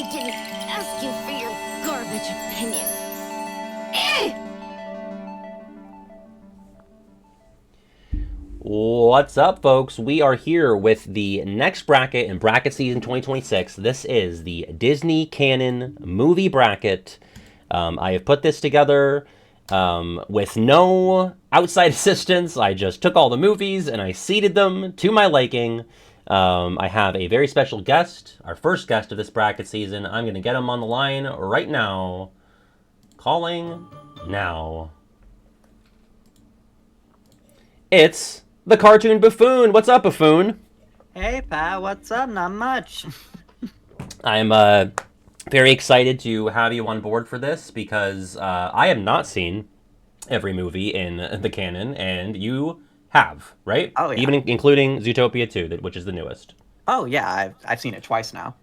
I didn't ask you for your garbage opinion. Eh! What's up, folks? We are here with the next bracket in bracket season 2026. This is the Disney Canon movie bracket. I have put this together with no outside assistance. I just took all the movies and I seeded them to my liking. I have a very special guest, our first guest of this bracket season. I'm going to get him on the line right now. Calling now. It's the cartoon Baffoon. What's up, Baffoon? Hey, Pat. What's up? Not much. I'm very excited to have you on board for this because I have not seen every movie in the canon, and you have, right? Oh, yeah. Even including Zootopia 2, which is the newest. Oh, yeah. I've seen it twice now.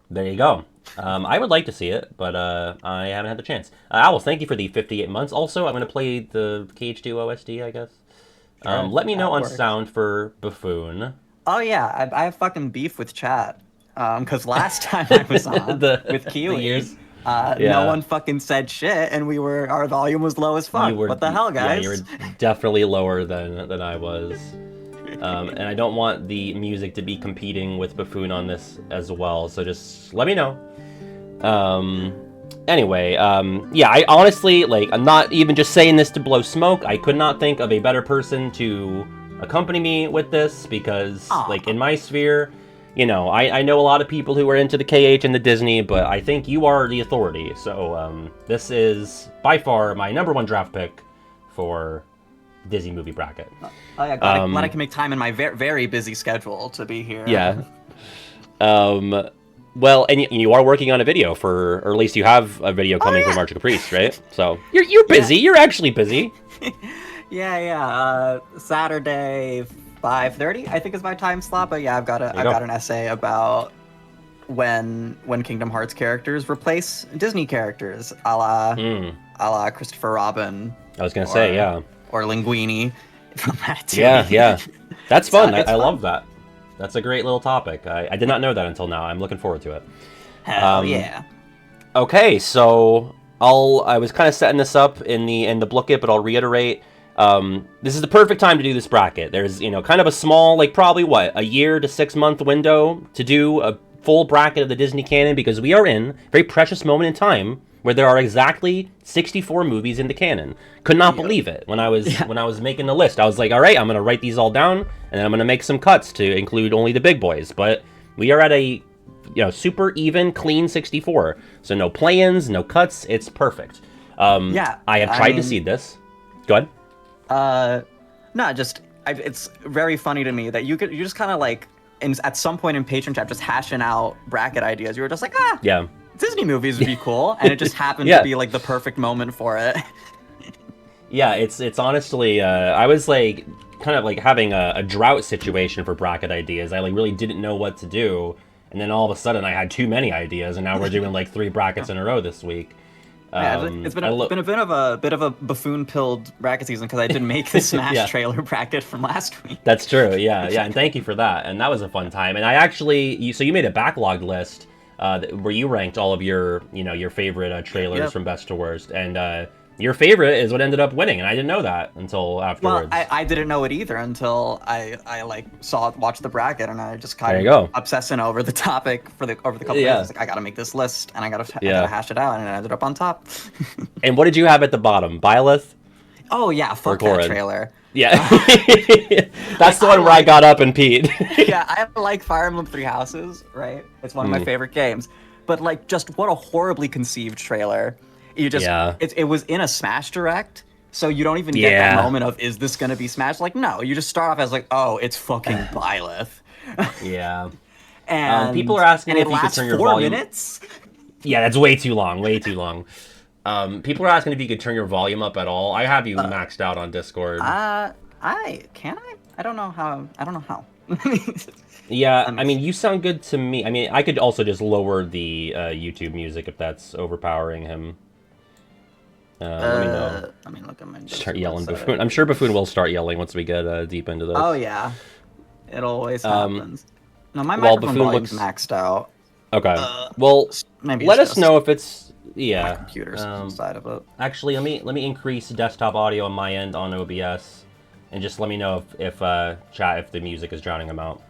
There you go. I would like to see it, but I haven't had the chance. Alice, thank you for the 58 months. Also, I'm going to play the KH2 OSD, I guess. Sure, let me know on works. sound for Baffoon. Oh, yeah. I have fucking beef with chat. Because last time I was on with Kiwi, no one fucking said shit, and our volume was low as fuck. What the hell, guys? Yeah, you were definitely lower than I was. And I don't want the music to be competing with Baffoon on this as well, so just let me know. Anyway, yeah, I honestly, I'm not even just saying this to blow smoke. I could not think of a better person to accompany me with this because, in my sphere, I know a lot of people who are into the KH and the Disney, but I think you are the authority. So, this is by far my #1 draft pick for Disney movie bracket. Oh, yeah, glad I can make time in my very busy schedule to be here. Yeah. Well, and you are working on a video or at least you have a video coming from Archer Caprice, right? So you're busy. Yeah. You're actually busy. Yeah. Saturday, 5:30, I think is my time slot. But yeah, I've got an essay about when Kingdom Hearts characters replace Disney characters, a la Christopher Robin. I was gonna say, yeah. Or Linguini from Ratatouille. Yeah. That's fun. I fun. love that. That's a great little topic. I did not know that until now. I'm looking forward to it. Hell yeah. Okay, so I was kind of setting this up in the booklet, but I'll reiterate. This is the perfect time to do this bracket. There's, kind of a small, probably a year to 6 month window to do a full bracket of the Disney canon because we are in a very precious moment in time where there are exactly 64 movies in the canon. Could not believe it when I was making the list. I was like, all right, I'm going to write these all down, and then I'm going to make some cuts to include only the big boys. But we are at a super even, clean 64. So no play-ins, no cuts. It's perfect. I have tried to seed this. Go ahead. It's very funny to me that you just kind of at some point in Patreon chat just hashing out bracket ideas. You were just like, yeah. Disney movies would be cool, and it just happened to be the perfect moment for it. Yeah, it's honestly, I was kind of having a drought situation for bracket ideas. I really didn't know what to do, and then all of a sudden I had too many ideas, and now we're doing 3 brackets in a row this week. It's been a bit of a Baffoon-pilled bracket season because I didn't make the Smash trailer bracket from last week. That's true, yeah, and thank you for that, and that was a fun time. And I actually, you made a backlog list. Where you ranked all of your favorite trailers from best to worst, and your favorite is what ended up winning, and I didn't know that until afterwards. Well, I didn't know it either until I watched the bracket, and I just kind of obsessing over the topic over the couple of days. I was like, I gotta make this list, and I gotta hash it out, and it ended up on top. And what did you have at the bottom? Byleth? Oh yeah, fuck that trailer. Yeah, that's the one where I got up and peed. Yeah, I like Fire Emblem Three Houses, right? It's one of my favorite games. But just what a horribly conceived trailer. It was in a Smash Direct, so you don't even get that moment of, is this gonna be Smash? No, you just start off as oh, it's fucking Byleth. Yeah. And people are asking if it you could lasts turn your 4 volume. minutes? Yeah, that's way too long. People are asking if you could turn your volume up at all. I have you maxed out on Discord. I don't know how. Yeah, I mean, you sound good to me. I mean, I could also just lower the YouTube music if that's overpowering him. Let me know. Let me look at my Discord. Start yelling Baffoon. I'm sure Baffoon will start yelling once we get deep into this. Oh yeah, it always happens. No, my microphone volume's maxed out. Okay. Well, maybe let it's us know if it's my computer's side of it. Actually, let me increase desktop audio on my end on OBS, and just let me know if the music is drowning them out.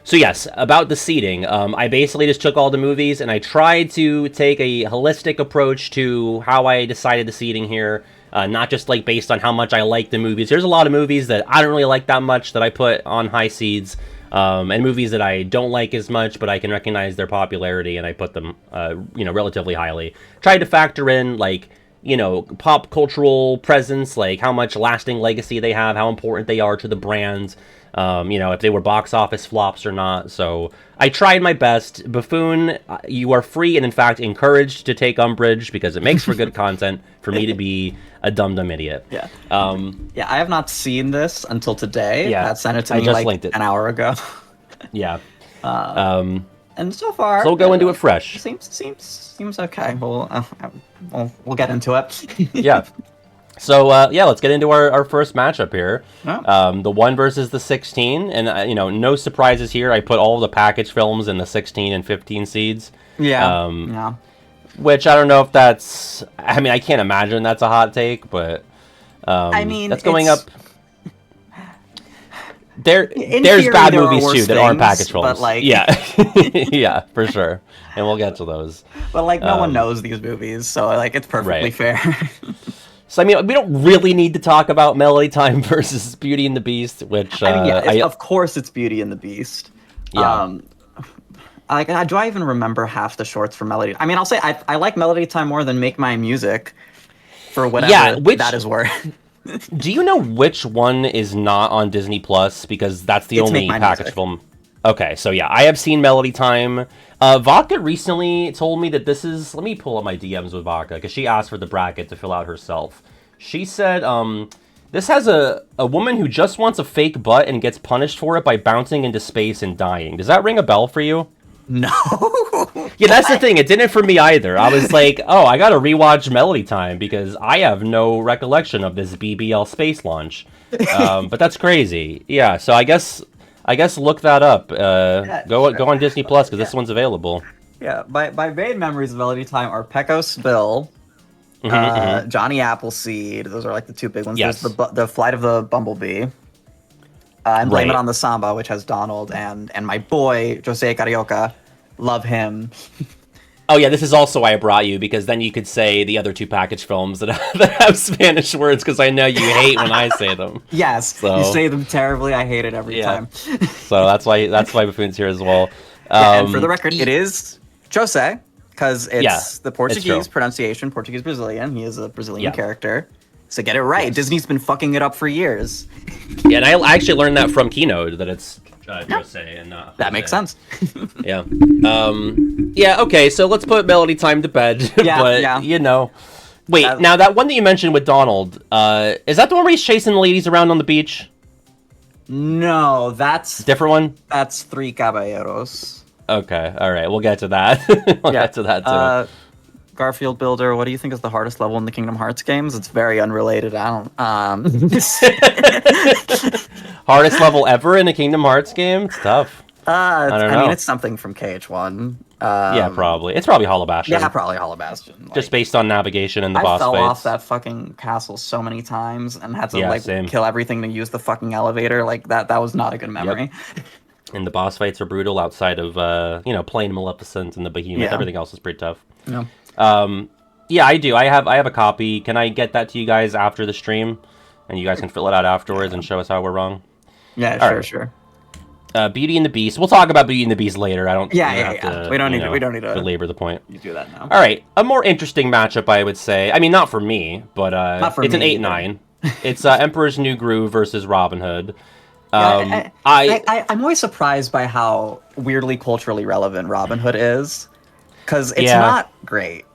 So yes, about the seating, I basically just took all the movies and I tried to take a holistic approach to how I decided the seating here, not just like based on how much I like the movies. There's a lot of movies that I don't really like that much that I put on high seeds, and movies that I don't like as much, but I can recognize their popularity and I put them, relatively highly. Tried to factor in like, pop cultural presence, like how much lasting legacy they have, how important they are to the brand. If they were box office flops or not. So I tried my best. Baffoon, you are free and in fact encouraged to take umbrage because it makes for good content for me to be a dumb idiot. Yeah. I have not seen this until today. Yeah. Pat sent it to me like an hour ago. Yeah. And so far, so we'll go into it fresh. Seems okay. We'll get into it. Yeah. So, let's get into our first matchup here. Oh. The 1 versus the 16. And, no surprises here. I put all the package films in the 16 and 15 seeds. Yeah. Which I don't know if that's... I mean, I can't imagine that's a hot take, but... that's going up... There's bad movies, too, that aren't package films. But, yeah. Yeah, for sure. And we'll get to those. But, no one knows these movies, so, it's perfectly fair. So, I mean, we don't really need to talk about Melody Time versus Beauty and the Beast, which... of course it's Beauty and the Beast. Yeah. Do I even remember half the shorts for Melody? I mean, I'll say I like Melody Time more than Make My Music, for whatever that is worth. Do you know which one is not on Disney Plus? Because that's the only package film. Okay, so yeah, I have seen Melody Time. Vodka recently told me that this is... Let me pull up my DMs with Vodka, because she asked for the bracket to fill out herself. She said, this has a woman who just wants a fake butt and gets punished for it by bouncing into space and dying. Does that ring a bell for you? No. Yeah, that's the thing. It didn't for me either. I was like, oh, I gotta rewatch Melody Time, because I have no recollection of this BBL space launch. But that's crazy. Yeah, so I guess look that up. Go on Disney Plus because this one's available. Yeah, my main memories of Melody Time are Pecos Bill, Johnny Appleseed. Those are like the two big ones. Yes. There's the Flight of the Bumblebee, and Blame It on the Samba, which has Donald and my boy Jose Carioca. Love him. Oh yeah, this is also why I brought you, because then you could say the other two package films that have Spanish words, because I know you hate when I say them. Yes, so. You say them terribly. I hate it every time. So that's why Baffoon's here as well. And for the record, it is Jose, because it's the Portuguese pronunciation, Portuguese Brazilian. He is a Brazilian character. So get it right. Yes. Disney's been fucking it up for years. Yeah, and I actually learned that from Keynote, that it's Jose and not Jose. That makes sense. Yeah. Okay, so let's put Melody Time to bed. Wait, now that one that you mentioned with Donald, is that the one where he's chasing the ladies around on the beach? No, that's... Different one? That's Three Caballeros. Okay, alright, we'll get to that. We'll get to that, too. Garfield Builder, what do you think is the hardest level in the Kingdom Hearts games? It's very unrelated. Hardest level ever in a Kingdom Hearts game? It's tough. I don't know. I mean, it's something from KH1. Yeah, probably. It's probably Hollow Bastion. Yeah, probably Hollow Bastion. Just based on navigation and the boss fights. I fell off that fucking castle so many times and had to kill everything to use the fucking elevator. Like that was not a good memory. Yep. And the boss fights are brutal outside of Plain Maleficent and the Behemoth. Yeah. Everything else is pretty tough. Yeah. I do. I have a copy. Can I get that to you guys after the stream? And you guys can fill it out afterwards and show us how we're wrong? Yeah, sure. Beauty and the Beast. We'll talk about Beauty and the Beast later. I don't. Yeah. We don't need to belabor the point. You do that now. All right. A more interesting matchup, I would say. I mean, not for me, but it's an 8-9. It's Emperor's New Groove versus Robin Hood. I'm always surprised by how weirdly culturally relevant Robin Hood is, because it's not great.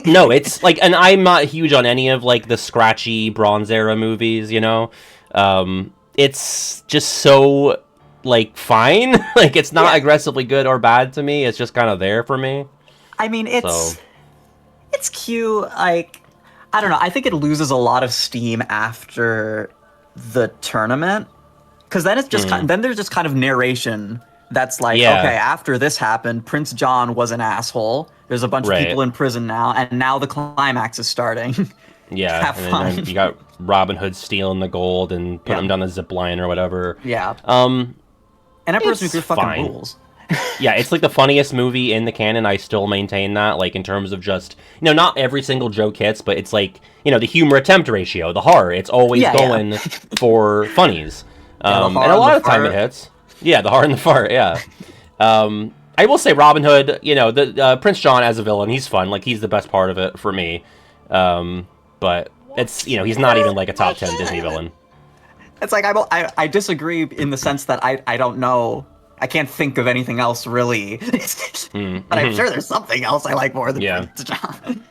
No, it's like, and I'm not huge on any of like the scratchy Bronze Era movies. It's just so like fine. Like it's not aggressively good or bad to me. It's just kind of there for me. I mean, it's cute. Like, I don't know. I think it loses a lot of steam after the tournament, because then it's just then there's just kind of narration That's like, okay, after this happened, Prince John was an asshole. There's a bunch of people in prison now, and now the climax is starting. Yeah, Have fun. And then you got Robin Hood stealing the gold and putting him down the zip line or whatever. Yeah. And Emperor's New Groove fucking rules. Yeah, it's like the funniest movie in the canon. I still maintain that, like in terms of just, not every single joke hits, but it's like, the humor attempt ratio, the horror, it's always going for funnies. And a lot of time it hits. Yeah, the heart and the fart, yeah. I will say Robin Hood, the Prince John as a villain, he's fun. Like, he's the best part of it for me. But it's, he's not even like a top 10 Disney villain. It's like, I disagree in the sense that I don't know. I can't think of anything else really. But I'm sure there's something else I like more than Prince John.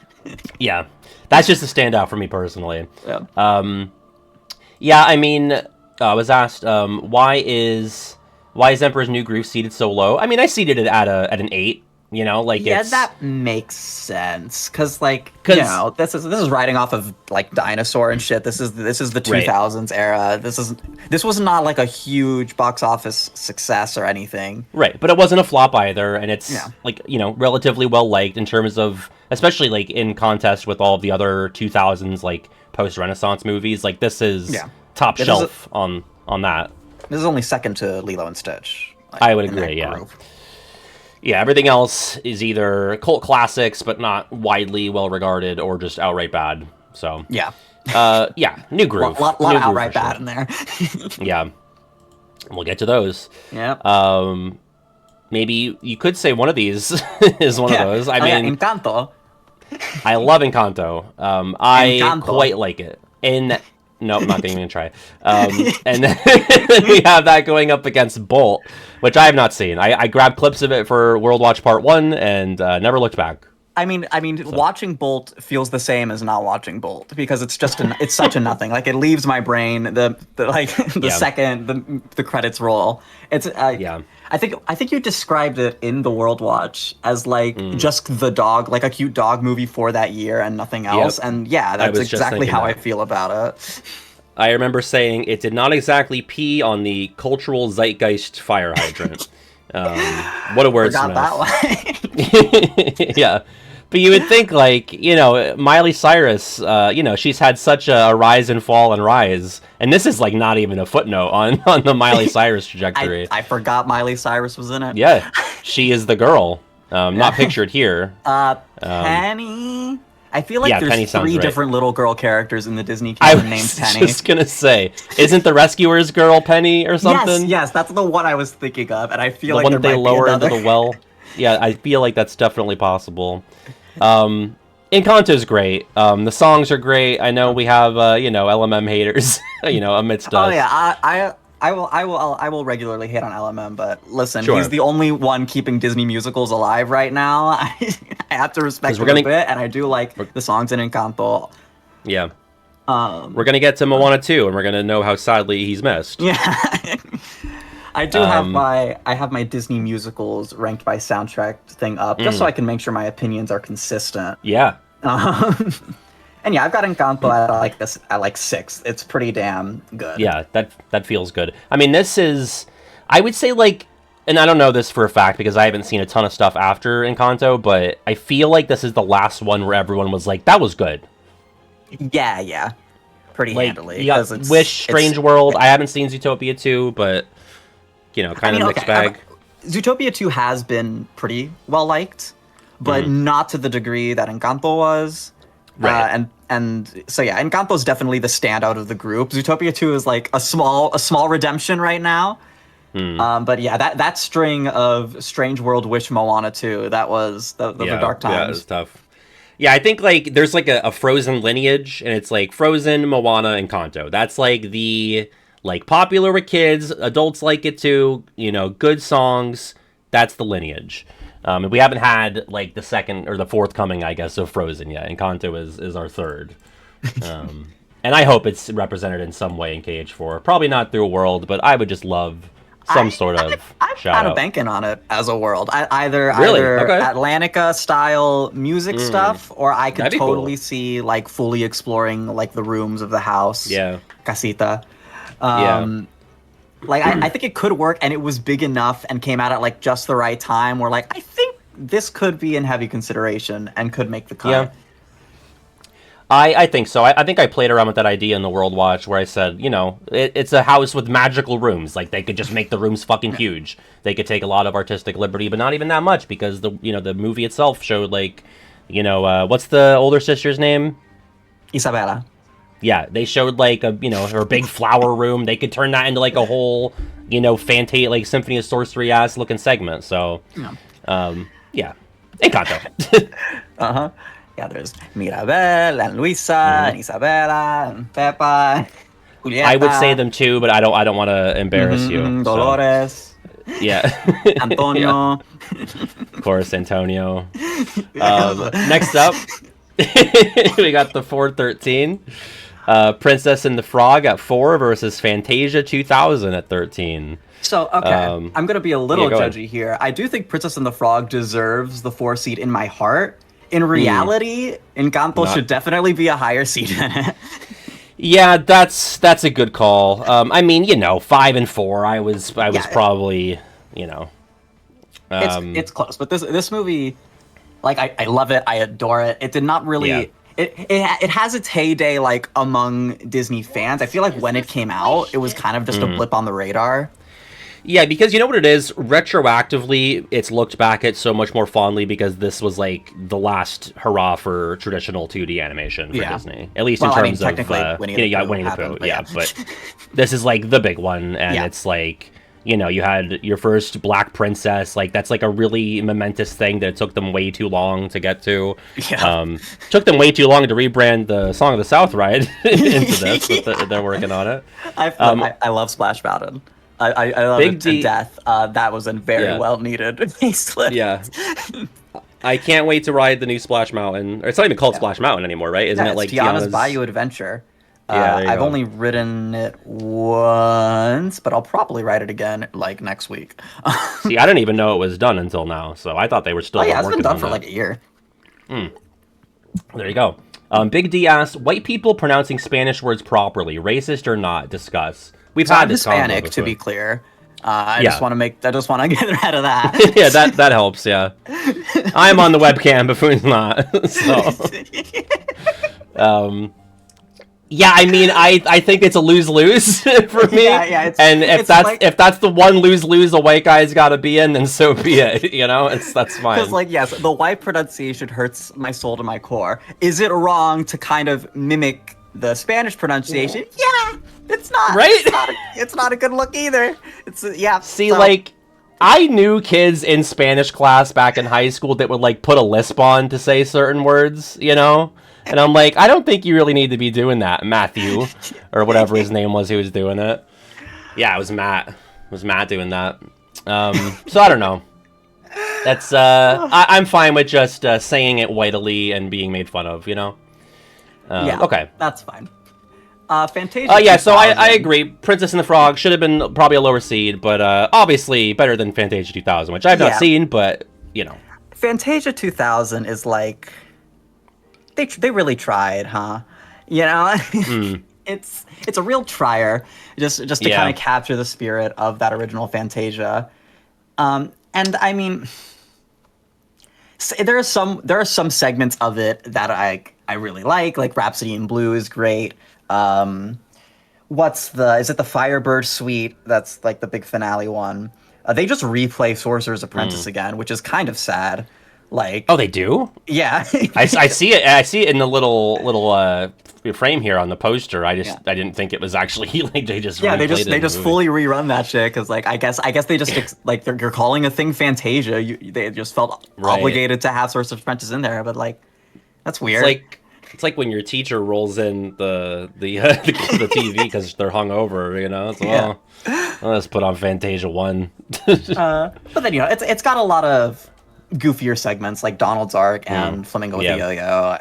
Yeah. That's just a standout for me personally. Yeah. I mean, I was asked, why is Emperor's New Groove seated so low? I mean, I seated it at an 8. That makes sense because this is riding off of like Dinosaur and shit. This is the 2000s era. This was not like a huge box office success or anything. Right, but it wasn't a flop either, and it's relatively well liked in terms of, especially like in contest with all of the other 2000s like post Renaissance movies. Like this is top shelf on that. This is only second to Lilo and Stitch. I would agree. Yeah, everything else is either cult classics, but not widely well regarded, or just outright bad. So New Groove. A lot of outright bad in there. Yeah, we'll get to those. Yeah. Maybe you could say one of these is one of those. I mean, Encanto. I love Encanto. I quite like it. No, I'm not even gonna try. And then we have that going up against Bolt, which I have not seen. I grabbed clips of it for World Watch Part 1 and never looked back. I mean, watching Bolt feels the same as not watching Bolt because it's just it's such a nothing. Like it leaves my brain second the credits roll. It's I think you described it in the World Watch as like just the dog, like a cute dog movie for that year and nothing else. Yep. And that's exactly how I feel about it. I remember saying it did not exactly pee on the cultural zeitgeist fire hydrant. What a wordsmith. That one. Yeah. But you would think, like, Miley Cyrus, she's had such a rise and fall and rise. And this is, like, not even a footnote on the Miley Cyrus trajectory. I forgot Miley Cyrus was in it. Yeah, she is the girl. Not pictured here. Penny? I feel like there's 3 different little girl characters in the Disney canon named Penny. I was just going to say, isn't the Rescuers girl Penny or something? Yes, that's the one I was thinking of. And I feel like there might be another. The one they lower into the well. Yeah, I feel like that's definitely possible. Encanto's great. The songs are great. I know we have LMM haters, amidst us. Oh yeah, I will regularly hate on LMM, but listen, he's the only one keeping Disney musicals alive right now. I have to respect him a bit, and I do like the songs in Encanto. Yeah. We're gonna get to Moana 2, and we're gonna know how sadly he's missed. Yeah. I do have my Disney musicals ranked by soundtrack thing up, just so I can make sure my opinions are consistent. Yeah. And I've got Encanto at 6. It's pretty damn good. Yeah, that feels good. I mean, this is, I would say, like, and I don't know this for a fact because I haven't seen a ton of stuff after Encanto, but I feel like this is the last one where everyone was like, that was good. Yeah. Pretty handily. Yeah, Wish, Strange World. I haven't seen Zootopia 2, but kind of mixed bag. Zootopia 2 has been pretty well liked, but not to the degree that Encanto was. Right. And so Encanto's definitely the standout of the group. Zootopia 2 is like a small redemption right now. But that string of Strange World, Wish, Moana 2, that was the dark times. Yeah, it was tough. Yeah, I think like there's like a Frozen lineage, and it's like Frozen, Moana, and Encanto. That's like the popular with kids, adults like it too, good songs, that's the lineage. And we haven't had like the second or the fourth coming, I guess, of Frozen yet. Encanto is our third. And I hope it's represented in some way in KH4. Probably not through a world, but I would just love some sort of I'm shout kind out. of banking on it as a world. Either Okay. Atlantica style music stuff, or I could totally see like fully exploring like the rooms of the house. Yeah. Casita. Like, I think it could work, and it was big enough and came out at, like, just the right time where, like, I think this could be in heavy consideration and could make the cut. Yeah. I think so. I think I played around with that idea in the World Watch where I said, you know, it's a house with magical rooms. Like, they could just make the rooms fucking huge. They could take a lot of artistic liberty, but not even that much because, the movie itself showed, like, what's the older sister's name? Isabella. Yeah, they showed, like, her big flower room. They could turn that into, like, a whole, Fantasia, like, Symphony of Sorcery-ass looking segment. So, yeah. Encanto. Uh-huh. Yeah, there's Mirabel, and Luisa, and Isabella, and Pepa, Julieta. I would say them, too, but I don't want to embarrass you. Dolores. So. Yeah. Antonio. Of course, Antonio. Next up, we got the 413. Princess and the Frog at 4 versus Fantasia 2000 at 13. So, okay, I'm going to be a little go judgy here. I do think Princess and the Frog deserves the 4 seed in my heart. In reality, Encanto should definitely be a higher seed than it. Yeah, that's a good call. I mean, 5 and 4. I was probably, It's close, but this movie, like, I love it. I adore it. It did not really. Yeah. It has its heyday, like, among Disney fans. I feel like when it came out, it was kind of just a blip on the radar. Yeah, because you know what it is? Retroactively, it's looked back at so much more fondly because this was, like, the last hurrah for traditional 2D animation for Disney. At least in terms of, Winnie the Pooh. Yeah, but this is, like, the big one, and it's, like, you had your first Black Princess. Like, that's, like, a really momentous thing that it took them way too long to get to. Yeah. Took them way too long to rebrand the Song of the South ride into this, but they're working on it. I love Splash Mountain. I love it to death. That was a very well needed facelift. Yeah. I can't wait to ride the new Splash Mountain. Or it's not even called Splash Mountain anymore, right? Isn't it like Tiana's Bayou Adventure? I've only ridden it once, but I'll probably ride it again like next week. See, I didn't even know it was done until now, so I thought they were still working on it. It's been done for like a year. There you go. Big D asks, white people pronouncing Spanish words properly, racist or not? Discuss. We've had this Hispanic, to be clear. I just want to get rid of that. Yeah, that helps. Yeah, I'm on the webcam. Baffoon's not. So, yeah, I mean, I think it's a lose-lose for me. Yeah. If that's the one lose-lose a white guy's got to be in, then so be it. That's fine. Because, like, yes, the white pronunciation hurts my soul to my core. Is it wrong to kind of mimic the Spanish pronunciation? Yeah, it's not. Right? It's not a good look either. See, like, I knew kids in Spanish class back in high school that would, like, put a lisp on to say certain words, And I'm like, I don't think you really need to be doing that, Matthew, or whatever his name was who was doing it. Yeah, it was Matt. It was Matt doing that. So I don't know. That's I'm fine with just saying it whitely and being made fun of, Okay. That's fine. Fantasia. Yeah, so I agree. Princess and the Frog should have been probably a lower seed, but obviously better than Fantasia 2000, which I've not seen, but, Fantasia 2000 is like... They really tried, huh? It's a real trier, just to kind of capture the spirit of that original Fantasia. And I mean, there are some segments of it that I really like Rhapsody in Blue is great. Is it the Firebird Suite? That's like the big finale one. They just replay Sorcerer's Apprentice again, which is kind of sad. Like, oh, they do? Yeah. I see it. I see it in the little frame here on the poster. I didn't think it was actually like they just they just fully rerun that shit because like I guess they just like you're calling a thing Fantasia. They just felt obligated to have Sorcerer's Apprentice in there, but like that's weird. It's like when your teacher rolls in the TV because they're hungover, So, let's put on Fantasia 1. But then it's got a lot of goofier segments like Donald's Ark and Flamingo with the Yo-Yo,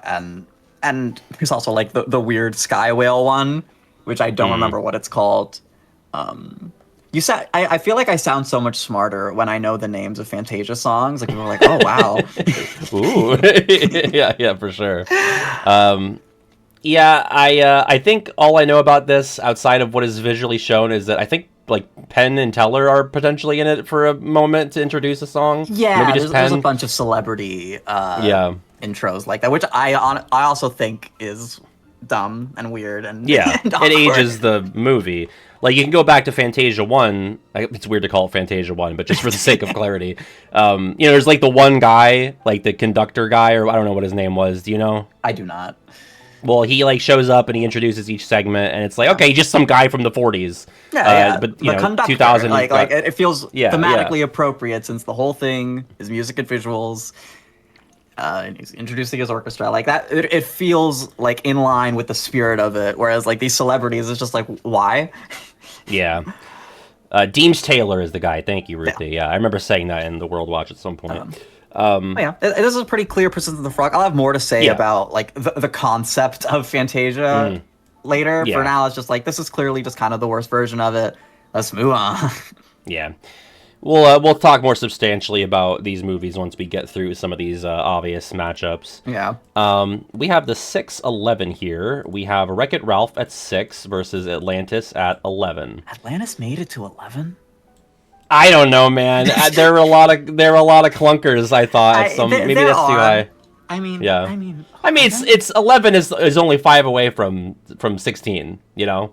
and there's also like the weird Sky Whale one, which I don't remember what it's called. I feel like I sound so much smarter when I know the names of Fantasia songs. Like people are like, oh wow. Ooh. yeah, for sure. I think all I know about this outside of what is visually shown is that I think like Penn and Teller are potentially in it for a moment to introduce a song. Yeah, there's a bunch of celebrity intros like that, which I also think is dumb and weird and and it ages the movie. Like, you can go back to Fantasia 1. It's weird to call it Fantasia 1, but just for the sake of clarity. There's, like, the one guy, like, the conductor guy, or I don't know what his name was. Do you know? I do not. Well, he, like, shows up and he introduces each segment, and it's like, okay, just some guy from the 40s. But, the conductor, 2000... Like, it feels thematically appropriate, since the whole thing is music and visuals. And he's introducing his orchestra like that. It feels like in line with the spirit of it, whereas, like, these celebrities, it's just like, why? Yeah. Deems Taylor is the guy. Thank you, Ruthie. Yeah, I remember saying that in the World Watch at some point. This is a pretty clear Princess of the Frog. I'll have more to say about, like, the concept of Fantasia later. For now, it's just like, this is clearly just kind of the worst version of it. Let's move on. Yeah. We'll talk more substantially about these movies once we get through some of these obvious matchups. Yeah. We have the 6-11 here. We have Wreck-It Ralph at 6 versus Atlantis at 11. Atlantis made it to 11? I don't know, man. There were a lot of clunkers. I thought maybe that's too high. I mean, it's 11 is only 5 away from 16. You know.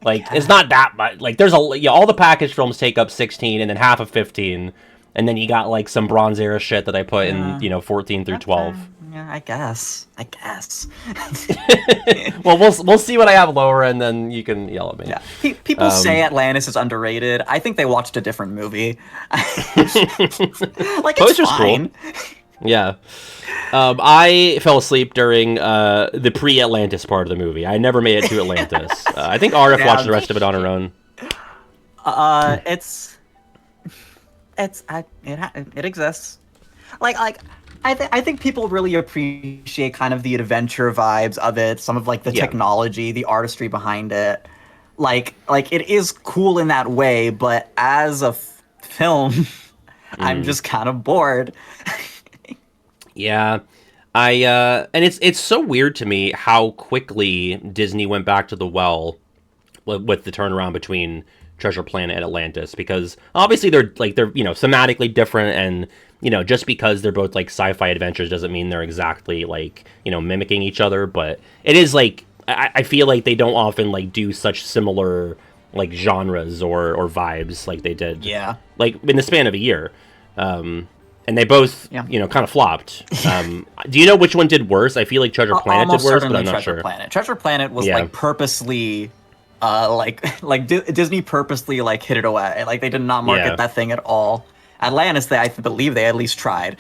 Like, it's not that much. Like, there's all the package films take up 16 and then half of 15. And then you got, like, some Bronze Era shit that I put in, 14 through 12. Yeah, I guess. Well, we'll see what I have lower, and then you can yell at me. Yeah. People say Atlantis is underrated. I think they watched a different movie. Like, it's fine. Cool. Yeah. I fell asleep during the pre-Atlantis part of the movie. I never made it to Atlantis. I think Arif watched the rest of it on her own. It exists. I think people really appreciate kind of the adventure vibes of it, some of, like, the technology, the artistry behind it. Like it is cool in that way, but as a film, I'm just kind of bored. Yeah, and it's so weird to me how quickly Disney went back to the well with the turnaround between Treasure Planet and Atlantis, because obviously they're thematically different, and just because they're both, like, sci-fi adventures doesn't mean they're exactly, like, mimicking each other. But it is, like, I feel like they don't often, like, do such similar, like, genres or vibes like they did. Yeah, like in the span of a year. And they both, kind of flopped. Do you know which one did worse? I feel like Treasure Planet did worse, but I'm not sure. Treasure Planet was like purposely, Disney purposely, like, hid it away. Like, they did not market that thing at all. Atlantis, I believe they at least tried.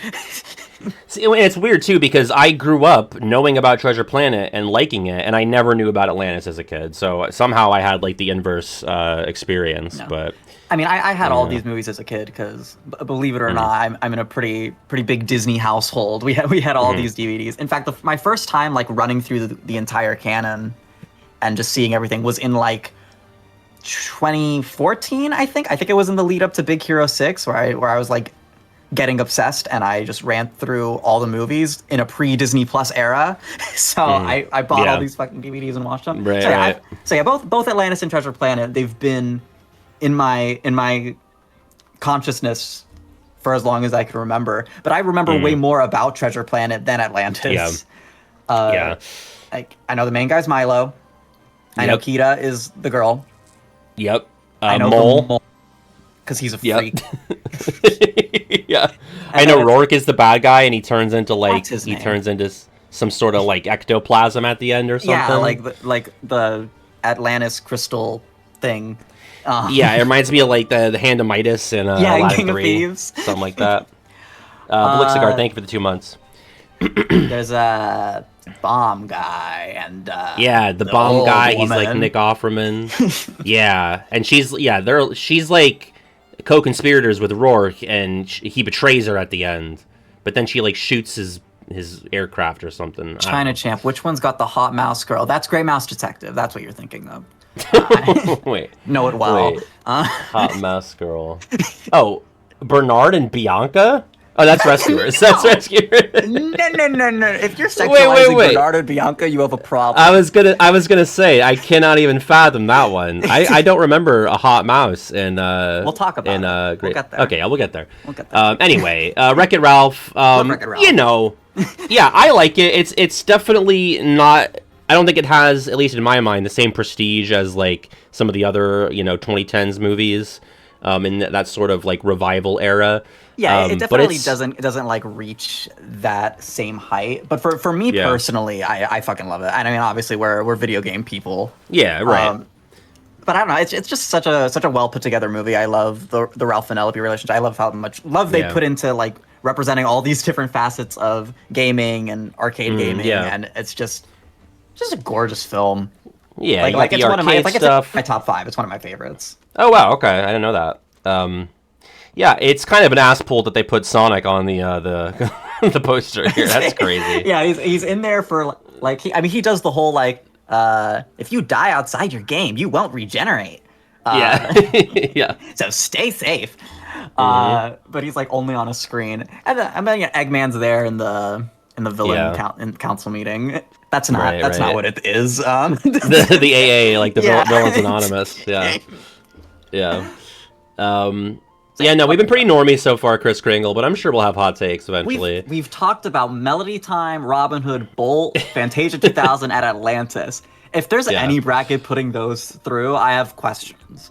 See, it's weird too, because I grew up knowing about Treasure Planet and liking it, and I never knew about Atlantis as a kid. So somehow I had, like, the inverse experience. No. But I mean, I had all these movies as a kid because, believe it or not, I'm in a pretty big Disney household. We had all these DVDs. In fact, my first time, like, running through the entire canon and just seeing everything was in, like, 2014, I think. I think it was in the lead up to Big Hero 6 where I was, like, getting obsessed, and I just ran through all the movies in a pre-Disney Plus era. So I bought all these fucking DVDs and watched them. Right. Both Atlantis and Treasure Planet, they've been in my consciousness for as long as I can remember. But I remember way more about Treasure Planet than Atlantis. Like, I know the main guy's Milo. I know Kida is the girl. Yep. I know Mole because he's a freak. Yeah. I know Rourke is the bad guy, and he turns into, like, some sort of, like, ectoplasm at the end or something. Yeah, like the Atlantis crystal thing. Yeah, it reminds me of, like, the Hand of Midas and Aladdin King 3, of Thieves. something like that. Blix Cigar, thank you for the 2 months. There's a bomb guy and the bomb guy. He's like Nick Offerman. Yeah, and she's like co-conspirators with Rourke, and he betrays her at the end. But then she, like, shoots his aircraft or something. China Champ. Which one's got the hot mouse girl? That's Grey Mouse Detective. That's what you're thinking of. Wait. Know it well. Hot mouse girl. Oh, Bernard and Bianca? Oh, that's Rescuers. That's Rescuers. No. If you're sexualizing Bernardo Bianca, you have a problem. I was gonna say I cannot even fathom that one. I don't remember a hot mouse in. We'll talk about it. Great. We'll get there. Okay, we'll get there. We'll get there. Anyway, Wreck-It Ralph. Wreck-It Ralph. You know, yeah, I like it. It's definitely not. I don't think it has, at least in my mind, the same prestige as like some of the other 2010s movies. In that sort of like revival era. Yeah, it definitely doesn't like reach that same height. But for me personally, I fucking love it. And I mean, obviously we're video game people. Yeah, right. But I don't know. It's just such a well put together movie. I love the Ralph Penelope relationship. I love how much love they put into like representing all these different facets of gaming and arcade gaming. And it's just a gorgeous film. Yeah, like the it's one of my stuff. It's my top 5. It's one of my favorites. Oh wow, okay, I didn't know that. Yeah, it's kind of an ass pull that they put Sonic on the the poster here. That's crazy. Yeah, he's in there for like he does the whole like if you die outside your game, you won't regenerate. Yeah. So stay safe. But he's like only on a screen, and then Eggman's there in the villain council meeting. That's not what it is. The AA, like the Villains Anonymous. Yeah. No, we've been pretty normie so far, Chris Kringle, but I'm sure we'll have hot takes eventually. We've talked about Melody Time, Robin Hood, Bolt, Fantasia 2000, and Atlantis. If there's any bracket putting those through, I have questions.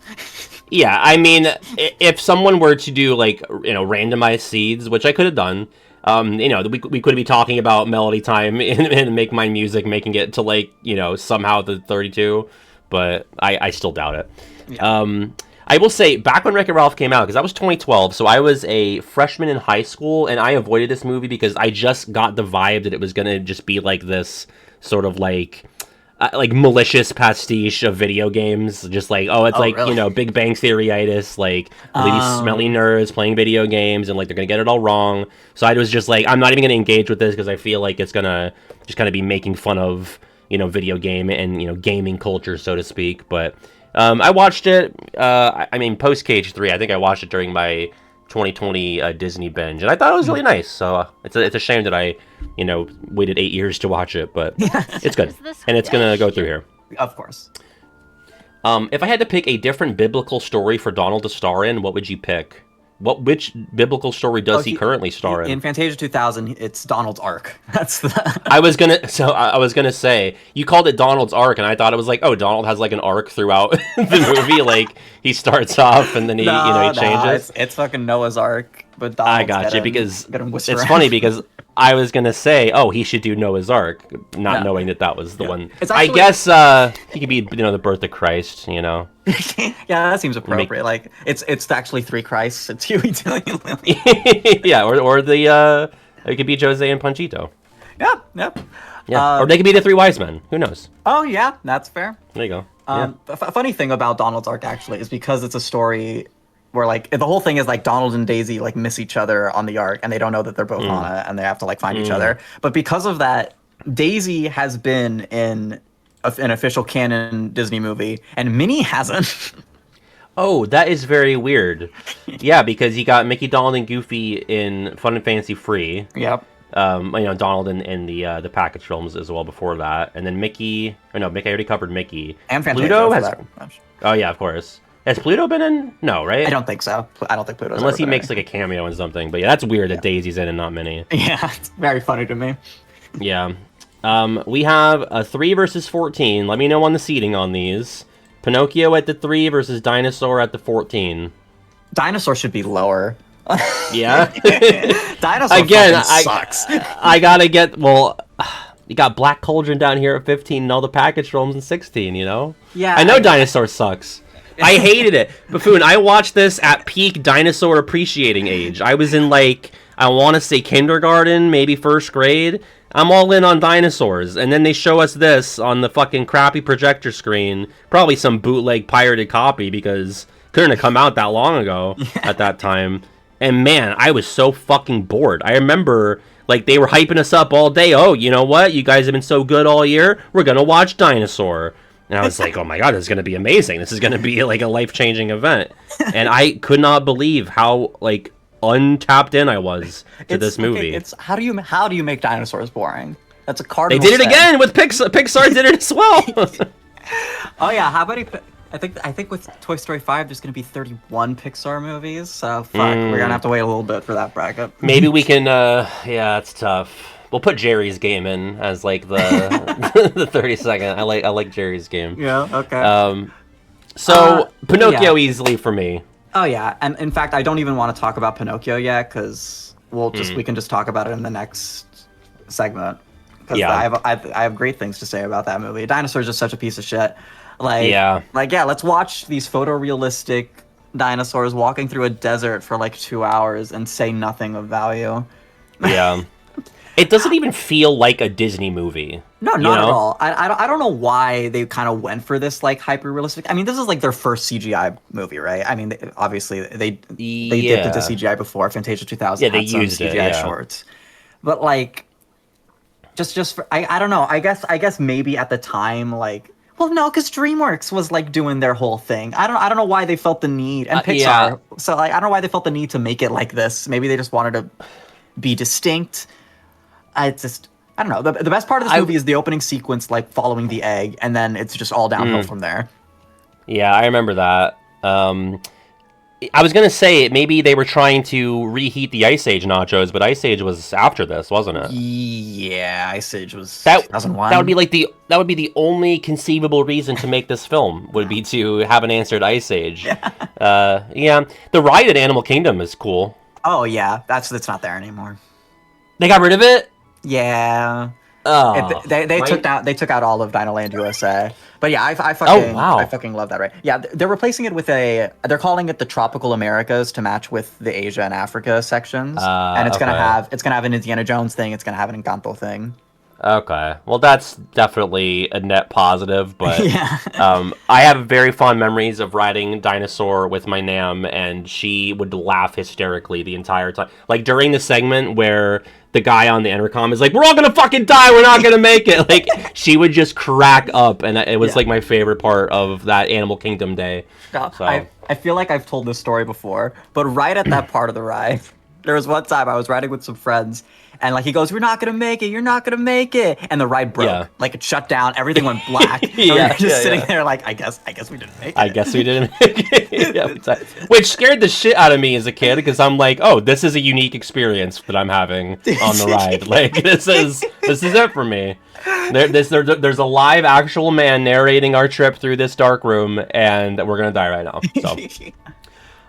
Yeah, I mean, if someone were to do like randomized seeds, which I could have done. We could be talking about Melody Time and Make Mine Music, making it to like somehow the 32, but I still doubt it. Yeah. I will say, back when Wreck-It Ralph came out, because that was 2012, so I was a freshman in high school, and I avoided this movie because I just got the vibe that it was gonna just be like this sort of like malicious pastiche of video games, just like really? Big Bang Theory-itis, like these smelly nerds playing video games, and like they're gonna get it all wrong. So I was just like, I'm not even gonna engage with this because I feel like it's gonna just kind of be making fun of video game and gaming culture, so to speak. But I watched it. I mean, post Cage 3, I think I watched it during my 2020 Disney binge, and I thought it was really nice. So it's a shame that I waited 8 years to watch it, but it's good, and it's gonna go through here. Of course. If I had to pick a different biblical story for Donald to star in, what would you pick? Which biblical story does he currently star in? In Fantasia 2000, it's Donald's Ark. That's the. I was gonna say, you called it Donald's Ark, and I thought it was like, oh, Donald has like an arc throughout the movie. Like he starts off and then he changes. It's fucking Noah's Ark, but Donald's I got you because it's funny because I was gonna say, oh, he should do Noah's Ark, not knowing that was the one. Actually, I guess he could be the birth of Christ. Yeah, that seems appropriate. Like it's actually 3 Christs. It's Huey, Tilly, and Lily. Yeah, or it could be Jose and Panchito. Yeah. Or they could be the 3 wise men. Who knows? Oh yeah, that's fair. There you go. A funny thing about Donald's Ark actually is because it's a story where like the whole thing is like Donald and Daisy like miss each other on the Ark, and they don't know that they're both on it, and they have to like find each other. But because of that, Daisy has been in an official canon Disney movie, and Minnie hasn't. Oh, that is very weird. Yeah, because you got Mickey, Donald, and Goofy in Fun and Fancy Free. Yep. Donald in the package films as well before that, and then Mickey. I already covered Mickey. And Fantasia. Pluto has. Oh yeah, of course. Has Pluto been in? No, right? I don't think so. I don't think Pluto's unless he makes like a cameo in something. But yeah, that's weird that Daisy's in and not Minnie. Yeah, it's very funny to me. Yeah. We have a 3 versus 14. Let me know on the seating on these. Pinocchio at the 3 versus Dinosaur at the 14. Dinosaur should be lower. Yeah. Dinosaur again sucks. I gotta get you got Black Cauldron down here at 15 and all the package films in 16. Yeah. I know Dinosaur sucks. I hated it. Buffoon, I watched this at peak dinosaur appreciating age. I was in I want to say kindergarten, maybe first grade. I'm all in on dinosaurs. And then they show us this on the fucking crappy projector screen. Probably some bootleg pirated copy because it couldn't have come out that long ago at that time. And man, I was so fucking bored. I remember they were hyping us up all day. Oh, you know what? You guys have been so good all year. We're going to watch Dinosaur. And I was like, oh my god, this is going to be amazing. This is going to be a life-changing event. And I could not believe how untapped in I was to this movie. Okay, it's how do you make dinosaurs boring? That's a cardinal. They did it again with Pixar. Pixar did it as well. Oh yeah, how many? I think with Toy Story 5, there's gonna be 31 Pixar movies. So fuck, we're gonna have to wait a little bit for that bracket. Maybe we can. Yeah, it's tough. We'll put Jerry's Game in as like the the 32nd. I like Jerry's Game. Yeah. Okay. So Pinocchio easily for me. Oh yeah, and in fact, I don't even want to talk about Pinocchio yet because we can just talk about it in the next segment. Because I have great things to say about that movie. Dinosaurs are such a piece of shit. Let's watch these photorealistic dinosaurs walking through a desert for like 2 hours and say nothing of value. Yeah. It doesn't even feel like a Disney movie. No, not at all. I don't know why they kind of went for this like hyper realistic. I mean, this is like their first CGI movie, right? I mean, obviously they dipped into CGI before. Fantasia 2000 they had some used CGI shorts, but like just for, I don't know. I guess maybe at the time like. Well, no, because DreamWorks was like doing their whole thing. I don't know why they felt the need, and Pixar. Yeah. So like, I don't know why they felt the need to make it like this. Maybe they just wanted to be distinct. I don't know. The best part of this movie is the opening sequence, like following the egg, and then it's just all downhill from there. Yeah, I remember that. I was gonna say maybe they were trying to reheat the Ice Age nachos, but Ice Age was after this, wasn't it? Yeah, Ice Age was 2001. That would be the only conceivable reason to make this film would be to have an answer to Ice Age. Yeah. The ride at Animal Kingdom is cool. Oh yeah, that's not there anymore. They got rid of it? Yeah. Oh, they took out all of Dinoland USA. But yeah, I fucking love that, right? Yeah, they're replacing it with they're calling it the Tropical Americas to match with the Asia and Africa sections. And it's gonna have an Indiana Jones thing, it's gonna have an Encanto thing. Okay. Well, that's definitely a net positive, but yeah. I have very fond memories of riding Dinosaur with my Nam, and she would laugh hysterically the entire time. Like, during the segment where the guy on the intercom is like, we're all gonna fucking die, we're not gonna make it! Like, she would just crack up, and it was, like, my favorite part of that Animal Kingdom day. So. I feel like I've told this story before, but right at that part of the ride, there was one time I was riding with some friends, and like he goes, "We're not gonna make it. You're not gonna make it." And the ride broke. Yeah. Like it shut down. Everything went black. And we were just sitting there, like, I guess we didn't make it. I guess we didn't make it. Which scared the shit out of me as a kid because I'm like, oh, this is a unique experience that I'm having on the ride. Like this is it for me. There's a live actual man narrating our trip through this dark room, and we're gonna die right now. So.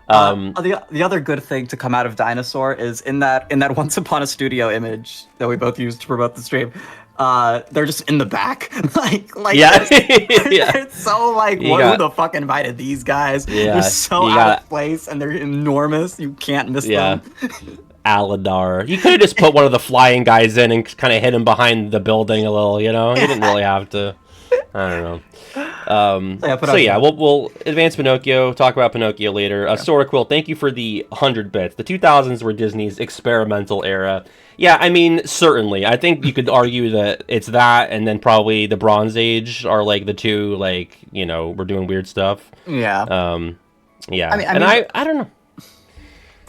The other good thing to come out of Dinosaur is in that Once Upon a Studio image that we both used to promote the stream. They're just in the back, like yeah. It's so like who the fuck invited these guys? Yeah, they're so out of place and they're enormous. You can't miss them. Aladar. You could have just put one of the flying guys in and kind of hid him behind the building a little. You know, you didn't really have to. I don't know. We'll advance Pinocchio, talk about Pinocchio later. Sora Quill, thank you for the 100 bits. The 2000s were Disney's experimental era. Yeah, I mean, certainly. I think you could argue that it's that and then probably the Bronze Age are like the two, like, you know, we're doing weird stuff. Yeah. Yeah. I don't know.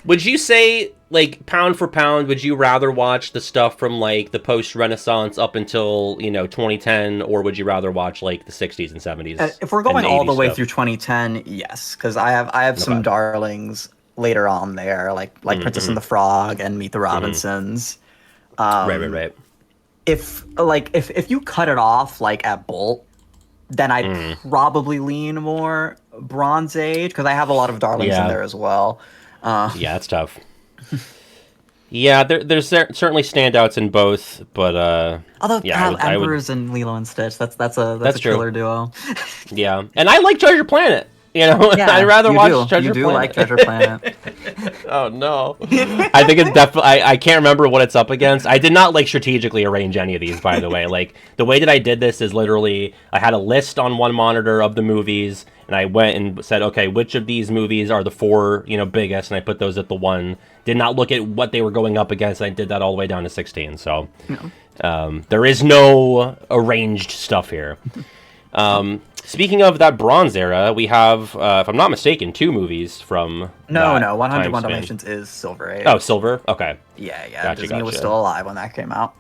Would you say, like, pound for pound, would you rather watch the stuff from, like, the post-Renaissance up until, 2010, or would you rather watch, like, the 60s and 70s? If we're going all the way through 2010, yes, because I have some darlings later on there, like Princess and the Frog and Meet the Robinsons. Right. If you cut it off, like, at Bolt, then I'd probably lean more Bronze Age, because I have a lot of darlings in there as well. Yeah, it's tough. Yeah, there's certainly standouts in both, but although Emperors and Lilo and Stitch, that's a killer duo. Yeah, and I like Treasure Planet. I'd rather watch Treasure Planet. You do like Treasure Planet. Oh no, I think it's definitely. I can't remember what it's up against. I did not strategically arrange any of these, by the way. Like the way that I did this is literally I had a list on one monitor of the movies, and I went and said, okay, which of these movies are the four biggest, and I put those at the one. Did not look at what they were going up against. And I did that all the way down to 16. So there is no arranged stuff here. Speaking of that Bronze era, we have, if I'm not mistaken, 2 movies from No, that 101 time span. Dalmatians is Silver Age. Oh, Silver? Okay. Yeah. Gotcha. Disney was still alive when that came out.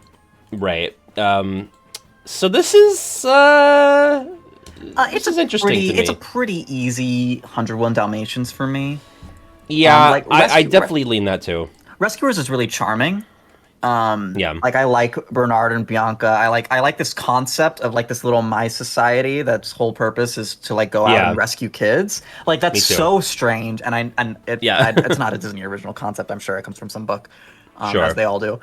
Right. So this is, this is interesting to me. It's a pretty easy 101 Dalmatians for me. Yeah, I definitely lean that too. Rescuers is really charming. Yeah. Like I like Bernard and Bianca. I like this concept of like this little my society that's whole purpose is to like go out and rescue kids. Like that's so strange, and it's not a Disney original concept. I'm sure it comes from some book, as they all do.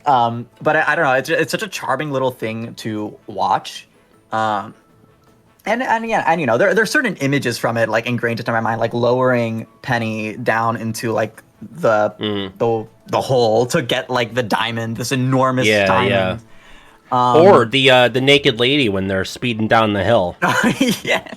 But I don't know. It's such a charming little thing to watch. And you know there's certain images from it like ingrained into my mind, like lowering Penny down into like the hole to get like the diamond, this enormous diamond. Or the naked lady when they're speeding down the hill. Yeah.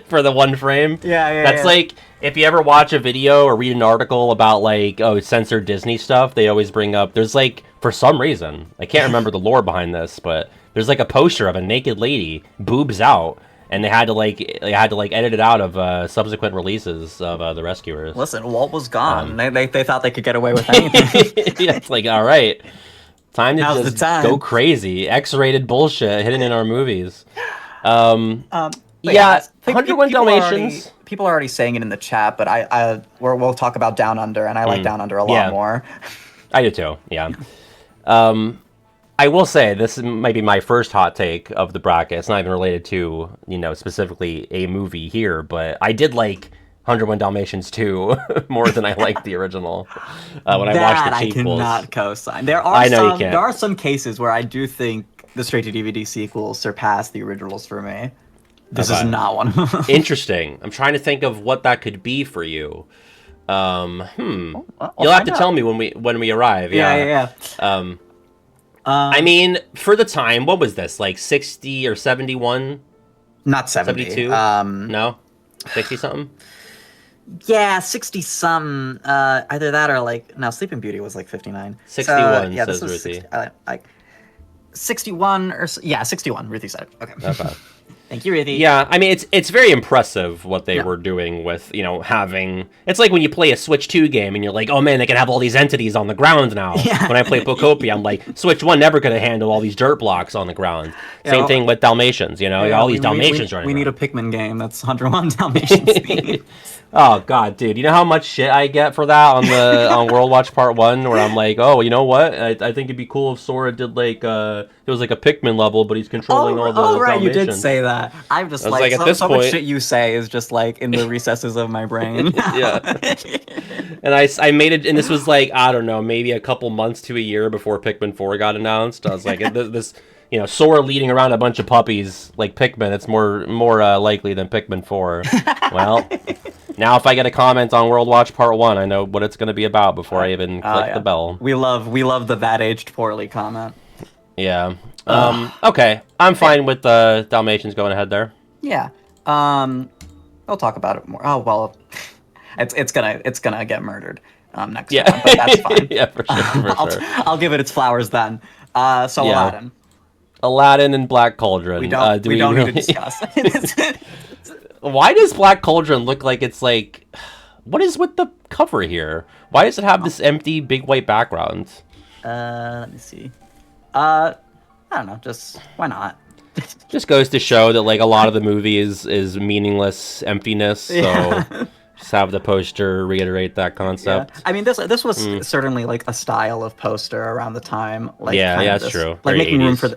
For the one frame. That's like if you ever watch a video or read an article about like censored Disney stuff, they always bring up there's like for some reason I can't remember the lore behind this, but there's like a poster of a naked lady, boobs out, and they had to edit it out of subsequent releases of the Rescuers. Listen, Walt was gone. They thought they could get away with anything. Yeah, it's like, all right, time to just go crazy. X-rated bullshit hidden in our movies. 101 Dalmatians. People are already saying it in the chat, but we'll talk about Down Under, and I like Down Under a lot more. I do too. Yeah. I will say this might be my first hot take of the bracket. It's not even related to, specifically a movie here, but I did like 101 Dalmatians 2 more than I liked the original when I watched the sequels. I cannot co-sign. There are some cases where I do think the straight-to-DVD sequels surpass the originals for me. This is not one of them. Interesting. I'm trying to think of what that could be for you. You'll have to tell me when we arrive. Yeah. I mean, for the time, what was this? Like 60 or 71? Not 70. 72? No? 60-something? Yeah, 60-something. Either that or like... No, Sleeping Beauty was like 59. 61, says Ruthie. 61 or... Yeah, 61, Ruthie said. Okay. Thank you, Ruthie. Yeah, I mean, it's very impressive what they were doing with, having... It's like when you play a Switch 2 game and you're like, oh man, they can have all these entities on the ground now. Yeah. When I play Pocopia, I'm like, Switch 1 never could have handled all these dirt blocks on the ground. Same thing with Dalmatians, all these Dalmatians running around. We need a Pikmin game that's 101 Dalmatians themed. Oh god, dude! You know how much shit I get for that on World Watch Part 1, where I'm like, oh, you know what? I think it'd be cool if Sora did like it was like a Pikmin level, but he's controlling all the right, Dalmatians. You did say that. I'm just like at this so point, much shit you say is just like in the recesses of my brain. Yeah. And I made it, and this was like, I don't know, maybe a couple months to a year before Pikmin 4 got announced. I was like, this. Sora leading around a bunch of puppies like Pikmin, it's more likely than Pikmin 4. Well, now if I get a comment on World Watch Part 1, I know what it's going to be about before I even click the bell. We love the that aged poorly comment. Yeah. Okay. I'm fine with the Dalmatians going ahead there. Yeah. We'll talk about it more. Oh well, it's gonna get murdered next time, but that's fine. Yeah, for sure. I'll give it its flowers then. Aladdin. Aladdin and Black Cauldron. We don't need to discuss. Why does Black Cauldron look like it's like... What is with the cover here? Why does it have this empty big white background? Let me see. I don't know. Just why not? Just goes to show that like a lot of the movie is meaningless emptiness. So just have the poster reiterate that concept. Yeah. I mean, this was certainly like a style of poster around the time. Like that's true. Like making room for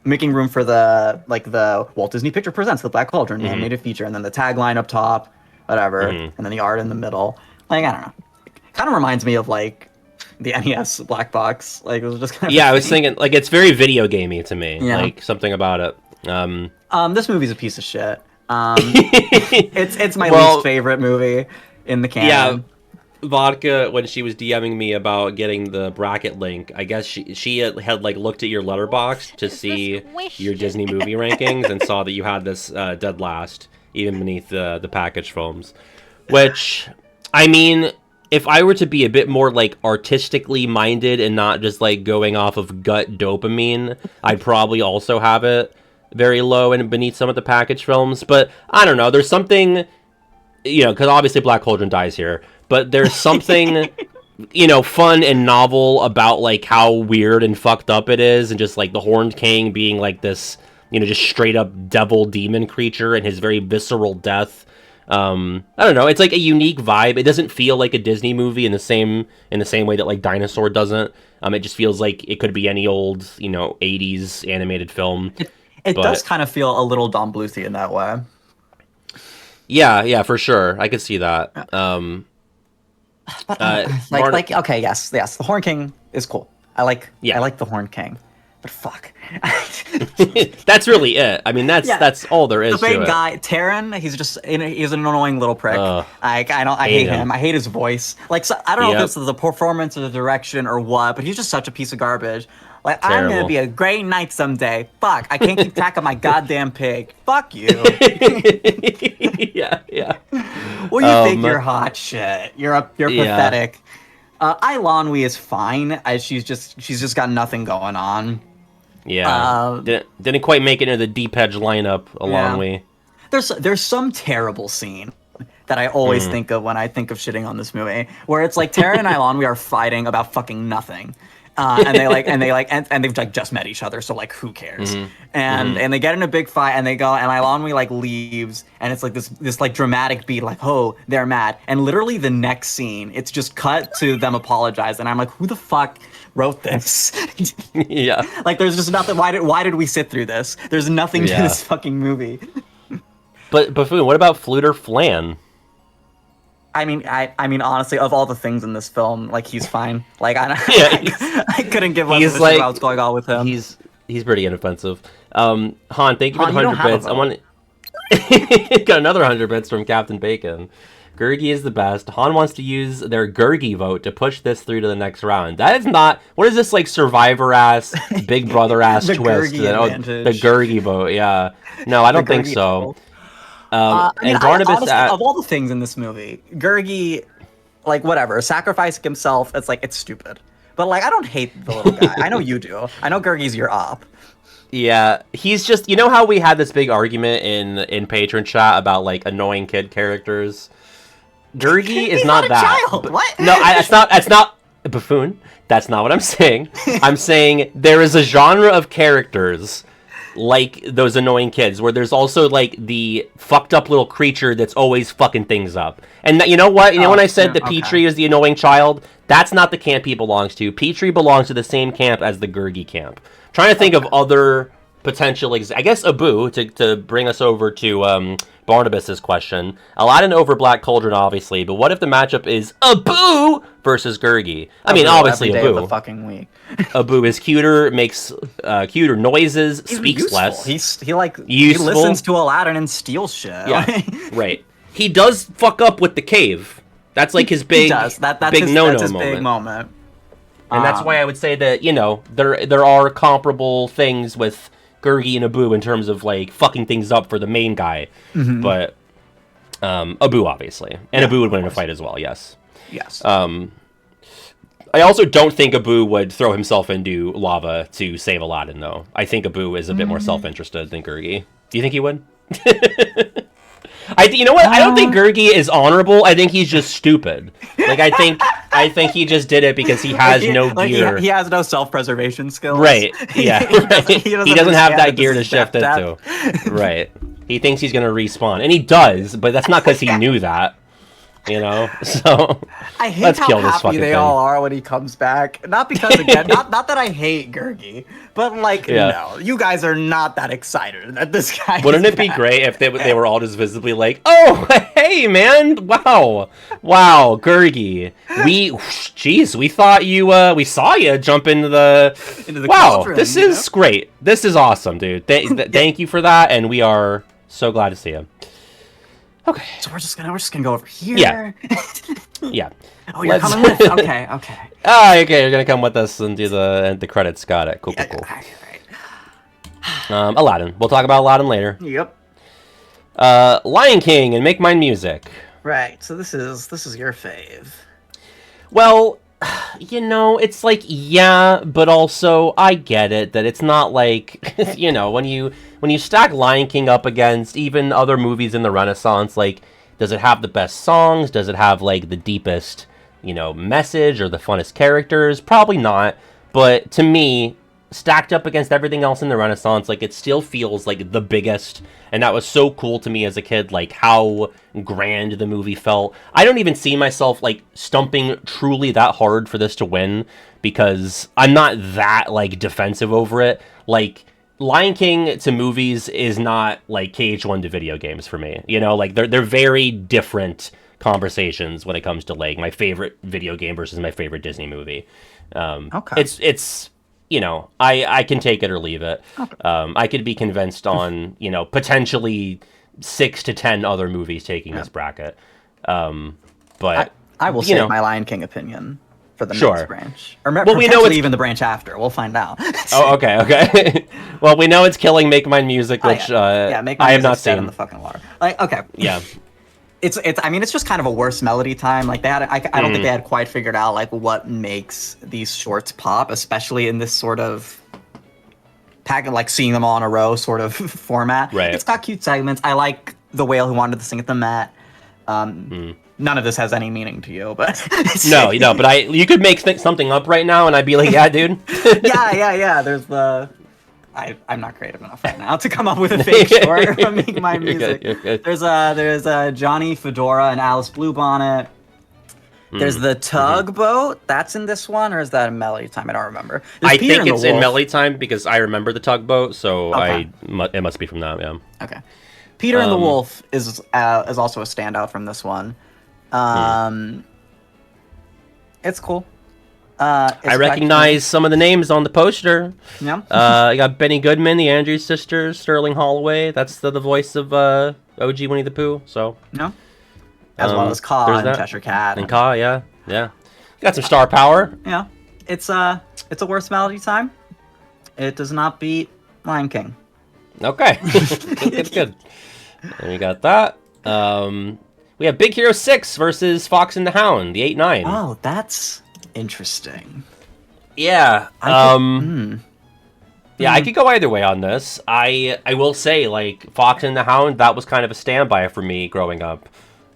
making room for the Walt Disney Picture Presents the Black Cauldron animated feature, and then the tagline up top, whatever, and then the art in the middle. Like I don't know. Kind of reminds me of like the NES black box. Like it was just kind of I was thinking like it's very video gamey to me. Yeah. Like something about it. This movie's a piece of shit. It's my least favorite movie in the canon. Yeah, Vodka, when she was DMing me about getting the bracket link, I guess she had like looked at your letterbox to see your Disney movie rankings and saw that you had this dead last, even beneath the package films. Which, I mean, if I were to be a bit more like artistically minded and not just like going off of gut dopamine, I'd probably also have it very low and beneath some of the package films. But I don't know. There's something, because obviously Black Cauldron dies here, but there's something, fun and novel about like how weird and fucked up it is, and just like the Horned King being like this, just straight up devil demon creature and his very visceral death. I don't know. It's like a unique vibe. It doesn't feel like a Disney movie in the same way that like Dinosaur doesn't. It just feels like it could be any old, 80s animated film. It does kind of feel a little Don Bluthy in that way. Yeah, for sure. I could see that. Okay, yes, the Horned King is cool. I like the Horned King. But fuck. That's really it. I mean, that's all there is to it. The big guy, Taran, he's an annoying little prick. I hate him. I hate his voice. Like, so, I don't know if it's the performance or the direction or what, but he's just such a piece of garbage. Like, Terrible. I'm gonna be a great knight someday. Fuck, I can't keep track of my goddamn pig. Fuck you. Yeah. Well, you think you're hot shit. You're pathetic. Eilonwy is fine, as she's just got nothing going on. Yeah, didn't quite make it into the deep edge lineup. Eilonwy. There's some terrible scene that I always think of when I think of shitting on this movie, where it's like Taran and Eilonwy are fighting about fucking nothing. And they've like just met each other, so like who cares? And they get in a big fight, and they go, and Eilonwy like leaves, and it's like this like dramatic beat, like, oh, they're mad, and literally the next scene, it's just cut to them apologize, and I'm like, who the fuck wrote this? Yeah, like there's just nothing. Why did we sit through this? There's nothing to this fucking movie. But Baffoon, what about Fluter Flan? I mean, honestly, of all the things in this film, like, he's fine. Like, I couldn't give up about what's going on with him. He's pretty inoffensive. Han, thank you for the 100 bits. I want got another 100 bits from Captain Bacon. Gurgi is the best. Han wants to use their Gurgi vote to push this through to the next round. That is not... What is this, like, Survivor-ass, Big Brother-ass twist? The Gurgi vote, yeah. No, I don't think so. And Barnabas, honestly, of all the things in this movie, Gurgi, like, whatever, sacrificing himself, it's stupid. But, like, I don't hate the little guy. I know you do. I know Gurgi's your op. Yeah, he's just, how we had this big argument in patron chat about, like, annoying kid characters? Gurgi is not that. Child. What? No, that's not Baffoon. That's not what I'm saying. I'm saying there is a genre of characters like those annoying kids, where there's also like the fucked up little creature that's always fucking things up. And you know what? When I said that Petrie is the annoying child, that's not the camp he belongs to. Petrie belongs to the same camp as the Gurgi camp. I'm trying to think of other potential, I guess Abu, to bring us over to Barnabas's question. Aladdin over Black Cauldron, obviously, but what if the matchup is Abu versus Gurgi? I mean, obviously every day Abu. of the fucking week. Abu is cuter, makes cuter noises, speaks useful. less. He listens to Aladdin and steals shit. Yeah, right. He does fuck up with the cave. That's like his big, that's big his, no-no that's his moment. Big moment. And that's why I would say that, there are comparable things with Gurgi and Abu in terms of like fucking things up for the main guy. But Abu, obviously. And Abu would win in a fight as well, yes. Yes. I also don't think Abu would throw himself into lava to save Aladdin, though. I think Abu is a bit more self-interested than Gurgi. Do you think he would? You know what? I don't think Gurgi is honorable. I think he's just stupid. Like, I think he just did it because he has no gear. He has no self-preservation skills. Right. Yeah. Right. He doesn't have that gear to shift into. Right. He thinks he's going to respawn. And he does, but that's not because he knew that. So I hate let's how kill this happy fucking they thing. all are when he comes back. Not because, again, not that I hate Gurgi, but like, no, you guys are not that excited that this guy. Wouldn't it be great if they were all just visibly like, oh, hey, man, wow, Gurgi, we thought we saw you jump into the Cauldron, this is great, this is awesome, dude. Thank you for that, and we are so glad to see you. Okay. So we're just gonna go over here. Yeah. Yeah. Oh, you're coming with? Okay. Okay, you're gonna come with us and do the credits. Got it. Cool. Right. Aladdin. We'll talk about Aladdin later. Yep. Lion King and Make Mine Music. Right. So this is your fave. Well, it's like, yeah, but also I get it that it's not like, when you stack Lion King up against even other movies in the Renaissance, like, does it have the best songs? Does it have like the deepest, message or the funnest characters? Probably not. But to me, stacked up against everything else in the Renaissance, like, it still feels like the biggest, and that was so cool to me as a kid, like how grand the movie felt. I don't even see myself like stumping truly that hard for this to win, because I'm not that like defensive over it. Like, Lion King to movies is not like KH1 to video games for me. Like, they're very different conversations when it comes to like my favorite video game versus my favorite Disney movie. Okay. It's I can take it or leave it. Okay. I could be convinced on, potentially 6 to 10 other movies taking this bracket. But I will save my Lion King opinion for the Sure. next branch. Or we know it's even the branch after. We'll find out. Oh, okay. Well, we know it's killing Make Mine Music, which Make Mine I have not Music's dead seen. in the fucking water. Like, okay. Yeah. It's just kind of a worse melody time. Like, I don't think they had quite figured out like what makes these shorts pop, especially in this sort of like seeing them all in a row sort of format. Right. It's got cute segments. I like The Whale Who Wanted to Sing at the Met. None of this has any meaning to you, but No, but you could make something up right now, and I'd be like, yeah, dude. yeah. There's the. I'm not creative enough right now to come up with a fake short from Make My Music. You're good. There's Johnny Fedora and Alice Bluebonnet. There's the Tugboat. That's in this one, or is that in Melody Time? I don't remember. I think it's in Melody Time because I remember the Tugboat, so Okay. it must be from that. Yeah. Okay. Peter and the Wolf is also a standout from this one. It's cool. I recognize some of the names on the poster. Yeah. I got Benny Goodman, the Andrews sisters, Sterling Holloway. That's the voice of OG Winnie the Pooh. So No. As well as Ka and that. Cheshire Cat. And Ka, yeah. Got some star power. Yeah. It's a worse Melody Time. It does not beat Lion King. Okay. Good. And we got that. We have Big Hero 6 versus Fox and the Hound, the 8-9. Oh, that's interesting. Yeah. Yeah, I could go either way on this. I will say, like, Fox and the Hound, that was kind of a standby for me growing up.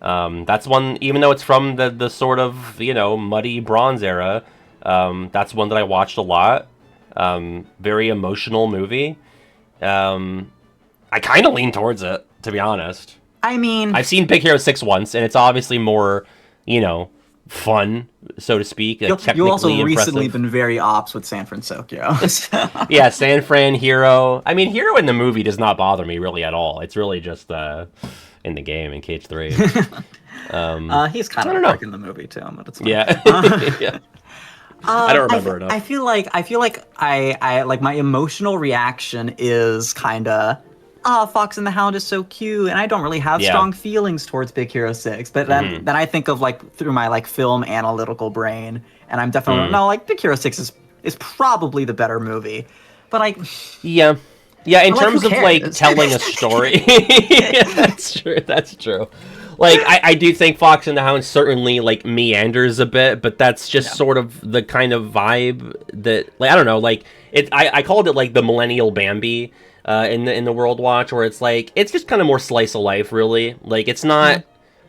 That's one, even though it's from the sort of, muddy Bronze era, that's one that I watched a lot. Very emotional movie. I kind of lean towards it, to be honest. I mean, I've seen Big Hero 6 once, and it's obviously more, fun, so to speak. You also impressive. recently been very ops with San Francisco. Yeah, San Fran, Hero. I mean, Hero in the movie does not bother me really at all. It's really just in the game in KH3. He's kind of a prick in the movie too, but it's fine. Yeah. Yeah. I don't remember enough. I feel like I like my emotional reaction is kind of, Fox and the Hound is so cute, and I don't really have strong feelings towards Big Hero 6. But then I think of like through my like film analytical brain, and I'm definitely no, like Big Hero 6 is probably the better movie. But like yeah, in like, terms of like telling a story, that's true. Like I do think Fox and the Hound certainly like meanders a bit, but that's just sort of the kind of vibe that, like, I don't know, like I called it like the millennial Bambi. In the World Watch, where it's like, it's just kind of more slice of life, really. Like, it's not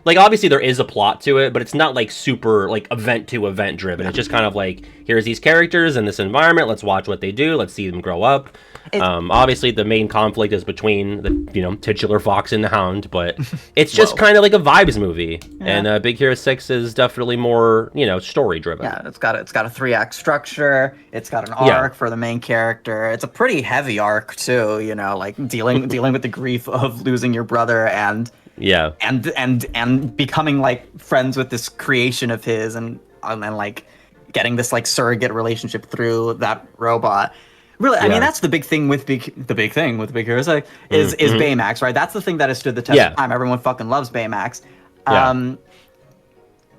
like, obviously there is a plot to it, but it's not like super like event to event driven. It's just kind of like, here's these characters in this environment, let's watch what they do, let's see them grow up. Obviously the main conflict is between the titular Fox and the Hound, but it's just kind of like a vibes movie. And Big Hero 6 is definitely more story driven. Yeah, it's got a 3-act structure. It's got an arc for the main character. It's a pretty heavy arc too, like dealing with the grief of losing your brother and becoming like friends with this creation of his and like getting this like surrogate relationship through that robot. Really, I mean, that's the big thing with Big Hero 6 is Baymax, right? That's the thing that has stood the test of time. Everyone fucking loves Baymax.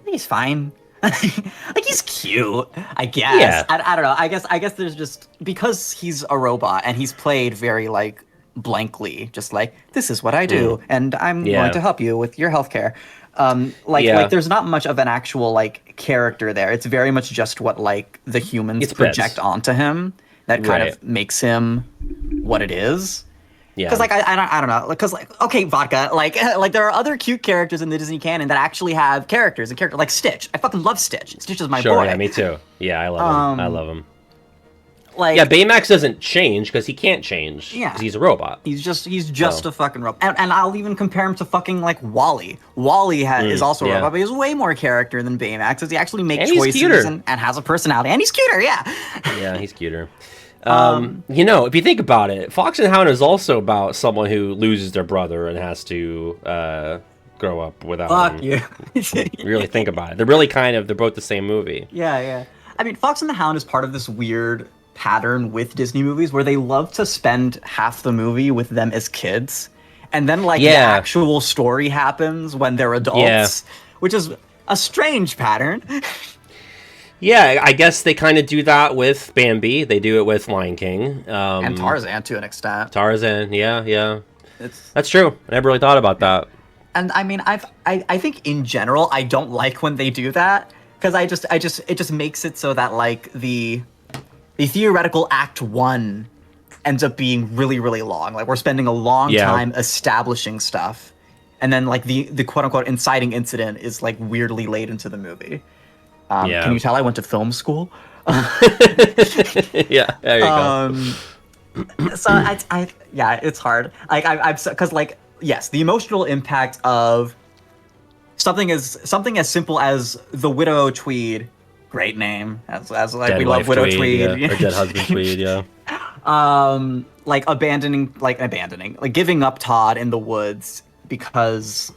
He's fine. Like, he's cute, I guess. Yeah. I don't know. I guess there's just, because he's a robot and he's played very like blankly, just like, this is what I do, and I'm going to help you with your healthcare. Like there's not much of an actual like character there. It's very much just what like the humans project onto him that kind of makes him what it is. Yeah. Because like I don't know. Because like okay, vodka. Like there are other cute characters in the Disney canon that actually have characters like Stitch. I fucking love Stitch. Stitch is my boy. Yeah, me too. Yeah, I love him. I love him. Like, yeah, Baymax doesn't change because he can't change. Yeah, he's a robot. He's just a fucking robot. And I'll even compare him to fucking like Wally. Wally is also a robot, but he has way more character than Baymax because he actually makes choices and has a personality. And he's cuter, yeah. Yeah, he's cuter. You know, if you think about it, Fox and Hound is also about someone who loses their brother and has to grow up without him. Really think about it. They're really they're both the same movie. Yeah. I mean, Fox and the Hound is part of this weird pattern with Disney movies where they love to spend half the movie with them as kids, and then the actual story happens when they're adults, which is a strange pattern. Yeah, I guess they kind of do that with Bambi. They do it with Lion King. And Tarzan, to an extent. Tarzan, yeah. That's true. I never really thought about that. And I mean, I think in general, I don't like when they do that, because it just makes it so that like the theoretical Act 1 ends up being really, really long. Like we're spending a long time establishing stuff, and then like the quote unquote inciting incident is like weirdly late into the movie. Can you tell I went to film school? Yeah, there you go. So it's hard. Like because like yes, the emotional impact of something as simple as the Widow Tweed. Great name, as like dead we love Widow Tweed, or Dead Husband Tweed, yeah. Like abandoning, like giving up Todd in the woods because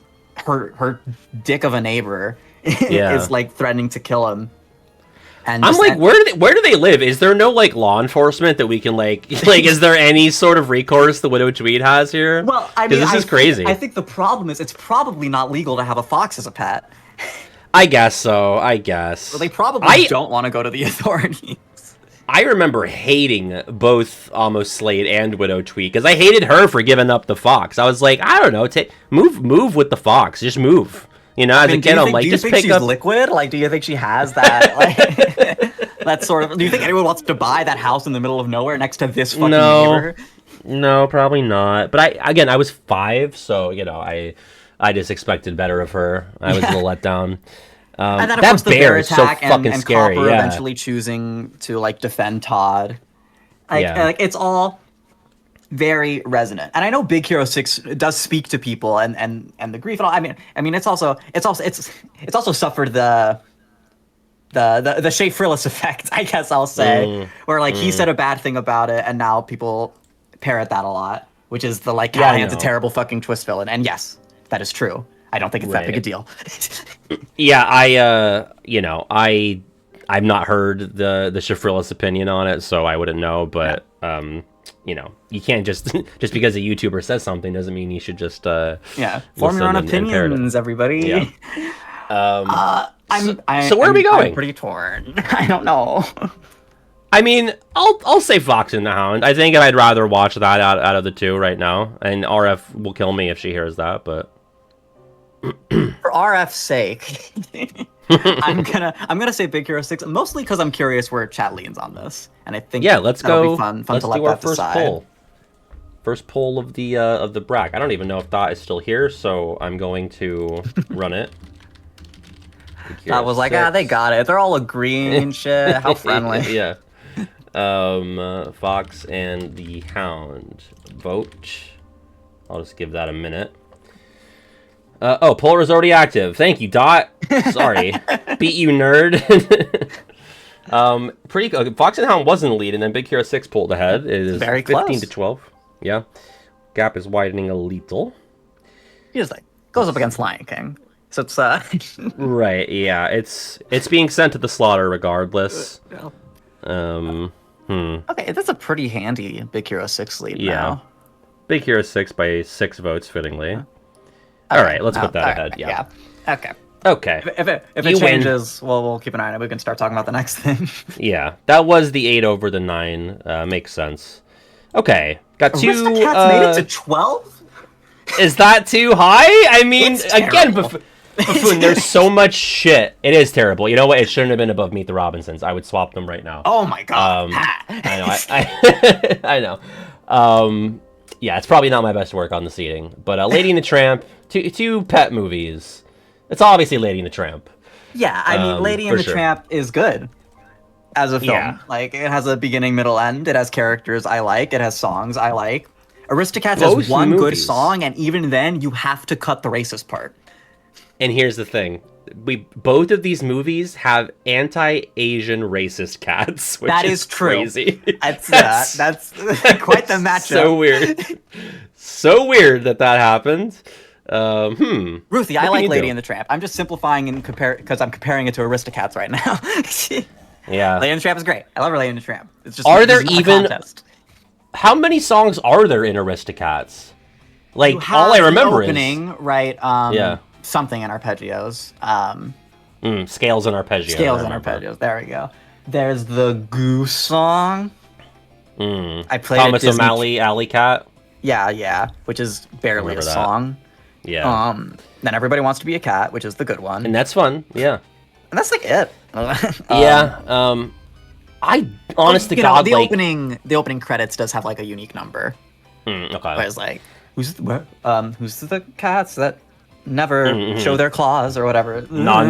her dick of a neighbor is like threatening to kill him. And I'm like, where do they live? Is there no like law enforcement that we can like is there any sort of recourse the Widow Tweed has here? Well, I mean, this is crazy. I think the problem is it's probably not legal to have a fox as a pet. I guess so. Well, they probably don't want to go to the authorities. I remember hating both Almost Slade and Widow Tweed because I hated her for giving up the fox. I was like, I don't know, move with the fox, just move. You know, as a kid, I'm like, just pick up. Do you think she's liquid? Like, do you think she has that? Like, that sort of. Do you think anyone wants to buy that house in the middle of nowhere next to this fucking neighbor? No, probably not. But I was 5, so you know, I just expected better of her. I was a little let down. And then of course the bear attack so fucking and scary. Copper eventually choosing to like defend Todd. Like it's all very resonant. And I know Big Hero 6 does speak to people and the grief and all. I mean it's also suffered the Shea Frillis effect, I guess I'll say, where like he said a bad thing about it and now people parrot that a lot, which is the like Callahan's a terrible fucking twist villain. And yes, that is true. I don't think it's that big a deal. Yeah, I've not heard the Shafrillis opinion on it, so I wouldn't know. But you know, you can't just because a YouTuber says something doesn't mean you should just form your own opinions, everybody. Yeah. So where are we going? I'm pretty torn. I don't know. I mean, I'll say Fox and the Hound. I think I'd rather watch that out of the two right now, and RF will kill me if she hears that, but. For RF's sake, I'm gonna say Big Hero 6, mostly because I'm curious where chat leans on this, and I think let's that'll go. Be fun let's to let do our that first decide. poll. First poll of the bracket. I don't even know if Dot is still here, so I'm going to run it. That was like, they got it. They're all agreeing and shit. How friendly. Yeah. Fox and the Hound vote. I'll just give that a minute. Poll is already active. Thank you, Dot. Sorry. Beat you, nerd. Pretty good. Fox and Hound was in the lead, and then Big Hero 6 pulled ahead. It is very 15 to 12. Yeah. Gap is widening a little. He just like goes up against Lion King. So it's Right, yeah. It's being sent to the slaughter regardless. Okay, that's a pretty handy Big Hero 6 lead now. Big Hero 6 by 6 votes, fittingly. All right, let's put that ahead. Yeah. Okay. If it changes, we'll keep an eye on it. We can start talking about the next thing. Yeah, that was the 8 over the 9. Makes sense. Okay, got 2. Aristocats made it to 12. Is that too high? I mean, again, Baffoon, there's so much shit. It is terrible. You know what? It shouldn't have been above Meet the Robinsons. I would swap them right now. Oh my god. I know. I know. Yeah, it's probably not my best work on the seating. But Lady and the Tramp, two pet movies. It's obviously Lady and the Tramp. Yeah, I mean, Lady and the Tramp is good as a film. Yeah. Like, it has a beginning, middle, end. It has characters I like. It has songs I like. Aristocats has one good song, and even then, you have to cut the racist part. And here's the thing. Both of these movies have anti-Asian racist cats, which that is true. Crazy. That's quite the matchup. So weird. So weird that happened. Ruthie, I like Lady and the Tramp. I'm just simplifying and because I'm comparing it to Aristocats right now. Yeah. Lady and the Tramp is great. I love Lady and the Tramp. It's just Are there even how many songs are there in Aristocats? Like all I remember opening, is right? Yeah. Something in arpeggios. Scales and arpeggios. Scales and arpeggios. There we go. There's the Goose song. I played Thomas O'Malley, Alley Cat. Yeah, which is barely a song. Yeah. Then Everybody Wants to Be a Cat, which is the good one. And that's fun. Yeah. And that's like it. Yeah. I honest to God, the opening credits does have like a unique number. Okay. Where it's like, who's the cats that never show their claws or whatever? No. I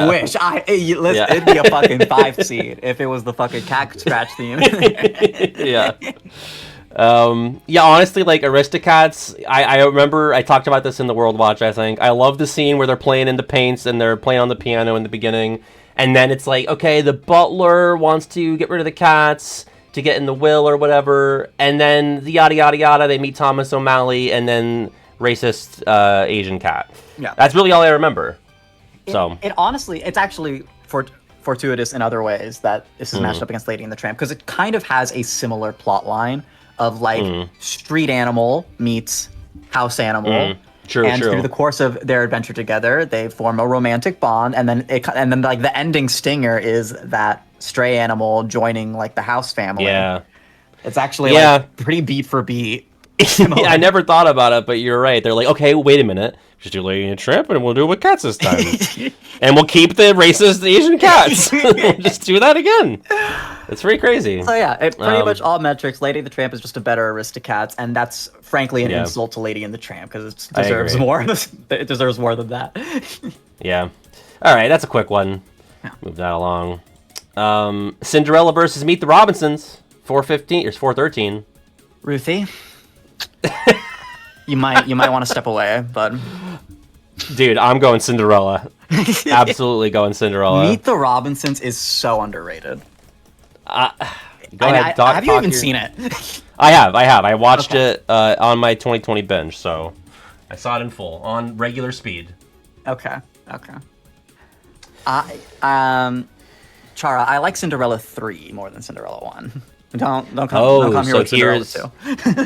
wish. It'd be a fucking 5 seed if it was the fucking cat scratch theme. Yeah. Yeah, honestly, like Aristocats, I remember I talked about this in the World Watch, I think. I love the scene where they're playing in the paints and they're playing on the piano in the beginning. And then it's like, okay, the butler wants to get rid of the cats to get in the will or whatever. And then the yada, yada, yada, they meet Thomas O'Malley and then racist Asian cat. Yeah. That's really all I remember. It honestly, it's actually fortuitous in other ways that this is matched up against Lady and the Tramp, because it kind of has a similar plot line of like street animal meets house animal. True. Through the course of their adventure together, they form a romantic bond, and then like the ending stinger is that stray animal joining like the house family. Yeah, it's actually like pretty beat for beat. I never thought about it, but you're right. They're like, okay, wait a minute, just do Lady and the Tramp, and we'll do it with cats this time, and we'll keep the racist Asian cats. We'll just do that again. It's pretty crazy. So yeah, it pretty much all metrics. Lady and the Tramp is just a better Aristocats, and that's frankly an insult to Lady and the Tramp because it deserves more. It deserves more than that. Yeah. All right, that's a quick one. Yeah. Move that along. Cinderella versus Meet the Robinsons. 4:15 or 4:13. Ruthie, you might want to step away, bud. Dude, I'm going Cinderella. Absolutely going Cinderella. Meet the Robinsons is so underrated. Go ahead, have you even seen it? I have. I watched it on my 2020 binge, so I saw it in full on regular speed. Okay. Chara, I like Cinderella 3 more than Cinderella 1. Don't come here with Cinderella 2.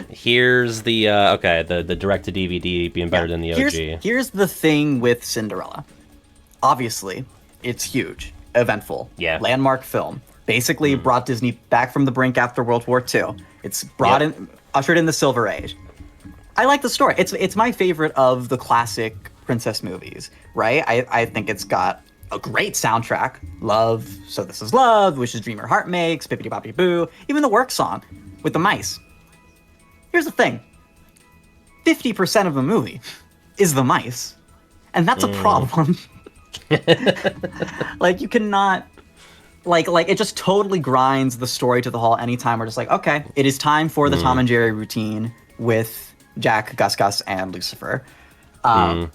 Here's the the direct to DVD being better than the OG. Here's the thing with Cinderella. Obviously, it's huge, eventful, landmark film. Basically brought Disney back from the brink after World War II. It's ushered in the Silver Age. I like the story. It's my favorite of the classic princess movies, right? I think it's got a great soundtrack. Love, So This Is Love, Wishes Dream Your Heart Makes, Bippity Boppity Boo, even the work song with the mice. Here's the thing. 50% of the movie is the mice. And that's a problem. Like, you cannot... Like it just totally grinds the story to the halt anytime we're just like, okay, it is time for the Tom and Jerry routine with Jack, Gus, and Lucifer. And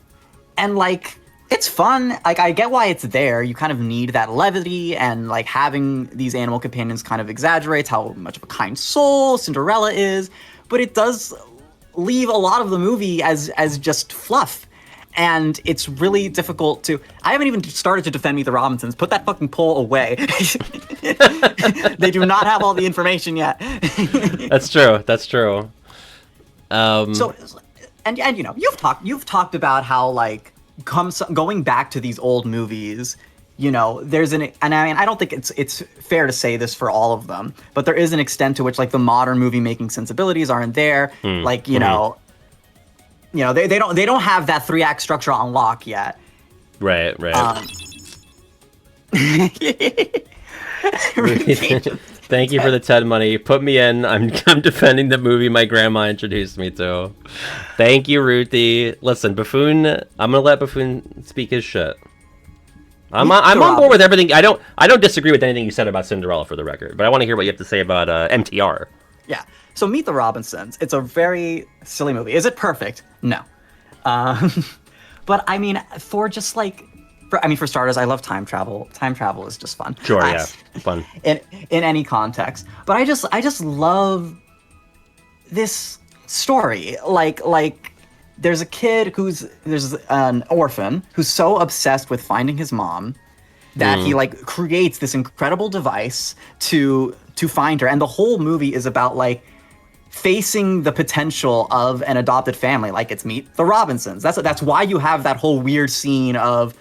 like, it's fun. Like, I get why it's there. You kind of need that levity, and like having these animal companions kind of exaggerates how much of a kind soul Cinderella is, but it does leave a lot of the movie as just fluff. And it's really difficult to... I haven't even started to defend Meet the Robinsons. Put that fucking poll away. They do not have all the information yet. That's true. So, and you know, you've talked about how like going back to these old movies, you know, and I mean, I don't think it's fair to say this for all of them, but there is an extent to which like the modern movie making sensibilities aren't there. Like, you know, they don't have that 3-act structure on lock yet. Right. Thank you for the TED money. Put me in. I'm defending the movie my grandma introduced me to. Thank you, Ruthie. Listen, Baffoon. I'm gonna let Baffoon speak his shit. I'm on board with everything. I don't disagree with anything you said about Cinderella, for the record, but I want to hear what you have to say about MTR. Yeah. So Meet the Robinsons. It's a very silly movie. Is it perfect? No. But I mean, for starters, I love time travel. Time travel is just fun. Sure, yeah, fun. In any context. But I just love this story. Like there's an orphan who's so obsessed with finding his mom that he like creates this incredible device to find her, and the whole movie is about like facing the potential of an adopted family. Like, it's Meet the Robinsons. That's why you have that whole weird scene of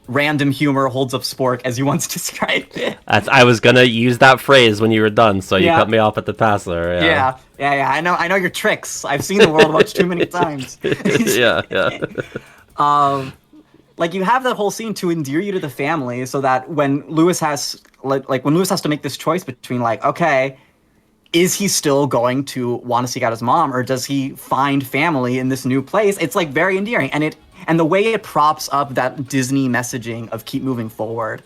random humor holds up spork, as you once described it. I was gonna use that phrase when you were done, so you cut me off at the pass there. Yeah. I know your tricks. I've seen the world much too many times. yeah. Like, you have that whole scene to endear you to the family, so that when Lewis has to make this choice between, like, okay, is he still going to want to seek out his mom, or does he find family in this new place? It's like very endearing, and the way it props up that Disney messaging of keep moving forward,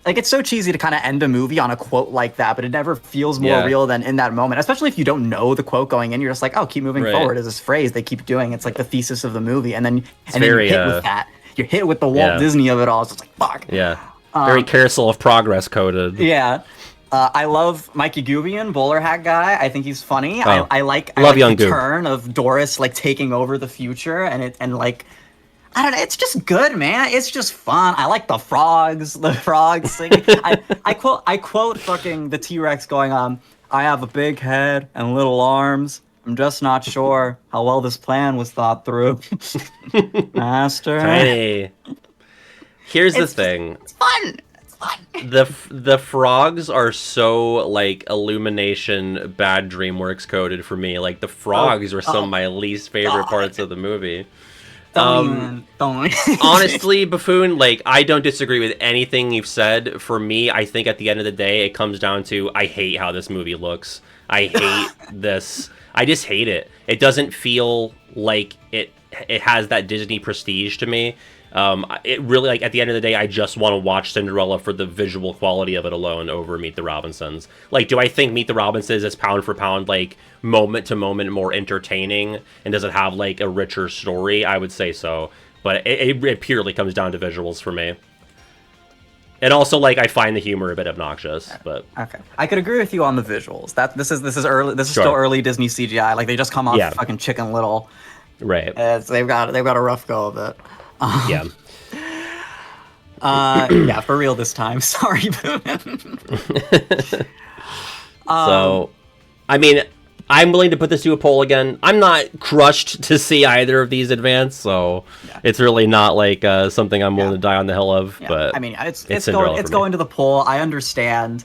it's so cheesy to kind of end a movie on a quote like that, but it never feels more real than in that moment. Especially if you don't know the quote going in, you're just like, oh, keep moving forward is this phrase they keep doing. It's like the thesis of the movie, and then you're hit with that. You're hit with the Walt Disney of it all. It's just like, fuck. Yeah. Very carousel of progress coded. Yeah. I love Mikey Gubian, bowler hat guy. I think he's funny. Oh. I like young the Goob. turn of Doris like taking over the future, and I don't know. It's just good, man. It's just fun. I like the frogs. The frogs singing. I quote fucking the T-Rex going on. I have a big head and little arms. I'm just not sure how well this plan was thought through. Master. Hey. Here's the thing. It's fun. The frogs are so like Illumination bad DreamWorks coded for me. Like, the frogs were some of my least favorite parts of the movie. Don't. Honestly, Baffoon, like, I don't disagree with anything you've said. For me, I think at the end of the day, it comes down to I hate how this movie looks. I hate this. I just hate it. It doesn't feel like it has that Disney prestige to me. It really, like, at the end of the day, I just want to watch Cinderella for the visual quality of it alone over Meet the Robinsons. Like, do I think Meet the Robinsons is pound for pound, like, moment to moment more entertaining, and does it have, like, a richer story? I would say so, but it purely comes down to visuals for me. And also, like, I find the humor a bit obnoxious, but okay, I could agree with you on the visuals. This is early. This is still early Disney CGI. Like, they just come off fucking Chicken Little, right? So they've got a rough go of it. Yeah. Yeah, for real this time. Sorry, So, I mean, I'm willing to put this to a poll again. I'm not crushed to see either of these advance, so it's really not like something I'm willing to die on the hill of. Yeah. But I mean, it's going to the poll. I understand.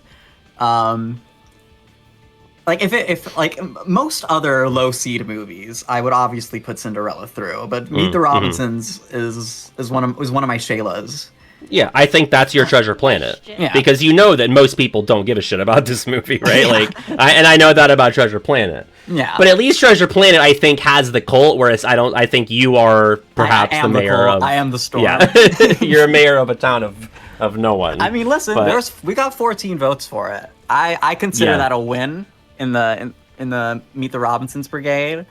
Like, if like most other low seed movies, I would obviously put Cinderella through, but Meet the Robinsons is one of my Shaylas. Yeah, I think that's your Treasure Planet. Yeah. Because you know that most people don't give a shit about this movie, right? Yeah. Like, I know that about Treasure Planet. Yeah. But at least Treasure Planet, I think, has the cult, whereas I think you are perhaps the mayor of... I am the storm. Yeah. You're a mayor of a town of no one. I mean, listen, we got 14 votes for it. I consider that a win in the Meet the Robinsons brigade.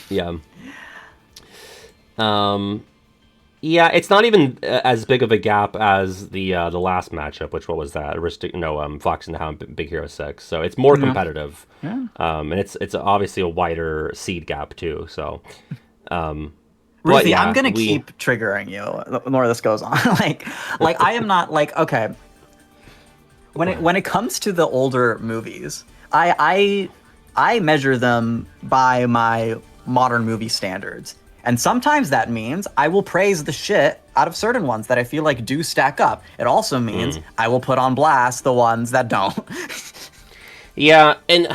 Yeah. Yeah, it's not even as big of a gap as the last matchup, which, what was that? Fox and the Hound, Big Hero 6. So it's more competitive. Yeah. And it's obviously a wider seed gap too. So, Ruthie, I'm gonna keep triggering you the more this goes on. like I am not like, okay. When it comes to the older movies, I measure them by my modern movie standards. And sometimes that means I will praise the shit out of certain ones that I feel like do stack up. It also means I will put on blast the ones that don't. Yeah, and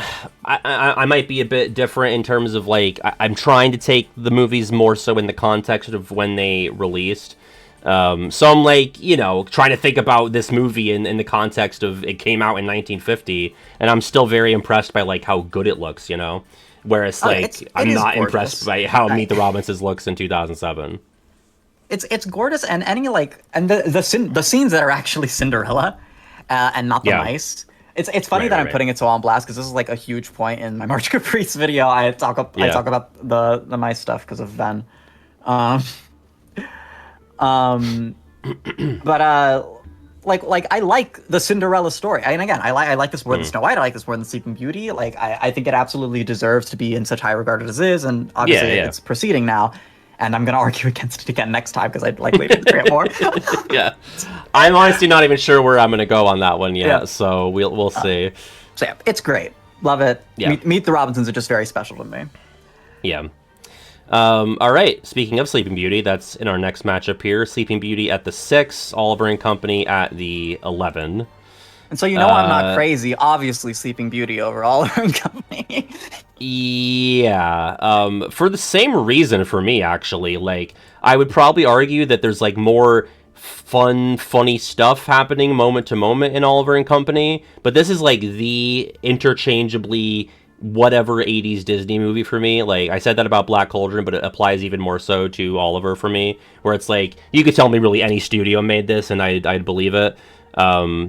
I might be a bit different in terms of like I'm trying to take the movies more so in the context of when they released. So I'm like, trying to think about this movie in the context of it came out in 1950, and I'm still very impressed by like how good it looks, Whereas I'm not impressed by how Meet the Robinsons looks in 2007. It's gorgeous, and the scenes that are actually Cinderella, and not the mice. It's funny that I'm putting it so on blast because this is like a huge point in my March Caprice video. I talk about the mice stuff because of Ven. But I like the Cinderella story, and again, I like this more than Snow White. I like this more than Sleeping Beauty. Like I think it absolutely deserves to be in such high regard as it is, and obviously it's proceeding now. And I'm going to argue against it again next time because I'd likely disagree it more. Yeah. I'm honestly not even sure where I'm going to go on that one yet, so we'll see. So yeah, it's great. Love it. Yeah. Meet the Robinsons are just very special to me. Yeah. All right. Speaking of Sleeping Beauty, that's in our next matchup here. Sleeping Beauty at the 6, Oliver and Company at the 11. And so I'm not crazy. Obviously, Sleeping Beauty over Oliver and Company. Yeah. For the same reason for me, actually. Like, I would probably argue that there's like more funny stuff happening moment to moment in Oliver and Company, but this is like the interchangeably whatever 80s Disney movie for me. Like, I said that about Black Cauldron, but it applies even more so to Oliver for me, where it's like, you could tell me really any studio made this and I'd believe it.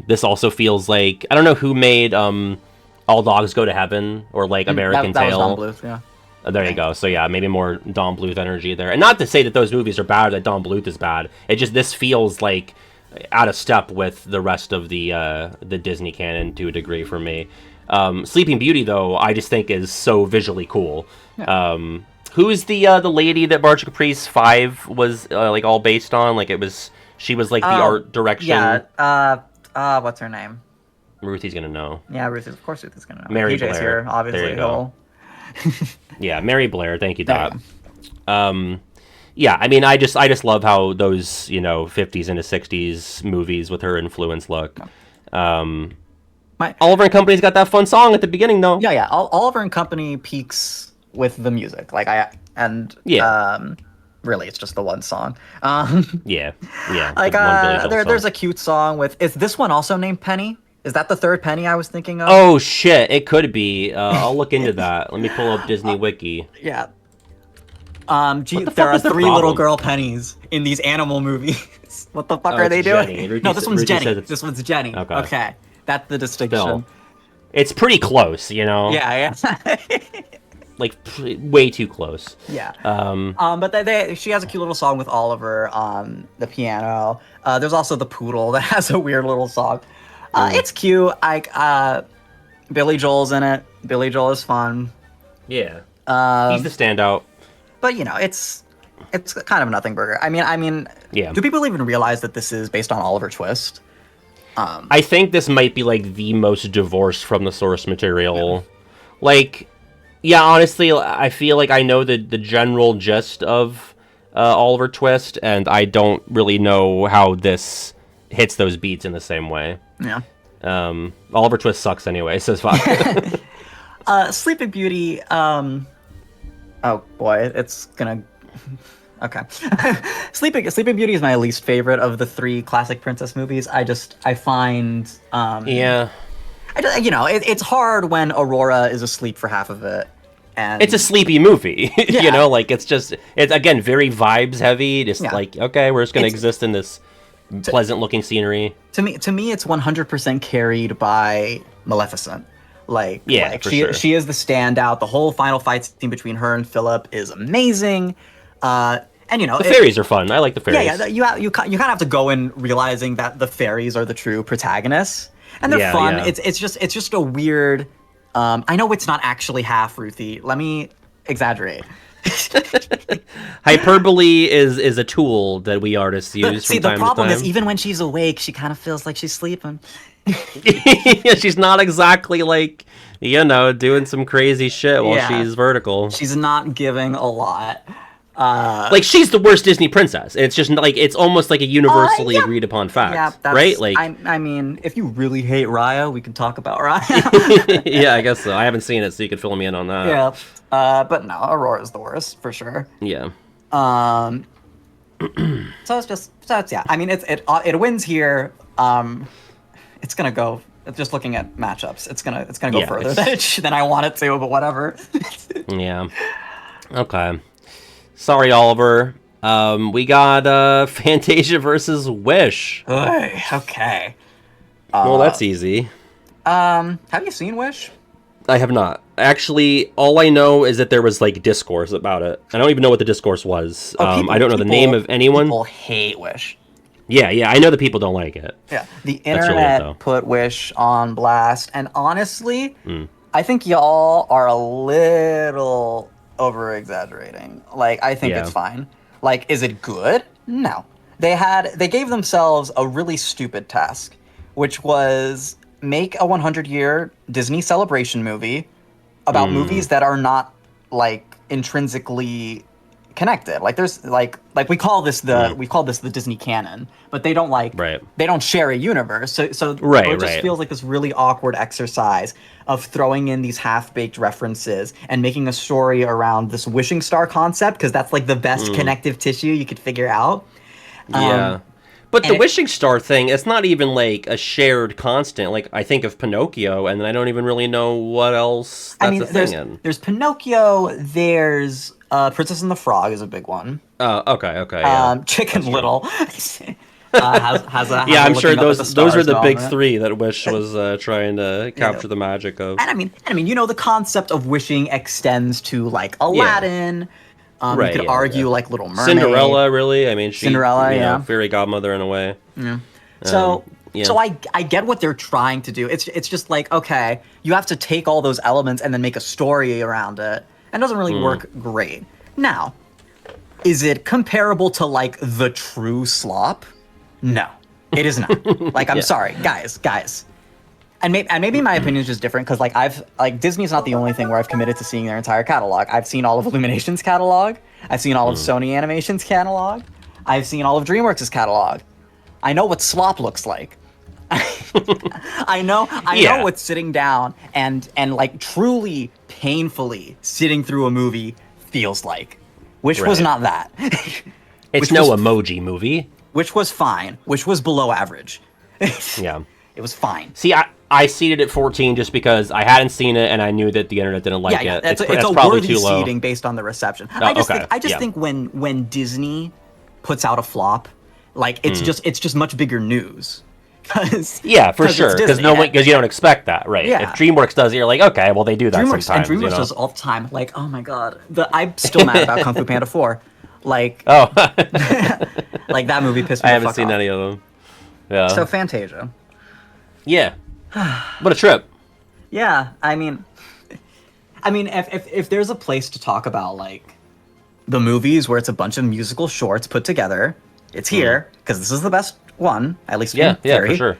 This also feels like, I don't know who made All Dogs Go to Heaven or like American Tail. That was Don Bluth, yeah. There you go. So yeah, maybe more Don Bluth energy there. And not to say that those movies are bad or that Don Bluth is bad. It just, this feels like out of step with the rest of the Disney canon to a degree for me. Sleeping Beauty, though, I just think is so visually cool. Yeah. Who is the lady that March Caprice 5 was like all based on? Like she was like the art direction. Yeah. What's her name? Ruthie's gonna know. Yeah, of course Ruthie's gonna know. Mary PJ's Blair. Here, obviously. There you go. Yeah, Mary Blair. Thank you, Dot. Yeah, I mean, I just love how those 50s into 60s movies with her influence look. Oliver and Company's got that fun song at the beginning, though. Yeah. Oliver and Company peaks with the music. Really, it's just the one song. Yeah. Like, there's a cute song with. Is this one also named Penny? Is that the third Penny I was thinking of? Oh shit! It could be. I'll look into that. Let me pull up Disney Wiki. Yeah. There are 3 little girl pennies in these animal movies. What the fuck are they doing? No, this one's Jenny. This one's Jenny. Okay. That's the distinction. Still, it's pretty close, Yeah. Like way too close. Yeah. But she has a cute little song with Oliver on the piano. There's also the poodle that has a weird little song. It's cute. Billy Joel's in it. Billy Joel is fun. Yeah. He's the standout. But it's kind of a nothing burger. I mean, yeah. Do people even realize that this is based on Oliver Twist? I think this might be like the most divorced from the source material. Yeah. Like, yeah, honestly, I feel like I know the general gist of Oliver Twist, and I don't really know how this hits those beats in the same way. Yeah. Oliver Twist sucks anyway, says fuck. Sleeping Beauty, oh boy, it's gonna... Okay. Sleeping Beauty is my least favorite of the 3 classic princess movies. I find... yeah. It's hard when Aurora is asleep for half of it. And it's a sleepy movie. Yeah. It's again, very vibes heavy. Just like, okay, we're just going to exist in this pleasant looking scenery. To me, it's 100% carried by Maleficent. She is the standout. The whole final fight scene between her and Philip is amazing. And the fairies are fun. I like the fairies. Yeah. You kind of have to go in realizing that the fairies are the true protagonists, and they're fun. Yeah. It's just a weird. I know it's not actually half Ruthie. Let me exaggerate. Hyperbole is a tool that we artists use. See, the problem is even when she's awake, she kind of feels like she's sleeping. Yeah, she's not exactly like doing some crazy shit while she's vertical. She's not giving a lot. Like, she's the worst Disney princess. It's just like, it's almost like a universally agreed upon fact, right? Like, I mean, if you really hate Raya, we can talk about Raya. Yeah, I guess so. I haven't seen it, so you could fill me in on that. Yeah, but no, Aurora's the worst for sure. Yeah. So it's yeah. I mean, it wins here. It's gonna go. Just looking at matchups, it's gonna go further than I want it to, but whatever. Yeah. Okay. Sorry, Oliver. We got Fantasia versus Wish. Okay. Well, that's easy. Have you seen Wish? I have not. Actually, all I know is that there was like discourse about it. I don't even know what the discourse was. I don't know the name of anyone. People hate Wish. Yeah, I know that people don't like it. Yeah, the internet put Wish on blast, and honestly, I think y'all are a little over-exaggerating. Like, I think it's fine. Like, is it good? No. They gave themselves a really stupid task, which was make a 100-year Disney celebration movie about movies that are not, like, intrinsically connected. Like, there's like we call this the Disney canon, but they don't they don't share a universe. So it just feels like this really awkward exercise of throwing in these half-baked references and making a story around this wishing star concept, because that's like the best connective tissue you could figure out. But the wishing star thing, it's not even like a shared constant. Like, I think of Pinocchio, and I don't even really know what else that's a thing in. There's Pinocchio, there's Princess and the Frog is a big one. Oh, okay. Yeah. Chicken Little has yeah, I'm sure those are the big three that Wish was trying to capture the magic of. And I mean, the concept of wishing extends to like Aladdin. You could argue like Little Mermaid. Cinderella, really? I mean, Cinderella, fairy godmother in a way. Yeah. So I get what they're trying to do. It's just like, okay, you have to take all those elements and then make a story around it. And it doesn't really work great. Now, is it comparable to like the true slop? No, it is not. Like, I'm sorry, guys. And maybe my opinion is just different, because like Disney's not the only thing where I've committed to seeing their entire catalog. I've seen all of Illumination's catalog. I've seen all of Sony Animation's catalog. I've seen all of DreamWorks' catalog. I know what slop looks like. I know what sitting down and like truly painfully sitting through a movie feels like. Which was not that. It's no emoji movie. Which was fine. Which was below average. Yeah. It was fine. See, I seated at 14 just because I hadn't seen it and I knew that the internet didn't like it. It's a probably worthy too low. seating based on the reception. Oh, I just think when Disney puts out a flop, like it's just much bigger news. For sure, because you don't expect that, right? Yeah. If DreamWorks does it, you're like, okay, well, they do that sometimes. And DreamWorks does all the time. Like, oh my god, I'm still mad about Kung Fu Panda 4. Like, like that movie pissed me the fuck off. I haven't seen any of them. Yeah. So Fantasia. Yeah. What a trip. Yeah, I mean, if there's a place to talk about like the movies where it's a bunch of musical shorts put together, it's here, because this is the best one, at least in theory. For sure.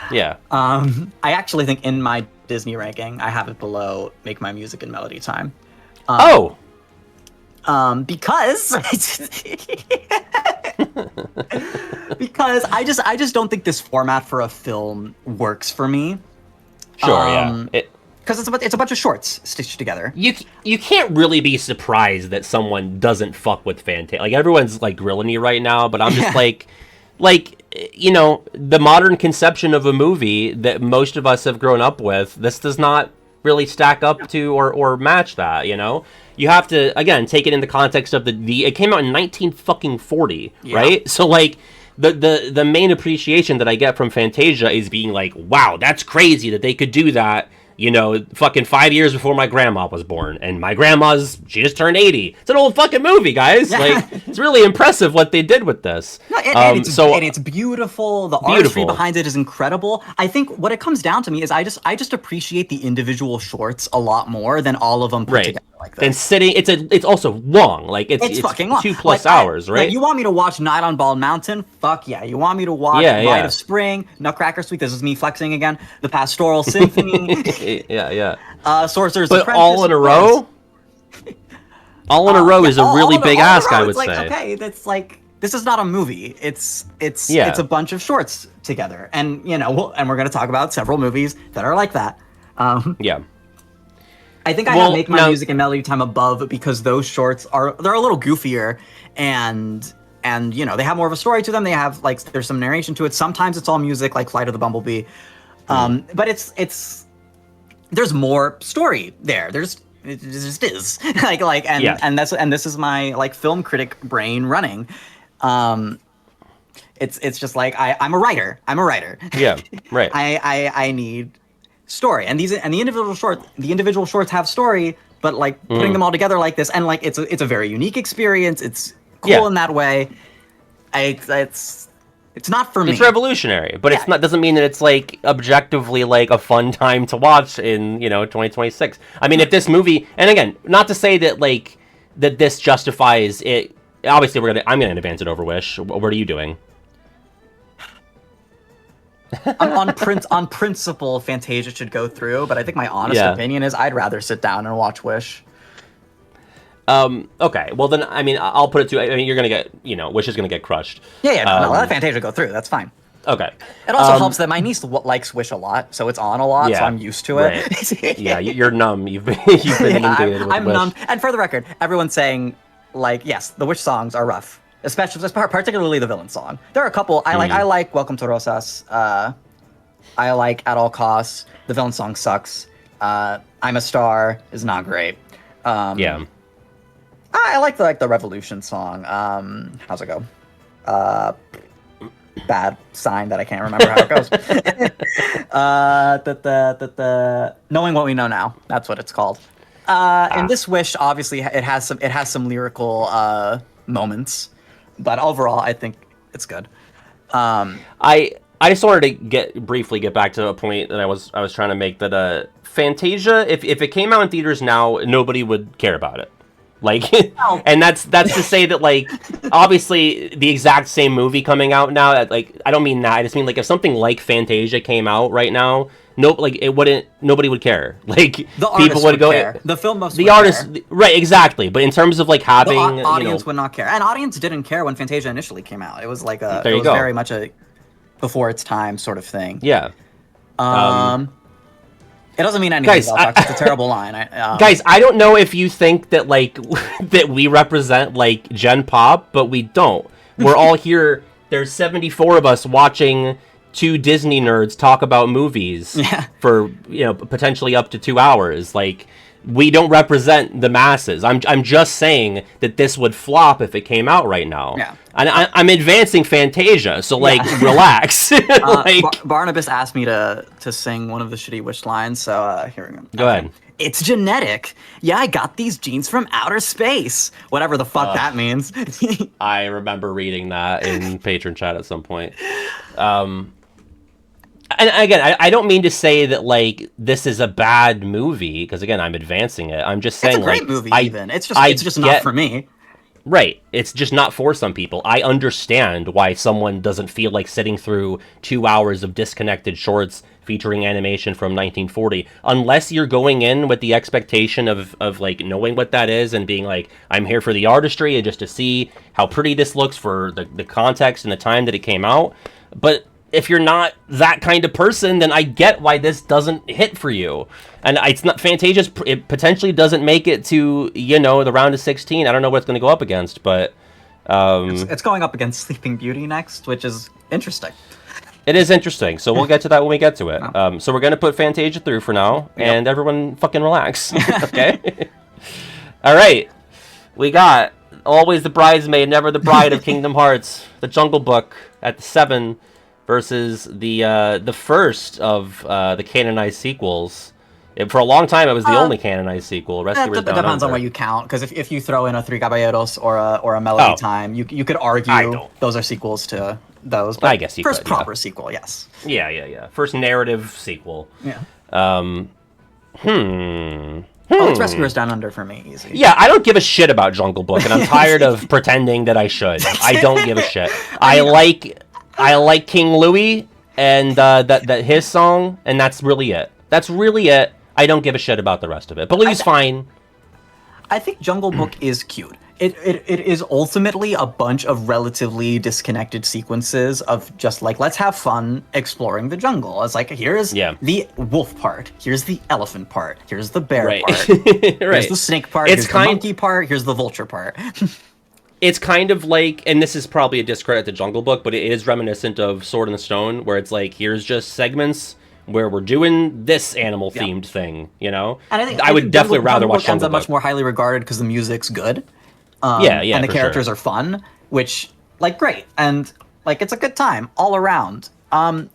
Yeah. I actually think in my Disney ranking, I have it below Make My Music and Melody Time. Because because I just don't think this format for a film works for me. Sure, because it's a bunch of shorts stitched together. You can't really be surprised that someone doesn't fuck with Fantasia. Like, everyone's like grilling you right now, but I'm just like, you know, the modern conception of a movie that most of us have grown up with, this does not really stack up to or match that, you know? You have to, again, take it in the context of it came out in 1940, right? So, like, the main appreciation that I get from Fantasia is being like, wow, that's crazy that they could do that, you know, fucking 5 years before my grandma was born. And my she just turned 80. It's an old fucking movie, guys. Like, it's really impressive what they did with this. No, and it's beautiful. The artistry behind it is incredible. I think what it comes down to me is I just appreciate the individual shorts a lot more than all of them put together like this. And sitting, it's also long. Like, it's fucking long. 2+ hours, right? Like, you want me to watch Night on Bald Mountain? Fuck yeah. You want me to watch Rite of Spring, Nutcracker Suite? This is me flexing again. The Pastoral Symphony. Yeah. Sorcerer's Apprentice. But all in a row? All in a Row is a really big ask, I would like, say. Okay, that's like, this is not a movie. It's a bunch of shorts together, and we're going to talk about several movies that are like that. Yeah. I think I have Make My Music and Melody Time above because those shorts they're a little goofier, and they have more of a story to them. They have like there's some narration to it. Sometimes it's all music, like Flight of the Bumblebee, but it's there's more story there. It just is and this is my like film critic brain running. It's just like I'm a writer. Yeah, right. I need story, and the individual shorts have story, but like putting them all together like this, and like it's a very unique experience. It's cool in that way. It's not for me. It's revolutionary, but it's not. Doesn't mean that it's like objectively like a fun time to watch in 2026. I mean, if this movie, and again, not to say that like that this justifies it. Obviously, I'm gonna advance it over Wish. What are you doing? on principle, Fantasia should go through, but I think my honest opinion is I'd rather sit down and watch Wish. Okay, well then, I mean, I'll put it to. I mean, you're gonna get, Wish is gonna get crushed. Let Fantasia go through. That's fine. Okay. It also helps that my niece likes Wish a lot, so it's on a lot, so I'm used to it. Right. Yeah, you're numb. You've been inundated with I'm Wish. numb. And for the record, everyone's saying, like, yes, the Wish songs are rough. Particularly the villain song. There are a couple I like Welcome to Rosas. I like At All Costs. The villain song sucks. I'm a Star is not great. I like the Revolution song. How's it go? Bad sign that I can't remember how it goes. Knowing What We Know Now. That's what it's called. And this Wish, obviously, it has some lyrical moments. But overall, I think it's good. I just wanted to briefly get back to a point that I was trying to make, that Fantasia, if it came out in theaters now, nobody would care about it. Like, and that's to say that, like, obviously the exact same movie coming out now, like, I don't mean that. I just mean, like, if something like Fantasia came out right now, nobody would care. Like, people would go. Care. The film must. The artist, care. Right? Exactly. But in terms of like having, the audience would not care, and audience didn't care when Fantasia initially came out. It was like very much a before its time sort of thing. Yeah. It doesn't mean anything. Guys, it's a terrible line. Guys, I don't know if you think that like that we represent like Gen Pop, but we don't. We're all here. There's 74 of us watching two Disney nerds talk about movies for potentially up to 2 hours. Like, we don't represent the masses. I'm just saying that this would flop if it came out right now. Yeah. And I'm advancing Fantasia, so like relax. Like, Barnabas asked me to sing one of the shitty Wish lines, so here we go. Go ahead. It's genetic. Yeah, I got these genes from outer space. Whatever the fuck that means. I remember reading that in patron chat at some point. And again, I don't mean to say that like this is a bad movie, because again, I'm advancing it. I'm just saying, it's a great movie. It's just not for me. Right, it's just not for some people. I understand why someone doesn't feel like sitting through 2 hours of disconnected shorts featuring animation from 1940, unless you're going in with the expectation of like knowing what that is and being like, I'm here for the artistry and just to see how pretty this looks for the context and the time that it came out. But if you're not that kind of person, then I get why this doesn't hit for you. And it's not Fantasia. It potentially doesn't make it to the round of 16. I don't know what it's going to go up against, but it's going up against Sleeping Beauty next, which is interesting. It is interesting. So we'll get to that when we get to it. So we're going to put Fantasia through for now, and everyone fucking relax. Okay. All right. We got Always the Bridesmaid, Never the Bride of Kingdom Hearts, The Jungle Book at the 7. Versus the first of the canonized sequels. For a long time, it was the only canonized sequel. Rescuers Down depends Under. on what you count, because if you throw in a Three Caballeros or a Melody Time, you could argue those are sequels to those. But I guess you first could, proper sequel, yes. Yeah. First narrative sequel. Yeah. It's Rescuers Down Under for me, easy. Yeah, I don't give a shit about Jungle Book, and I'm tired of pretending that I should. I don't give a shit. I like King Louis and that his song, and that's really it. I don't give a shit about the rest of it. But Louis fine. I think Jungle Book is cute. It is ultimately a bunch of relatively disconnected sequences of just like, let's have fun exploring the jungle. It's like, here's the wolf part, here's the elephant part, here's the bear part, here's the snake part, here's the monkey part, here's the vulture part. It's kind of like, and this is probably a discredit to Jungle Book, but it is reminiscent of Sword in the Stone, where it's like, here's just segments where we're doing this animal-themed thing, you know? And I would definitely rather watch Jungle Book. Ends up much more highly regarded because the music's good. And the characters are fun, which, like, great. And, like, it's a good time all around.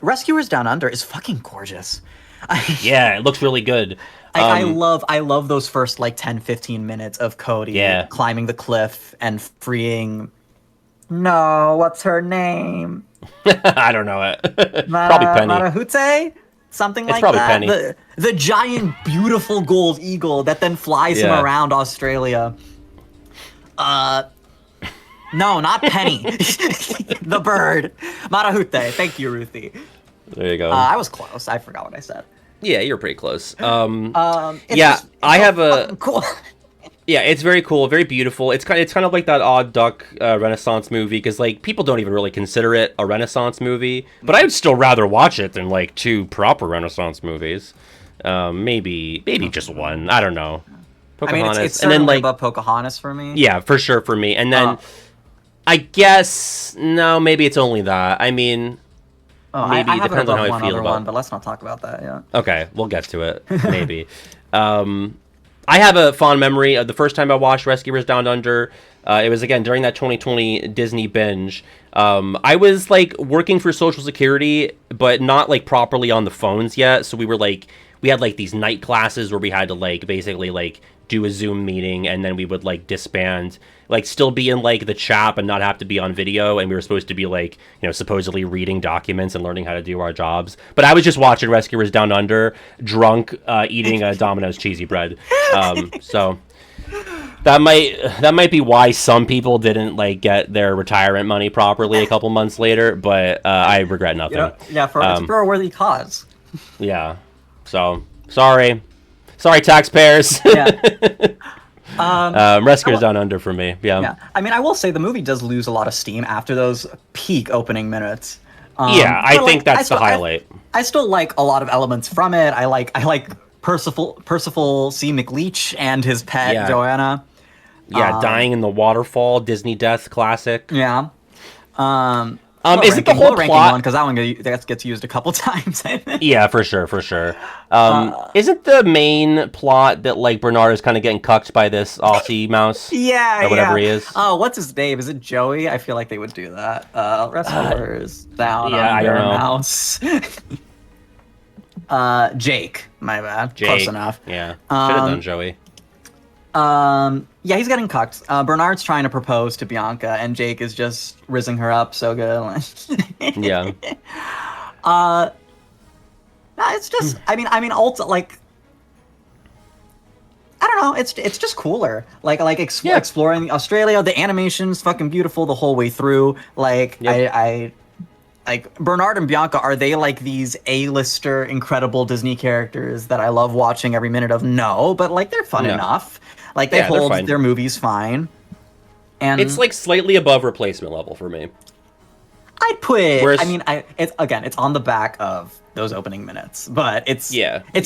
Rescuers Down Under is fucking gorgeous. Yeah, it looks really good. I love those first, like, 10, 15 minutes of Cody climbing the cliff and freeing... No, what's her name? I don't know it. Probably Penny. Marahute? Something like probably that. Penny. The giant, beautiful gold eagle that then flies him around Australia. No, not Penny. The bird. Marahute. Thank you, Ruthie. There you go. I was close. I forgot what I said. Yeah, you're pretty close. I have a cool. Yeah, it's very cool, very beautiful. It's kind of like that Odd Duck Renaissance movie, because like people don't even really consider it a Renaissance movie, but I would still rather watch it than like two proper Renaissance movies. Maybe just one. I don't know. Pocahontas. I mean, it's certainly and then, like, above Pocahontas for me. Yeah, for sure for me. And then I guess no, maybe it's only that. I mean, maybe it depends on how I feel about it. But let's not talk about that yet. Okay, we'll get to it. Maybe. I have a fond memory of the first time I watched Rescuers Down Under. It was, again, during that 2020 Disney binge. I was, like, working for Social Security, but not, like, properly on the phones yet. So we had, like, these night classes where we had to, like, basically, like, do a Zoom meeting, and then we would, like, disband, like, still be in, like, the chat and not have to be on video, and we were supposed to be, like, you know, supposedly reading documents and learning how to do our jobs. But I was just watching Rescuers Down Under, drunk, eating a Domino's cheesy bread. So that might be why some people didn't, like, get their retirement money properly a couple months later, but I regret nothing. Yeah, for a worthy cause. Yeah. So, sorry, taxpayers. Rescuers Down Under for me. Yeah. I mean, I will say the movie does lose a lot of steam after those peak opening minutes. I think that's the highlight. I still like a lot of elements from it. I like Percival C. McLeach and his pet Joanna. Yeah, dying in the waterfall, Disney death classic. Yeah. Is it the whole plot? Because that one gets used a couple times. Yeah, for sure. Isn't the main plot that, like, Bernard is kind of getting cucked by this Aussie mouse? Or whatever he is. Oh, what's his name? Is it Joey? I feel like they would do that. Rescuers Down Under Mouse. Jake. My bad. Jake. Close enough. Yeah. Should have done Joey. Yeah, he's getting cucked. Bernard's trying to propose to Bianca, and Jake is just rizzing her up so good. Yeah. It's just, I mean, like, I don't know. It's just cooler. Exploring Australia. The animation's fucking beautiful the whole way through. Like, I like Bernard and Bianca. Are they like these A-lister incredible Disney characters that I love watching every minute of? No, but like they're fun enough. Like, they hold their movies fine. And it's, like, slightly above replacement level for me. I'd put it... it's on the back of those opening minutes. But it's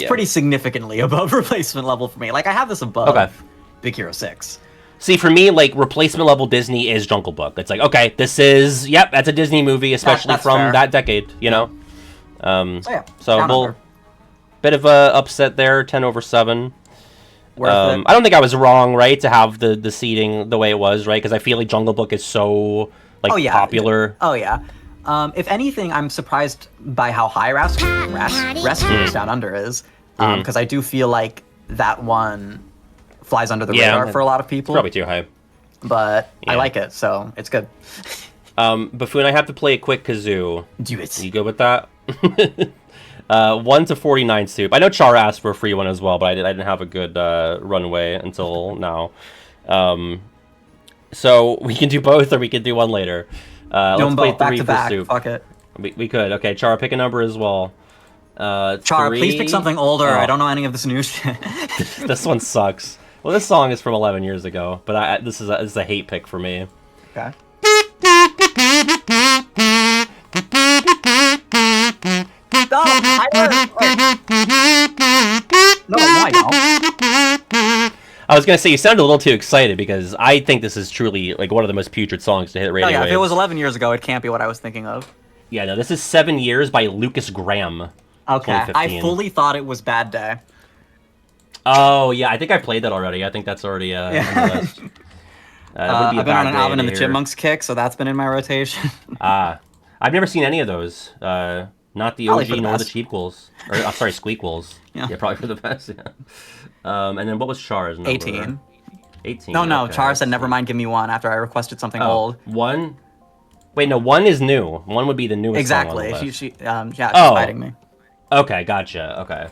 pretty significantly above replacement level for me. Like, I have this above Big Hero 6. See, for me, like, replacement level Disney is Jungle Book. It's like, okay, this is... Yep, that's a Disney movie, especially from that decade, you know? Bit of a upset there, 10 over 7. I don't think I was wrong, right, to have the seating the way it was, right? Because I feel like Jungle Book is so, like, popular. Oh, yeah. If anything, I'm surprised by how high Rescuers Down Under is. Because I do feel like that one flies under the radar for a lot of people. It's probably too high. But I like it, so it's good. Baffoon, I have to play a quick kazoo. Do it. You good with that? 1 to 49 soup. I know Chara asked for a free one as well, but I didn't have a good runway until now. So we can do both, or we can do one later. Let's play 3 for back. soup. Fuck it. We could. Okay, Chara, pick a number as well. Chara, please pick something older. I don't know any of this new shit. This one sucks. Well, this song is from 11 years ago, but this is a hate pick for me. Okay. I was gonna say you sounded a little too excited because I think this is truly like one of the most putrid songs to hit radio. Oh yeah, waves. if it was 11 years ago, it can't be what I was thinking of. Yeah, no, this is 7 Years by Lucas Graham. Okay, I fully thought it was Bad Day. Oh yeah, I think I played that already. I think that's already on the list. I've been on an Alvin and the Chipmunks kick, so that's been in my rotation. I've never seen any of those. Not the OG nor the Cheapquels. Or sorry, Squeakquels. Yeah, probably for the best. Yeah. And then what was Char's number? 18. 18. No, okay, Char said never mind, give me one after I requested something old. 1? Wait, no, 1 is new. 1 would be the newest exactly. song on the list. She's fighting me. Okay, gotcha. Okay.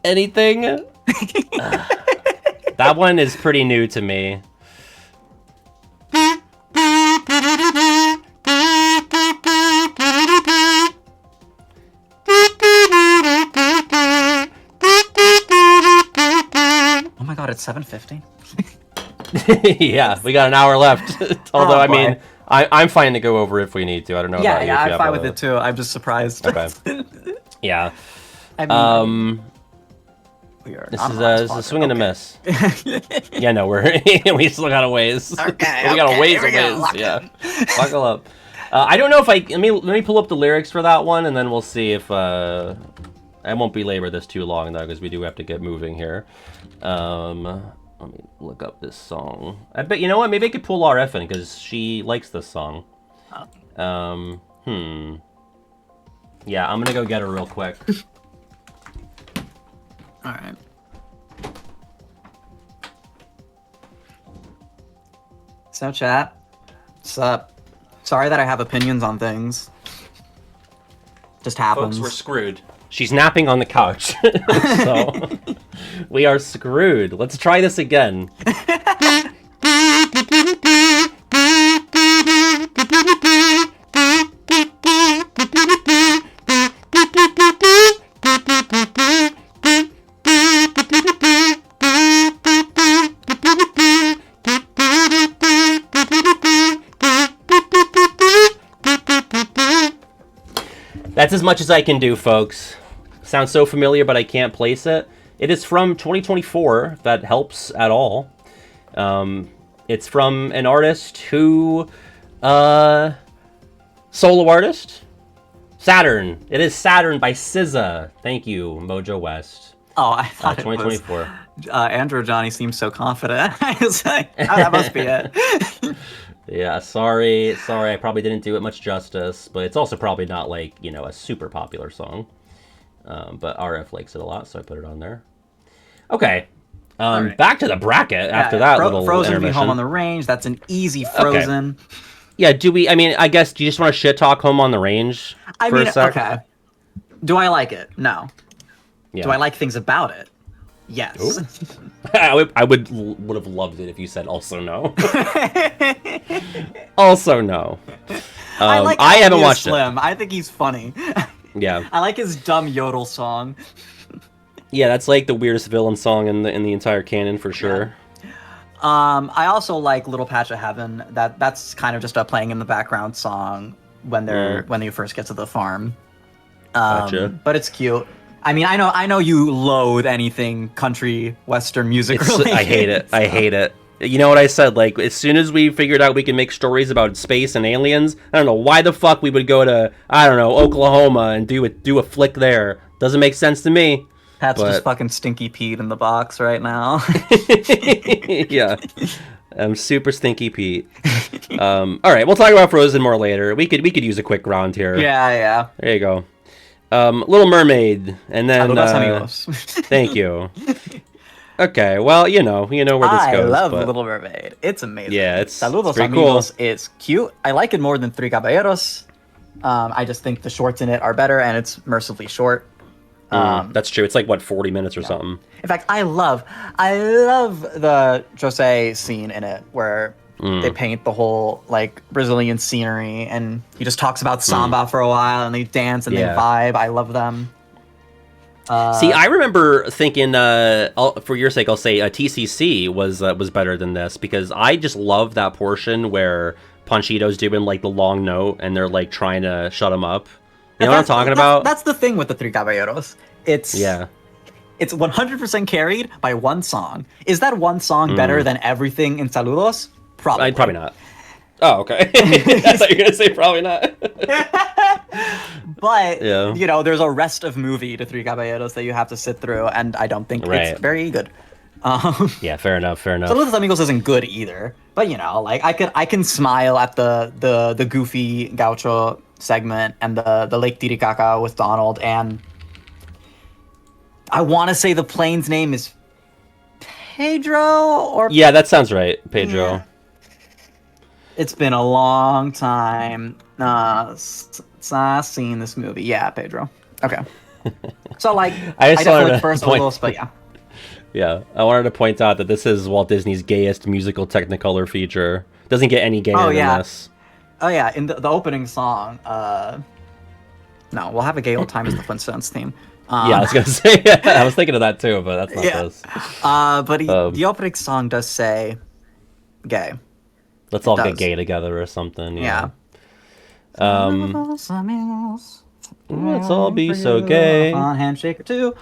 Anything? That one is pretty new to me. Oh my god, it's 7:50. Yeah, we got an hour left. Although, I mean, I'm fine to go over if we need to. I don't know about you. Yeah, I'm fine with it too. I'm just surprised. Okay. Yeah. I mean, this is a swing and a miss. Yeah, no, we still got a ways. Okay, we got a ways. Yeah, buckle up. I don't know if let me pull up the lyrics for that one, and then we'll see if I won't belabor this too long though, because we do have to get moving here. Let me look up this song. I bet you know what? Maybe I could pull RF in because she likes this song. Yeah, I'm gonna go get her real quick. All right. So chat, what's up? Sorry that I have opinions on things. Just happens. Folks, we're screwed. She's napping on the couch, so we are screwed. Let's try this again. That's as much as I can do, folks. Sounds so familiar, but I can't place it. It is from 2024, if that helps at all. It's from an artist who... solo artist? Saturn. It is Saturn by SZA. Thank you, Mojo West. Oh, I thought 2024. It was, Andrew Johnny seems so confident. I was like, oh, that must be it. Yeah, sorry, I probably didn't do it much justice, but it's also probably not like, you know, a super popular song. But RF likes it a lot, so I put it on there. Okay, right. Back to the bracket after that little Frozen intermission. v Home on the Range, that's an easy Frozen. Okay. Yeah, I guess, do you just want to shit talk Home on the Range for a sec? Okay. Do I like it? No. Yeah. Do I like things about it? Yes. I would have loved it if you said also no. Also no. I haven't watched Slim. it. I think he's funny. Yeah. I like his dumb yodel song. Yeah, that's like the weirdest villain song in the entire canon for sure. Yeah. I also like Little Patch of Heaven. That's kind of just a playing in the background song when you first get to the farm. Gotcha. But it's cute. I mean, I know you loathe anything country western music related. I hate it. I hate it. You know what I said? Like, as soon as we figured out we can make stories about space and aliens, I don't know why the fuck we would go to, I don't know, Oklahoma and do a flick there. Doesn't make sense to me. Pat's just fucking Stinky Pete in the box right now. Yeah. I'm super Stinky Pete. All right, we'll talk about Frozen more later. We could use a quick round here. Yeah. There you go. Little Mermaid, and then thank you. Okay, well, you know where this goes. I love Little Mermaid. It's amazing. Yeah, it's Saludos pretty amigos. Cool. It's cute. I like it more than Three Caballeros. I just think the shorts in it are better, and it's mercifully short. That's true. It's like, what, 40 minutes or something? In fact, I love the Jose scene in it where they paint the whole like Brazilian scenery, and he just talks about samba for a while, and they dance and they vibe. I love them. See, I remember thinking, for your sake, I'll say TCC was better than this, because I just love that portion where Panchito's doing like the long note and they're like trying to shut him up. You know what I'm talking about? That's the thing with the Three Caballeros. It's 100% carried by one song. Is that one song better than everything in Saludos? Probably. Probably not. Oh, okay. I thought you were going to say probably not. But, you know, there's a rest of movie to Three Caballeros that you have to sit through, and I don't think it's very good. Yeah, fair enough. Saludos Amigos isn't good either. But, you know, like, I can smile at the goofy gaucho segment and the Lake Titicaca with Donald, and I want to say the plane's name is Pedro, or... Yeah, that sounds right, Pedro. Yeah. It's been a long time since I've seen this movie. Yeah, Pedro. Okay. So, like, I definitely first Saludos, but yeah. Yeah, I wanted to point out that this is Walt Disney's gayest musical Technicolor feature. Doesn't get any gayer than this. Oh, yeah, in the opening song, no, we'll have a gay old time as the Flintstones theme. Yeah, I was going to say, I was thinking of that too, but that's not this. But the opening song does say gay. Let's all get gay together or something. Yeah. Let's all be so gay. On handshake or two.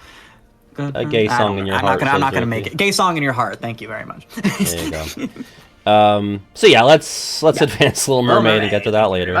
A gay song in your heart. I'm not gonna make it. Gay song in your heart. Thank you very much. There you go. So yeah, let's advance Little Mermaid and get to that later.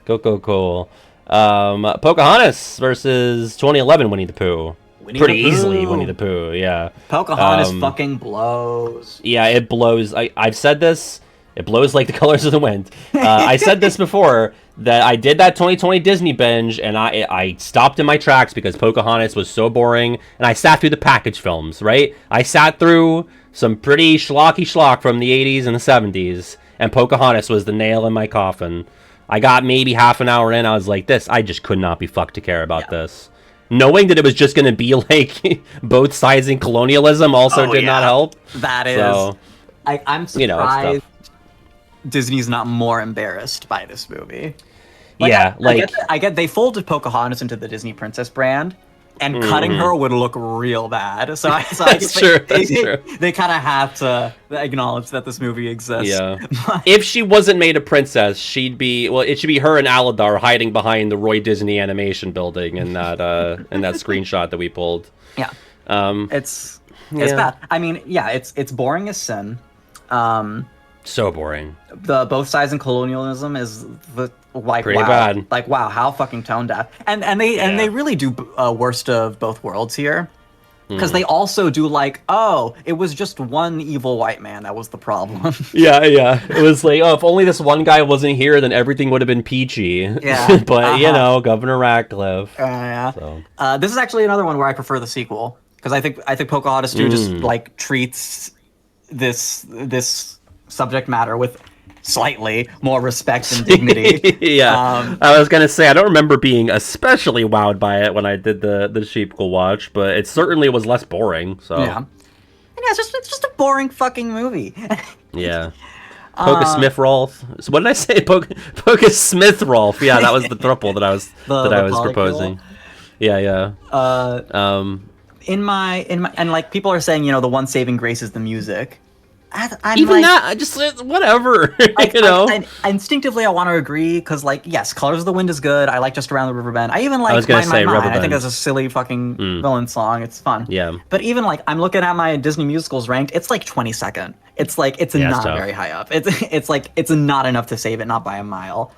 Cool. Pocahontas versus 2011 Winnie the Pooh. Pretty easily Winnie the Pooh. Yeah. Pocahontas fucking blows. Yeah, it blows. I've said this. It blows like the colors of the wind. I said this before, that I did that 2020 Disney binge, and I stopped in my tracks because Pocahontas was so boring, and I sat through the package films, right? I sat through some pretty schlock from the 80s and the 70s, and Pocahontas was the nail in my coffin. I got maybe half an hour in, I was like, I just could not be fucked to care about this. Knowing that it was just going to be like both sides in colonialism also did not help. That is. So, I'm surprised Disney's not more embarrassed by this movie. Like, I get they folded Pocahontas into the Disney Princess brand, and cutting her would look real bad. So that's true. They kind of have to acknowledge that this movie exists. Yeah. If she wasn't made a princess, she'd be it should be her and Aladar hiding behind the Roy Disney Animation building in that screenshot that we pulled. Yeah. It's bad. I mean, yeah, it's boring as sin. So boring. The both sides in colonialism is pretty bad. Like, wow, how fucking tone deaf. And they really do worst of both worlds here, because they also do like, it was just one evil white man that was the problem. Yeah. It was like, if only this one guy wasn't here, then everything would have been peachy. Yeah. But you know, Governor Ratcliffe. Yeah. So. This is actually another one where I prefer the sequel, because I think Pocahontas 2 just like treats this subject matter with slightly more respect and dignity. Yeah. I was gonna say, I don't remember being especially wowed by it when I did the sequel watch, but it certainly was less boring. So yeah, it's just a boring fucking movie. Yeah. Poca Smith Rolf. So what did I say? Poca Smith Rolf. Yeah, that was the throuple that I was proposing. Yeah. In my and like people are saying, the one saving grace is the music. I just whatever. Instinctively I want to agree, because yes, Colors of the Wind is good. I like Just Around the River Bend. I even like Mine. I think that's a silly fucking villain song. It's fun. Yeah. But even I'm looking at my Disney musicals ranked. It's like 22nd. It's not very high up. It's not enough to save it, not by a mile.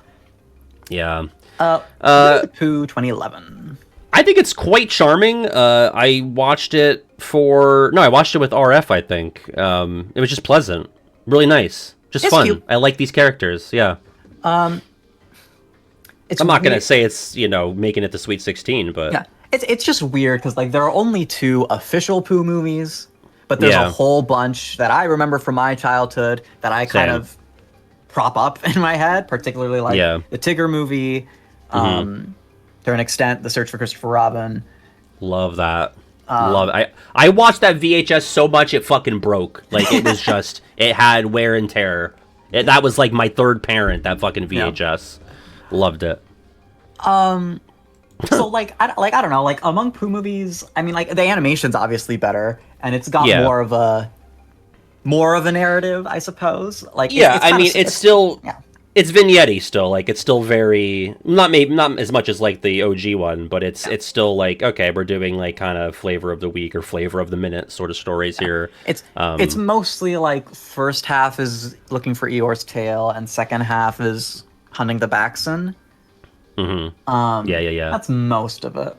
Yeah. Pooh 2011. I think it's quite charming. I watched it with RF, I think. It was just pleasant. Really nice. Just fun. Cute. I like these characters, yeah. I'm not going to say it's, making it the Sweet 16, but... Yeah, it's just weird, because, there are only 2 official Pooh movies, but there's a whole bunch that I remember from my childhood that I kind of prop up in my head, particularly, the Tigger movie, to an extent, The Search for Christopher Robin. Love that. Love it. I watched that VHS so much it fucking broke. Like, it was just, it had wear and tear. That was like my third parent, that fucking VHS. Yeah. Loved it. So like I don't know, like among Pooh movies, I mean, like the animation's obviously better, and it's got more of a narrative, I suppose. Like it's still it's vignette still, like it's still very not as much as like the OG one, but it's still like, okay, we're doing like kind of flavor of the week or flavor of the minute sort of stories here. It's mostly like first half is looking for Eeyore's tail and second half is hunting the Baffoon. Yeah. That's most of it,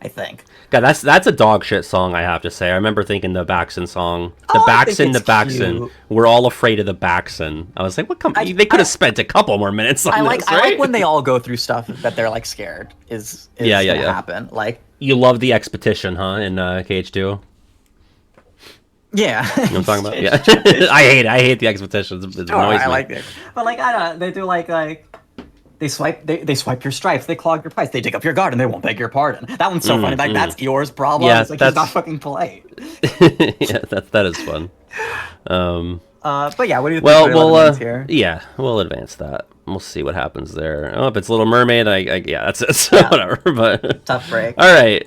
I think. God, that's a dog shit song, I have to say. I remember thinking the Baffoon song. The Baffoon. We're all afraid of the Baffoon. I was like, what company? They could have spent a couple more minutes on this, right? I like when they all go through stuff that they're like scared is gonna happen. Like, you love the expedition, huh? In KH2. Yeah. You know what I'm talking about? Yeah. I hate the expeditions. It annoys me. I like it. But like, I don't know, they do like they swipe your stripes, they clog your pipes, they dig up your garden, they won't beg your pardon. That one's so funny. Like, that's Eeyore's problem. Yeah, it's like, he's not fucking polite. Yeah, that is fun. But yeah, what do you think? We'll here? Yeah, we'll advance that. We'll see what happens there. Oh, if it's Little Mermaid, yeah, that's it. So whatever. But tough break. All right.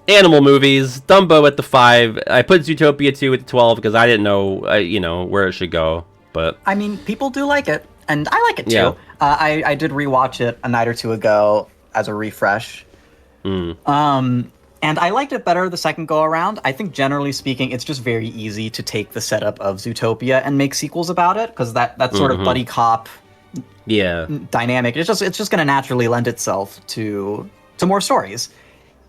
Animal movies. Dumbo at the 5. I put Zootopia 2 at the 12 because I didn't know, where it should go. But I mean, people do like it, and I like it too. Yeah. I did rewatch it a night or two ago as a refresh. And I liked it better the second go around. I think generally speaking, it's just very easy to take the setup of Zootopia and make sequels about it, because that sort of buddy cop dynamic, it's just going to naturally lend itself to more stories.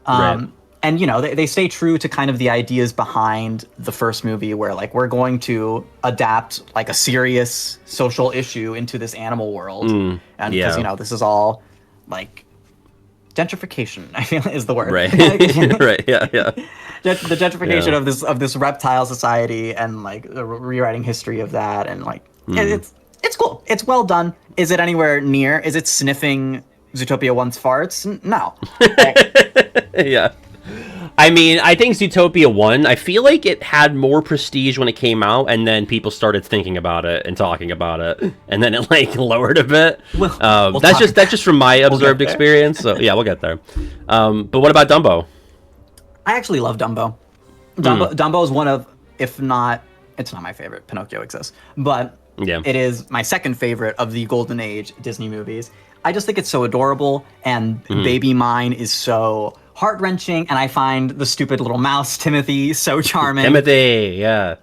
Right. And, they stay true to kind of the ideas behind the first movie, where, like, we're going to adapt, like, a serious social issue into this animal world. And because, this is all, like, gentrification, I feel, is the word. Right. Right, yeah. The gentrification of this reptile society, and, like, the rewriting history of that. And, like, it's cool. It's well done. Is it anywhere near? Is it sniffing Zootopia 1's farts? No. Yeah. I mean, I think Zootopia 1, I feel like it had more prestige when it came out, and then people started thinking about it and talking about it, and then it, like, lowered a bit. That's just from my observed experience, so yeah, we'll get there. But what about Dumbo? I actually love Dumbo. Dumbo is one of, if not, it's not my favorite, Pinocchio exists, but it is my second favorite of the Golden Age Disney movies. I just think it's so adorable, and Baby Mine is so heart-wrenching, and I find the stupid little mouse Timothy so charming. Timothy, yeah.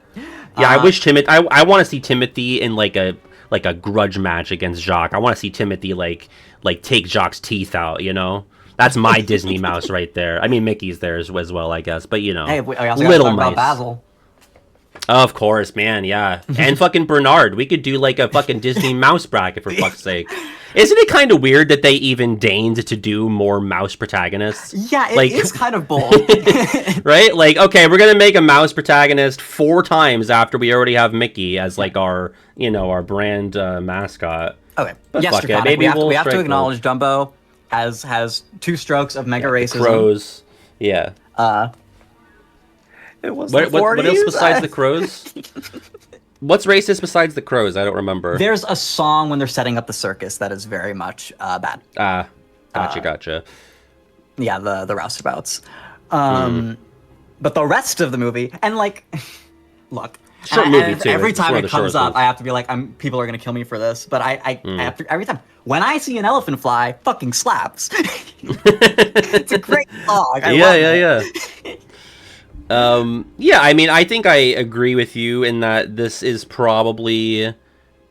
I wish Timothy. I want to see Timothy in like a grudge match against Jacques. I want to see Timothy like take Jacques' teeth out. That's my Disney mouse right there. I mean, Mickey's there as well, I guess. But hey, we also little talk mice. About Basil. Of course, man, yeah. And fucking Bernard. We could do like a fucking Disney mouse bracket, for fuck's sake. Isn't it kind of weird that they even deigned to do more mouse protagonists? Yeah, it is kind of bold. Right? Like, okay, we're going to make a mouse protagonist 4 times after we already have Mickey as like our brand mascot. Okay. But yes, fuck it. Maybe we have to acknowledge Dumbo has 2 strokes of mega racism. Crows. Yeah. It was what else besides the crows? What's racist besides the crows? I don't remember. There's a song when they're setting up the circus that is very much bad. Gotcha. Yeah, the roustabouts. But the rest of the movie, and like, look, every time it comes up, I have to be like, people are gonna kill me for this. But I have to, every time when I see an elephant fly, fucking slaps. It's a great song. I love it. I mean, I think I agree with you in that this is probably,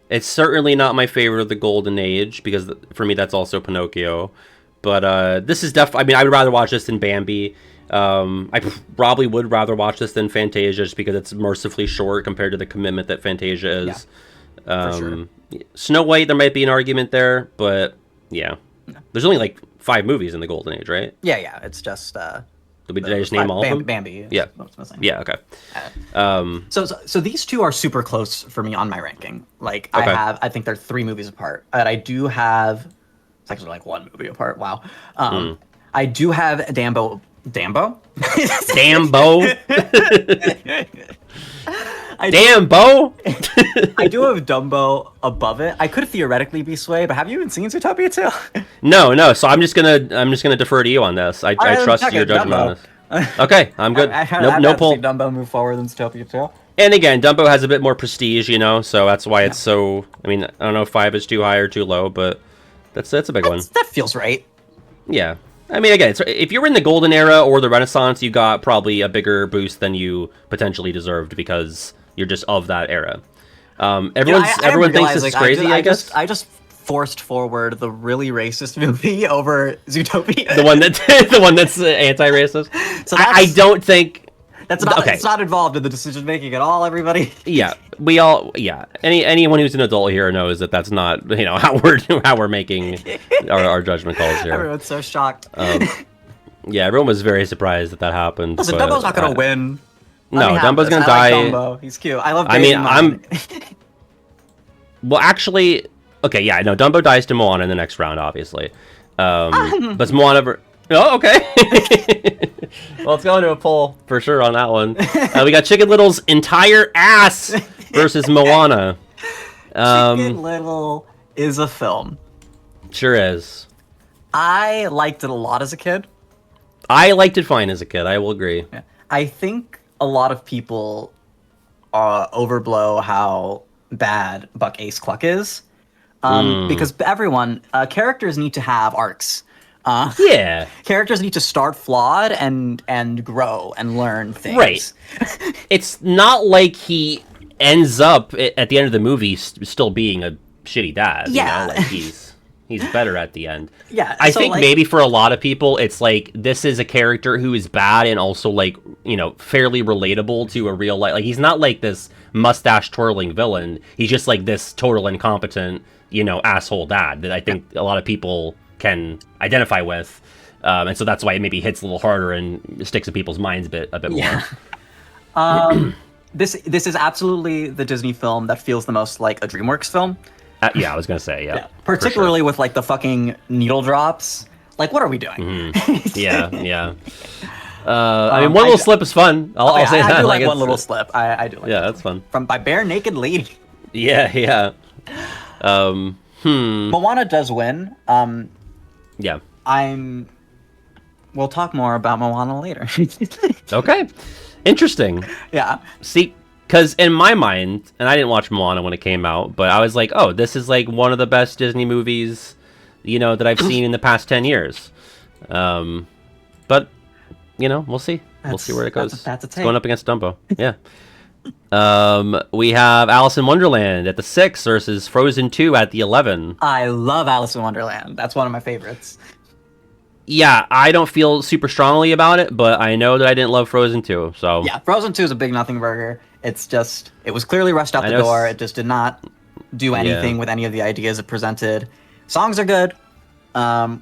it's certainly not my favorite of the Golden Age, because for me that's also Pinocchio, but this is I mean, I would rather watch this than Bambi. I probably would rather watch this than Fantasia, just because it's mercifully short compared to the commitment that Fantasia is. For sure. Snow White, there might be an argument there, but yeah. No. There's only like 5 movies in the Golden Age, right? Yeah, it's just... Did I just name all of them? Bambi. Yeah. Yeah, okay. So these 2 are super close for me on my ranking. Like, okay. I think they're 3 movies apart. But I do have... It's actually like 1 movie apart. Wow. I do have Dumbo Dambo? Dambo. I do have Dumbo above it. I could theoretically be swayed, but have you even seen Zootopia 2? No. So I'm just gonna defer to you on this. I trust your judgment on this. Okay, I'm good. No pull. See Dumbo move forward than Zootopia 2. And again, Dumbo has a bit more prestige, so that's why it's so. I mean, I don't know if 5 is too high or too low, but that's a big one. That feels right. Yeah. I mean, again, if you're in the golden era or the Renaissance, you got probably a bigger boost than you potentially deserved because you're just of that era. Everyone thinks this is crazy, I guess. I just forced forward the really racist movie over Zootopia. the one that's anti-racist. So I don't think that's not okay. It's not involved in the decision making at all. Everybody. Yeah, anyone who's an adult here knows that that's not how we're making our judgment calls here. Everyone's so shocked. Yeah, everyone was very surprised that happened. Listen, Dumbo's not gonna win. No, Dumbo's gonna die. Like Dumbo. He's cute. I love. Well, actually, okay, yeah, no, Dumbo dies to Moana in the next round, obviously. But Moana. Oh, okay. Well, let's go into a poll for sure on that one. We got Chicken Little's entire ass versus Moana. Chicken Little is a film. Sure is. I liked it a lot as a kid. I liked it fine as a kid. I will agree. Yeah. I think a lot of people overblow how bad Buck Ace Cluck is. Because everyone, characters need to have arcs. Yeah. Characters need to start flawed and grow and learn things. Right. It's not like he ends up at the end of the movie still being a shitty dad. Yeah. Like he's better at the end. Yeah. I think maybe for a lot of people, it's like this is a character who is bad and also like, fairly relatable to a real life. Like he's not like this mustache twirling villain. He's just like this total incompetent, asshole dad that I think a lot of people can identify with, and so that's why it maybe hits a little harder and sticks in people's minds a bit more. This is absolutely the Disney film that feels the most like a DreamWorks film. Yeah, I was gonna say, yeah. Particularly with like the fucking needle drops. Like, what are we doing? Yeah. I mean, one little slip is fun. I'll say that. I do like one little slip. I do like. Yeah, that's fun. By Bare Naked Lady. Yeah. Moana does win. Yeah. We'll talk more about Moana later. Okay. Interesting. Yeah. See, because in my mind, and I didn't watch Moana when it came out, but I was like, oh, this is like one of the best Disney movies, that I've seen in the past 10 years. But, we'll see. We'll see where it goes. That's a take. It's going up against Dumbo. Yeah. We have Alice in Wonderland at the 6 versus Frozen 2 at the 11. I love Alice in Wonderland. That's one of my favorites. Yeah, I don't feel super strongly about it, but I know that I didn't love Frozen 2, so... Yeah, Frozen 2 is a big nothing burger. It's just... It was clearly rushed out the door. It just did not do anything with any of the ideas it presented. Songs are good. I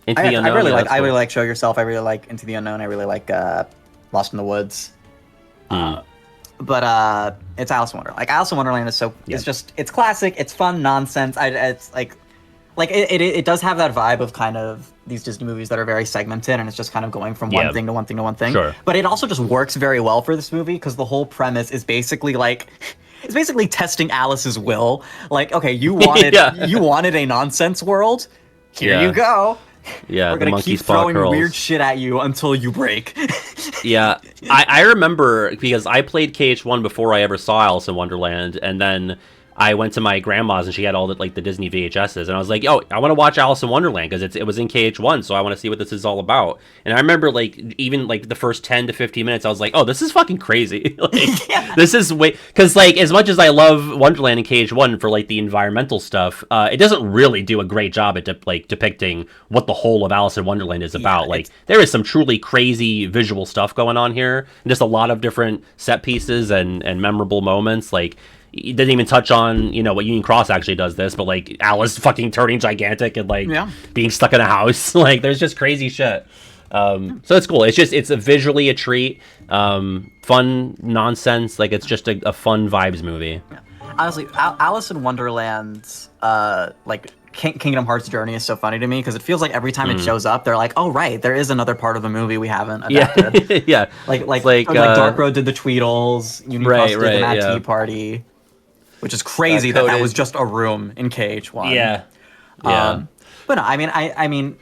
really like Show Yourself. I really like Into the Unknown. I really like Lost in the Woods. But it's Alice in Wonderland. Like, Alice in Wonderland is so... Yeah. It's classic. It's fun nonsense. It's like... Like, it does have that vibe of kind of these Disney movies that are very segmented, and it's just kind of going from one thing to one thing to one thing. Sure. But it also just works very well for this movie, because the whole premise is basically like... It's basically testing Alice's will. Like, okay, you wanted you wanted a nonsense world. Here you go. Yeah, we're gonna keep throwing weird shit at you until you break. Yeah, I remember because I played KH1 before I ever saw Alice in Wonderland, and then I went to my grandma's and she had all the Disney VHSs, and I was like, "Oh, I want to watch Alice in Wonderland because it was in KH1, so I want to see what this is all about." And I remember even the first 10 to 15 minutes, I was like, "Oh, this is fucking crazy!" This is because as much as I love Wonderland and KH1 for the environmental stuff, it doesn't really do a great job at depicting what the whole of Alice in Wonderland is about. There is some truly crazy visual stuff going on here, and just a lot of different set pieces and memorable moments. It doesn't even touch on, what Union Cross actually does this, but Alice fucking turning gigantic and being stuck in a house. There's just crazy shit. So it's cool. It's visually a treat. Fun nonsense. It's just a fun vibes movie. Yeah. Honestly, Alice in Wonderland's Kingdom Hearts Journey is so funny to me because it feels like every time it shows up, they're like, "Oh right, there is another part of the movie we haven't adapted." Yeah, like Dark Road did the Tweedles, Unicorn did the Mad Tea Party, which is crazy that was just a room in KH1. Yeah. But no, I mean,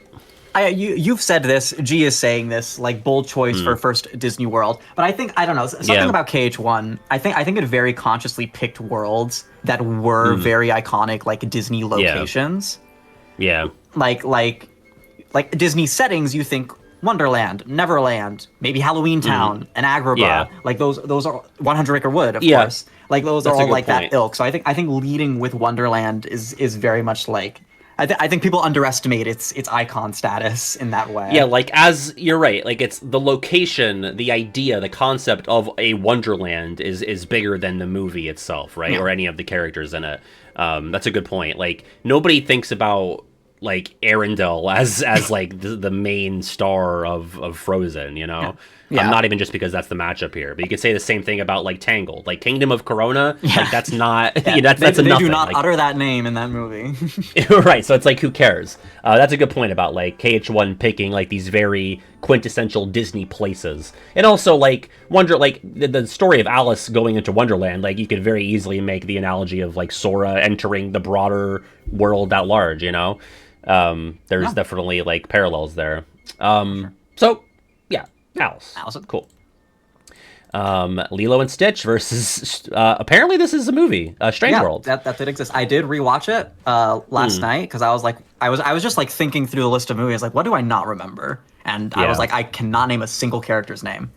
you've said this. G is saying this, like bold choice for first Disney World. But I don't know, something about KH1. I think it very consciously picked worlds that were very iconic, like Disney locations. Yeah. Like Disney settings. You think Wonderland, Neverland, maybe Halloween Town, and Agrabah. Yeah. Like those are 100 Acre Wood, of course. Like those are all like that ilk. So I think leading with Wonderland is very much like. I think people underestimate its icon status in that way. Yeah, like as you're right, like it's the location, the idea, the concept of a Wonderland is bigger than the movie itself, right? Yeah. Or any of the characters in it. That's a good point. Like nobody thinks about like Arendelle as like the main star of Frozen, you know? Yeah. Not even just because that's the matchup here, but you could say the same thing about like Tangled, like Kingdom of Corona. Yeah. Like that's not that's they nothing. do not utter that name in that movie. Right, so it's like who cares? That's a good point about like KH1 picking like these very quintessential Disney places, and also like the story of Alice going into Wonderland. Like you could very easily make the analogy of like Sora entering the broader world at large. You know, there's definitely like parallels there. So. Alice, cool. Lilo and Stitch versus apparently this is a movie, Strange World. That did exist. I did rewatch it last night because I was like, I was just like thinking through the list of movies, like what do I not remember? And I was like, I cannot name a single character's name.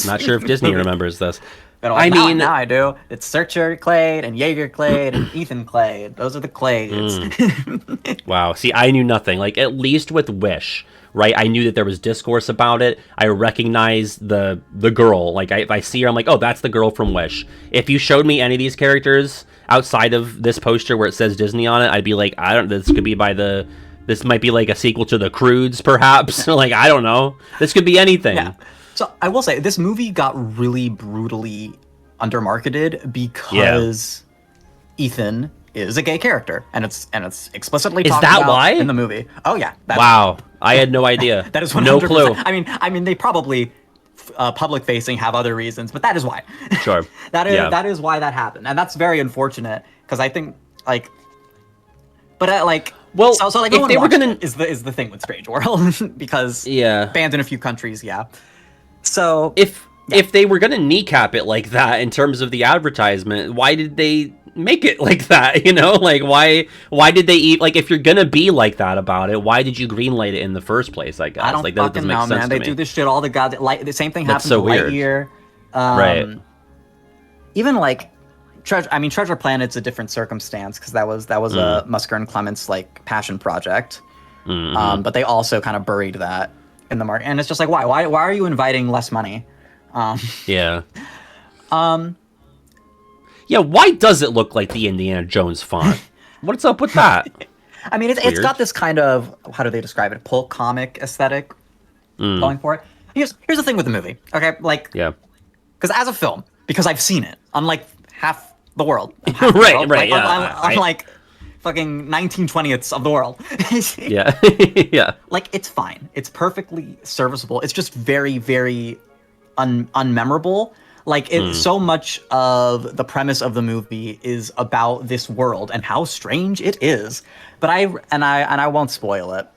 Not sure if Disney remembers this. But I mean, now I do. It's Searcher Clade and Jaeger Clade and Ethan Clade. Those are the Clades. Wow. See, I knew nothing. Like at least with Wish. Right, I knew that there was discourse about it. I recognize the girl. Like, if I see her, I'm like, oh, that's the girl from Wish. If you showed me any of these characters outside of this poster where it says Disney on it, I'd be like, this might be like a sequel to The Croods, perhaps. Like, I don't know. This could be anything. Yeah. So I will say, this movie got really brutally undermarketed because Ethan is a gay character, and it's explicitly talked about why? in the movie. Oh yeah. Wow. I had no idea. That is 100%. No clue. I mean, they probably public facing have other reasons, but that is why. Sure. that is why that happened, and that's very unfortunate because I think like, but well, so like if they were gonna is the thing with Strange World because banned in a few countries, So if they were gonna kneecap it like that in terms of the advertisement, why did they make it like that? You know, like why did they eat like if you're gonna be like that about it, why did you greenlight it in the first place? I guess I don't like that doesn't make sense man. To They me. do this shit all the goddamn like the same thing happens so to Lightyear. Right. Even like Treasure Planet's a different circumstance because that was a Musker and Clements like passion project. But they also kind of buried that in the market, and it's just like why are you inviting less money? Yeah, why does it look like the Indiana Jones font? What's up with that? I mean, it's got this kind of, how do they describe it, pulp comic aesthetic going for it. Here's the thing with the movie, okay? Like, because as a film, because I've seen it, unlike half the world. Right. I'm like fucking 19/20ths of the world. Yeah. Like, it's fine. It's perfectly serviceable. It's just very, very unmemorable. Like, so much of the premise of the movie is about this world and how strange it is. But I won't spoil it.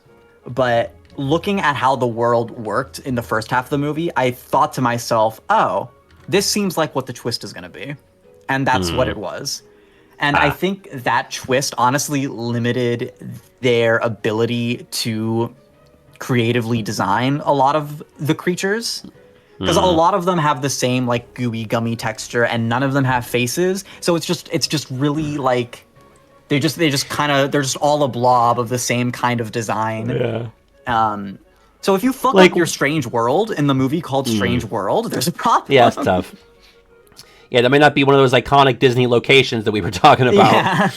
But looking at how the world worked in the first half of the movie, I thought to myself, oh, this seems like what the twist is going to be. And that's what it was. And I think that twist honestly limited their ability to creatively design a lot of the creatures. Because a lot of them have the same like gooey gummy texture, and none of them have faces. So it's just really like they're just all a blob of the same kind of design. Yeah. So if you fuck like your Strange World in the movie called Strange World, there's a problem. Yeah, it's tough. Yeah, that may not be one of those iconic Disney locations that we were talking about. Yeah.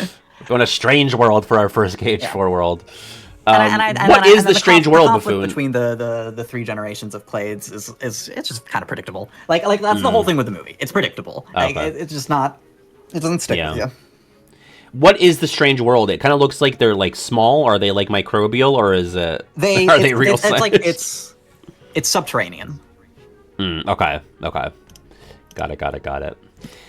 Going to Strange World for our first KH4 world. What is the Strange World, Baffoon? Between the three generations of Clades is it's just kind of predictable. Like that's the whole thing with the movie. It's predictable. Okay. It's just not. It doesn't stick with you. what is the strange world? It kind of looks like they're like small. Are they like microbial, or is it? Are they real? It's subterranean. Okay. Got it.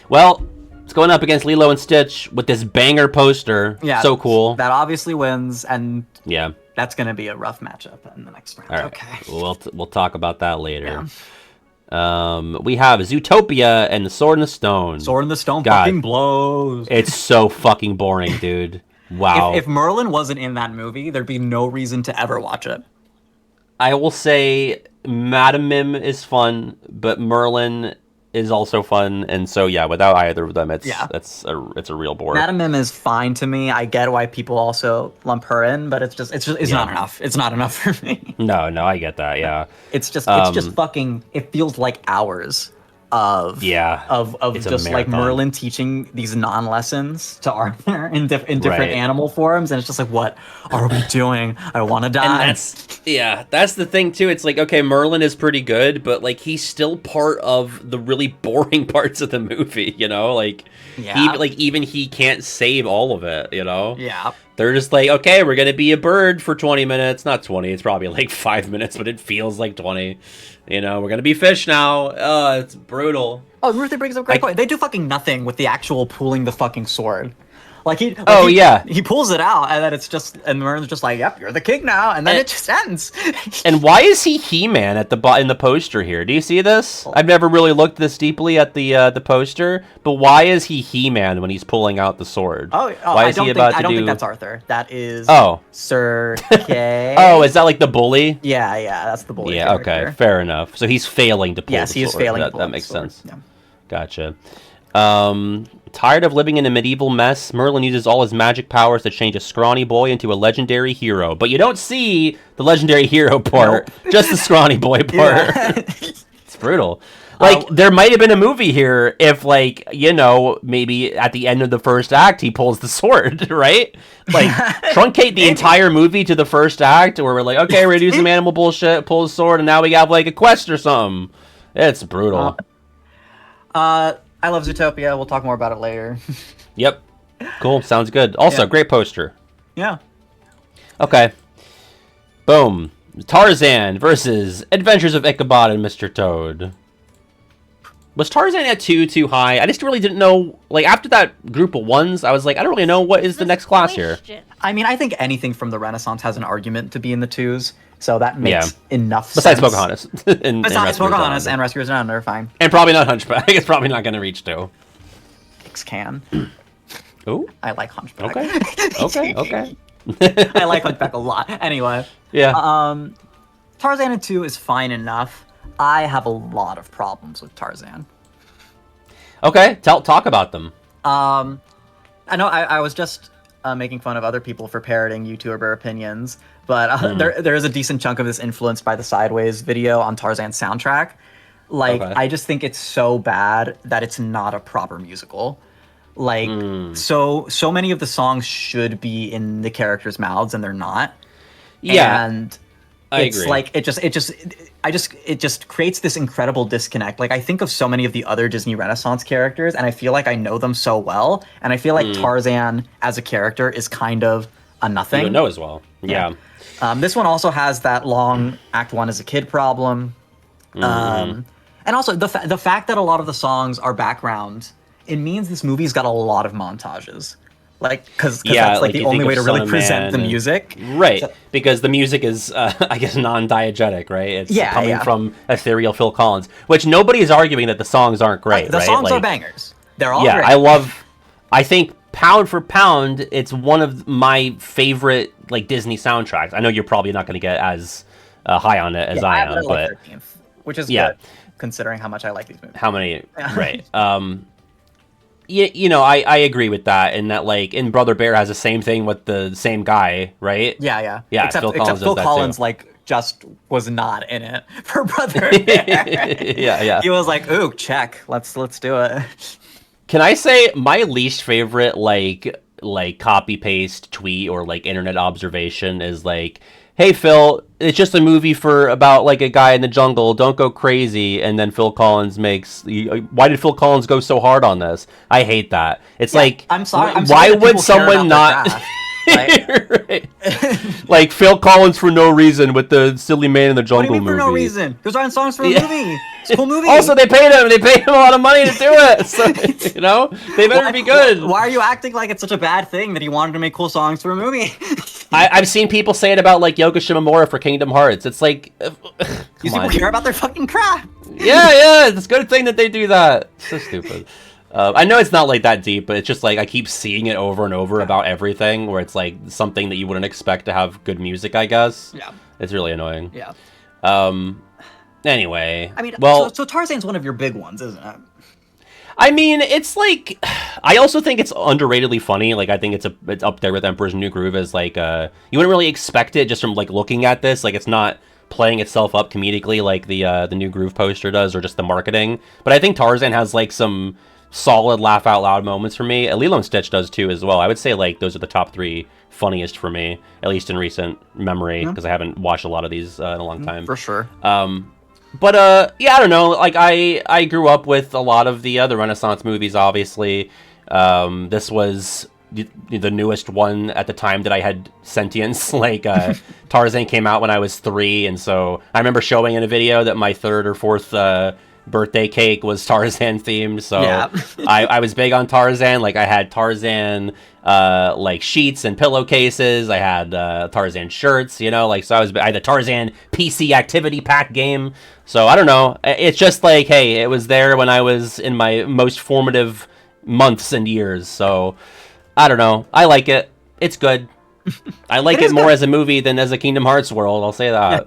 Well, it's going up against Lilo and Stitch with this banger poster. Yeah, so cool. That obviously wins, and yeah, that's gonna be a rough matchup in the next round. All right. Okay, we'll talk about that later. Yeah. We have Zootopia and the Sword and the Stone. Sword and the Stone fucking blows. It's so fucking boring, dude. Wow. If Merlin wasn't in that movie, there'd be no reason to ever watch it. I will say Madame Mim is fun, but Merlin is also fun, and so yeah, without either of them, it's a real bore. Madame Mim is fine to me. I get why people also lump her in, but it's not enough. It's not enough for me. No, I get that. Yeah, it's just fucking. It feels like hours of just like Merlin teaching these non-lessons to Arthur in different animal forms, and it's just like, what are we doing? I want to die. And that's the thing too. It's like, okay, Merlin is pretty good, but like he's still part of the really boring parts of the movie, you know? Like even he can't save all of it, you know? Yeah. They're just like, okay, we're gonna be a bird for 20 minutes. Not 20, it's probably like 5 minutes, but it feels like 20. You know, we're gonna be fish now. It's brutal. Oh, Ruthie brings up a great point. They do fucking nothing with the actual pulling the fucking sword. He pulls it out, and then it's just, and Merlin's just like, "Yep, you're the king now," and then it just ends. And why is he He-Man in the poster here? Do you see this? I've never really looked this deeply at the poster, but why is he He-Man when he's pulling out the sword? Why is he about to do? I don't think that's Arthur. That is Sir Kay. Oh, is that like the bully? Yeah, that's the bully. Yeah, character. Okay, fair enough. So he's failing to pull. Yes, he is failing. That makes sense. Yeah. Gotcha. Tired of living in a medieval mess, Merlin uses all his magic powers to change a scrawny boy into a legendary hero. But you don't see the legendary hero part, just the scrawny boy part. It's brutal. Like, there might have been a movie here if, like, you know, maybe at the end of the first act he pulls the sword, right? Like, truncate the entire movie to the first act where we're like, okay, we're gonna do some animal bullshit, pull the sword, and now we got, like, a quest or something. It's brutal. I love Zootopia. We'll talk more about it later. Yep. Cool. Sounds good. Also, great poster. Yeah. Okay. Boom. Tarzan versus Adventures of Ichabod and Mr. Toad. Was Tarzan at 2 too high? I just really didn't know. Like, after that group of ones, I was like, I don't really know what is the next class here. I mean, I think anything from the Renaissance has an argument to be in the 2s. So that makes enough sense. Besides Pocahontas. Besides Pocahontas and Rescuers Down Under, fine. And probably not Hunchback. It's probably not going to reach 2. Kicks can. Ooh. I like Hunchback. Okay. I like Hunchback a lot. Anyway. Yeah. Tarzan and 2 is fine enough. I have a lot of problems with Tarzan. Okay. Talk about them. I know I was just making fun of other people for parroting YouTuber opinions, but there is a decent chunk of this influenced by the Sideways video on Tarzan's soundtrack. Like, I just think it's so bad that it's not a proper musical. Like, so many of the songs should be in the characters' mouths, and they're not. Yeah, and it's agree. Like it just creates this incredible disconnect. Like, I think of so many of the other Disney Renaissance characters, and I feel like I know them so well, and I feel like Tarzan as a character is kind of a nothing. You don't know as well. Yeah. This one also has that long Act 1 as a kid problem. And also the fact that a lot of the songs are background, it means this movie's got a lot of montages. Like, because that's like the only way to really present the music. Right, because the music is, I guess, non-diegetic, right? It's coming from ethereal Phil Collins, which nobody is arguing that the songs aren't great, the songs are bangers. They're all great. I think pound for pound, it's one of my favorite, like, Disney soundtracks. I know you're probably not going to get as high on it as I am, but... 13th, which is good, considering how much I like these movies. How many... Right. Yeah, you know, I agree with that, in that, like, in Brother Bear has the same thing with the same guy, right? Yeah. Except Phil Collins like, just was not in it for Brother Bear. Yeah. He was like, ooh, check, let's do it. Can I say my least favorite, like copy-paste tweet or, like, internet observation is, like, hey, Phil, it's just a movie about like a guy in the jungle. Don't go crazy. And then Phil Collins why did Phil Collins go so hard on this? I hate that. It's like, I'm sorry. Why would someone not? Right. Like Phil Collins for no reason with the silly man in the jungle movie. What do you mean for no reason? Those aren't songs for a movie. It's a cool movie. Also, they paid him a lot of money to do it. So, they better be good. Why are you acting like it's such a bad thing that he wanted to make cool songs for a movie? I've seen people say it about like Yoko Shimomura for Kingdom Hearts. It's like, these people care about their fucking crap. Yeah, it's a good thing that they do that. It's so stupid. I know it's not like that deep, but it's just like I keep seeing it over and over about everything, where it's like something that you wouldn't expect to have good music, I guess. Yeah. It's really annoying. Yeah. Anyway. I mean, well, so Tarzan's one of your big ones, isn't it? I mean, it's like, I also think it's underratedly funny. Like, I think it's up there with Emperor's New Groove as like, you wouldn't really expect it just from like looking at this. Like, it's not playing itself up comedically like the New Groove poster does, or just the marketing. But I think Tarzan has like some solid laugh out loud moments for me. Lilo and Stitch does too as well. I would say like those are the top 3 funniest for me, at least in recent memory, because I haven't watched a lot of these in a long time. For sure. But yeah, I don't know. Like I grew up with a lot of the other Renaissance movies. Obviously, this was the newest one at the time that I had sentience. Like Tarzan came out when I was 3, and so I remember showing in a video that my 3rd or 4th birthday cake was Tarzan themed, so yeah. I was big on Tarzan. Like I had Tarzan like sheets and pillowcases. I had Tarzan shirts, like, so I had the Tarzan PC activity pack game. So I don't know, it's just like, hey, it was there when I was in my most formative months and years, so I don't know, I like it. It's good. I like it more as a movie than as a Kingdom Hearts world, I'll say that.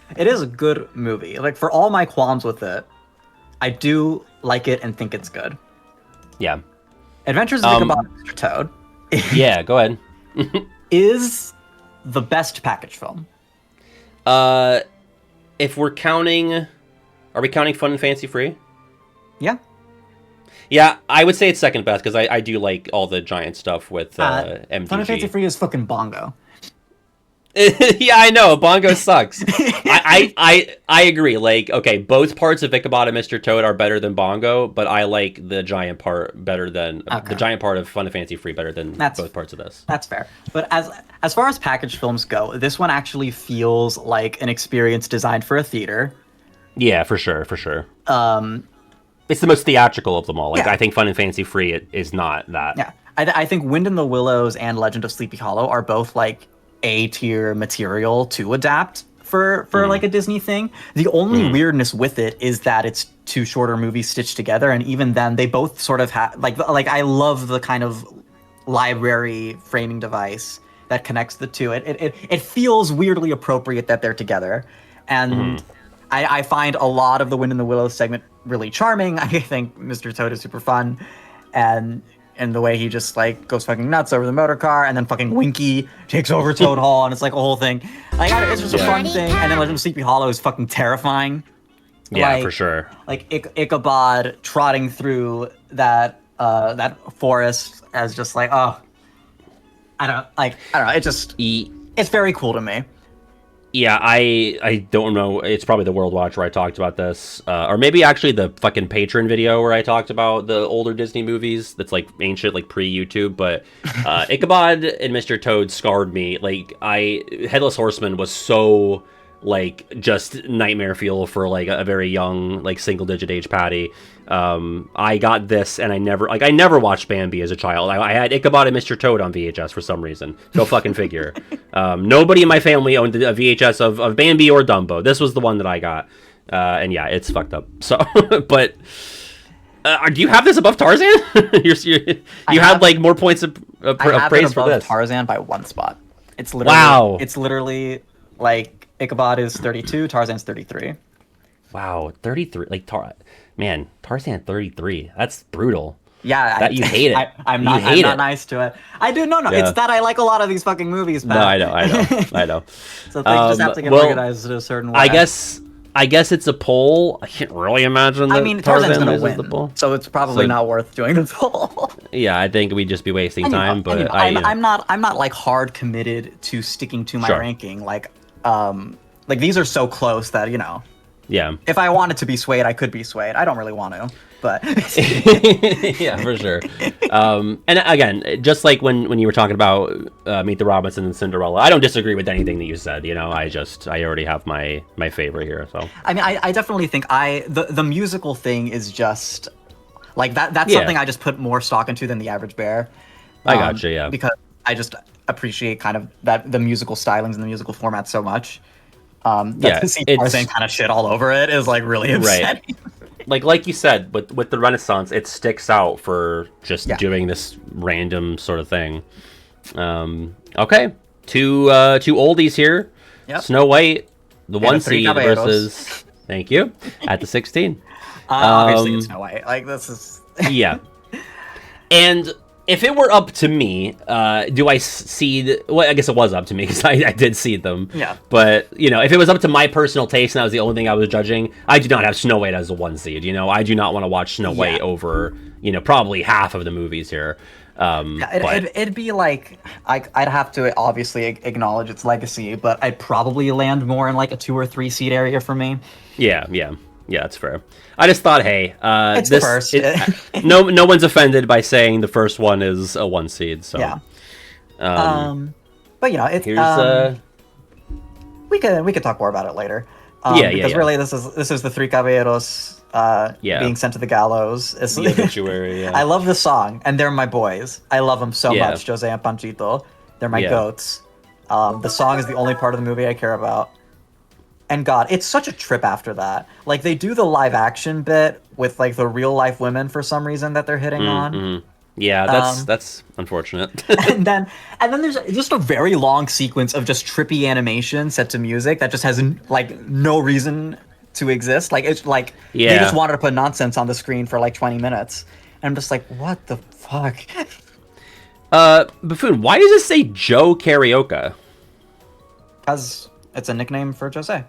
Yeah. It is a good movie. Like, for all my qualms with it, I do like it and think it's good. Yeah. Adventures of Ichabod and Mr. Toad. Yeah, go ahead. Is the best package film. If we're counting, are we counting Fun and Fancy Free? Yeah. Yeah, I would say it's second best, because I do like all the giant stuff with MTG. Fun and Fancy Free is fucking Bongo. Yeah, I know. Bongo sucks. I agree. Like, okay, both parts of Ichabod and Mr. Toad are better than Bongo, but I like the giant part better than the giant part of Fun and Fancy Free better than both parts of this. That's fair. But as far as package films go, this one actually feels like an experience designed for a theater. Yeah, for sure. It's the most theatrical of them all. Like, yeah. I think Fun and Fancy Free is not that. Yeah, I think Wind in the Willows and Legend of Sleepy Hollow are both like A-tier material to adapt for like a Disney thing. The only weirdness with it is that it's 2 shorter movies stitched together, and even then they both sort of have like I love the kind of library framing device that connects the two. It feels weirdly appropriate that they're together, and I find a lot of the Wind in the Willows segment really charming. I think Mr. Toad is super fun, and the way he just like goes fucking nuts over the motor car, and then fucking Winky takes over Toad Hall, and it's like a whole thing. Like, it's just a fun thing. And then Legend of Sleepy Hollow is fucking terrifying. Yeah, like, for sure. Like Ichabod trotting through that forest as just like, oh, I don't know. It's very cool to me. Yeah, I don't know. It's probably the World Watch where I talked about this. Or maybe actually the fucking Patron video where I talked about the older Disney movies that's like ancient, like pre-YouTube. But Ichabod and Mr. Toad scarred me. Like, Headless Horseman was so like just nightmare fuel for like a very young, like single-digit age Patty. I got this, and I never watched Bambi as a child. I had Ichabod and Mr. Toad on VHS for some reason. Go fucking figure. Nobody in my family owned a VHS of Bambi or Dumbo. This was the one that I got, and yeah, it's fucked up. So, but do you have this above Tarzan? you had like more points of praise for this. Tarzan by 1 spot. It's literally It's literally like Ichabod is 32, Tarzan's 33. Wow, 33. Like Tarzan 33. That's brutal. Yeah, that you hate it. I'm not nice to it. I do no. Yeah. It's that I like a lot of these fucking movies. No, I know. So things just have to get organized in a certain way. I guess it's a poll. I can't really imagine that. I mean, Tarzan's gonna win, the poll. So it's probably not worth doing the poll. Yeah, I think we'd just be wasting time. But I'm not like hard committed to sticking to my ranking. Like, like these are so close that, you know. Yeah. If I wanted to be swayed, I could be swayed. I don't really want to, but yeah, for sure. And again, just like when you were talking about Meet the Robinsons and Cinderella, I don't disagree with anything that you said. You know, I already have my favorite here. So I mean, I definitely think the musical thing is just like that. That's something I just put more stock into than the average bear. I gotcha. Yeah, because I just appreciate kind of that the musical stylings and the musical format so much. To see Tarzan kind of shit all over it is like really upsetting. Right. like you said, with the Renaissance, it sticks out for just doing this random sort of thing. Okay, two oldies here. Yep. Snow White, the 1 seed versus thank you at the 16. Obviously, it's Snow White. Like this is yeah, and. If it were up to me, do I seed? Well, I guess it was up to me because I did seed them. Yeah. But, you know, if it was up to my personal taste and that was the only thing I was judging, I do not have Snow White as a 1 seed. You know, I do not want to watch Snow White over, you know, probably half of the movies here. It'd be like, I'd have to obviously acknowledge its legacy, but I'd probably land more in like a 2 or 3 seed area for me. Yeah, that's fair. I just thought, hey, it's the first. no one's offended by saying the first one is a 1 seed. So yeah. But you know, it's here's we could talk more about it later. Because really, this is the Three Caballeros being sent to the gallows. It's the obituary. Yeah. I love the song, and they're my boys. I love them so much, Jose and Panchito. They're my goats. The song is the only part of the movie I care about. And God, it's such a trip after that. Like, they do the live action bit with, like, the real life women for some reason that they're hitting on. Yeah, that's unfortunate. and then there's just a very long sequence of just trippy animation set to music that just has, like, no reason to exist. Like, it's like, they just wanted to put nonsense on the screen for, like, 20 minutes. And I'm just like, what the fuck? Baffoon, why does it say Joe Karaoke? Because it's a nickname for Jose.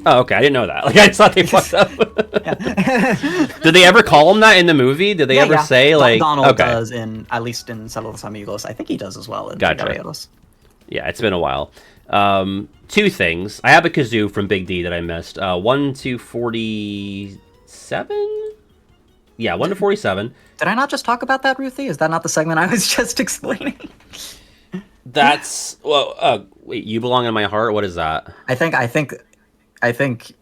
Oh, okay. I didn't know that. Like, I just thought they fucked up. Did they ever call him that in the movie? Did they ever say, like... Donald does, at least in Saludos Amigos. I think he does as well in Caballeros. Yeah, it's been a while. 2 things. I have a kazoo from Big D that I missed. 1 to 47? Yeah, 1 to 47. Did I not just talk about that, Ruthie? Is that not the segment I was just explaining? That's... Well, wait, You Belong in My Heart? What is that? I think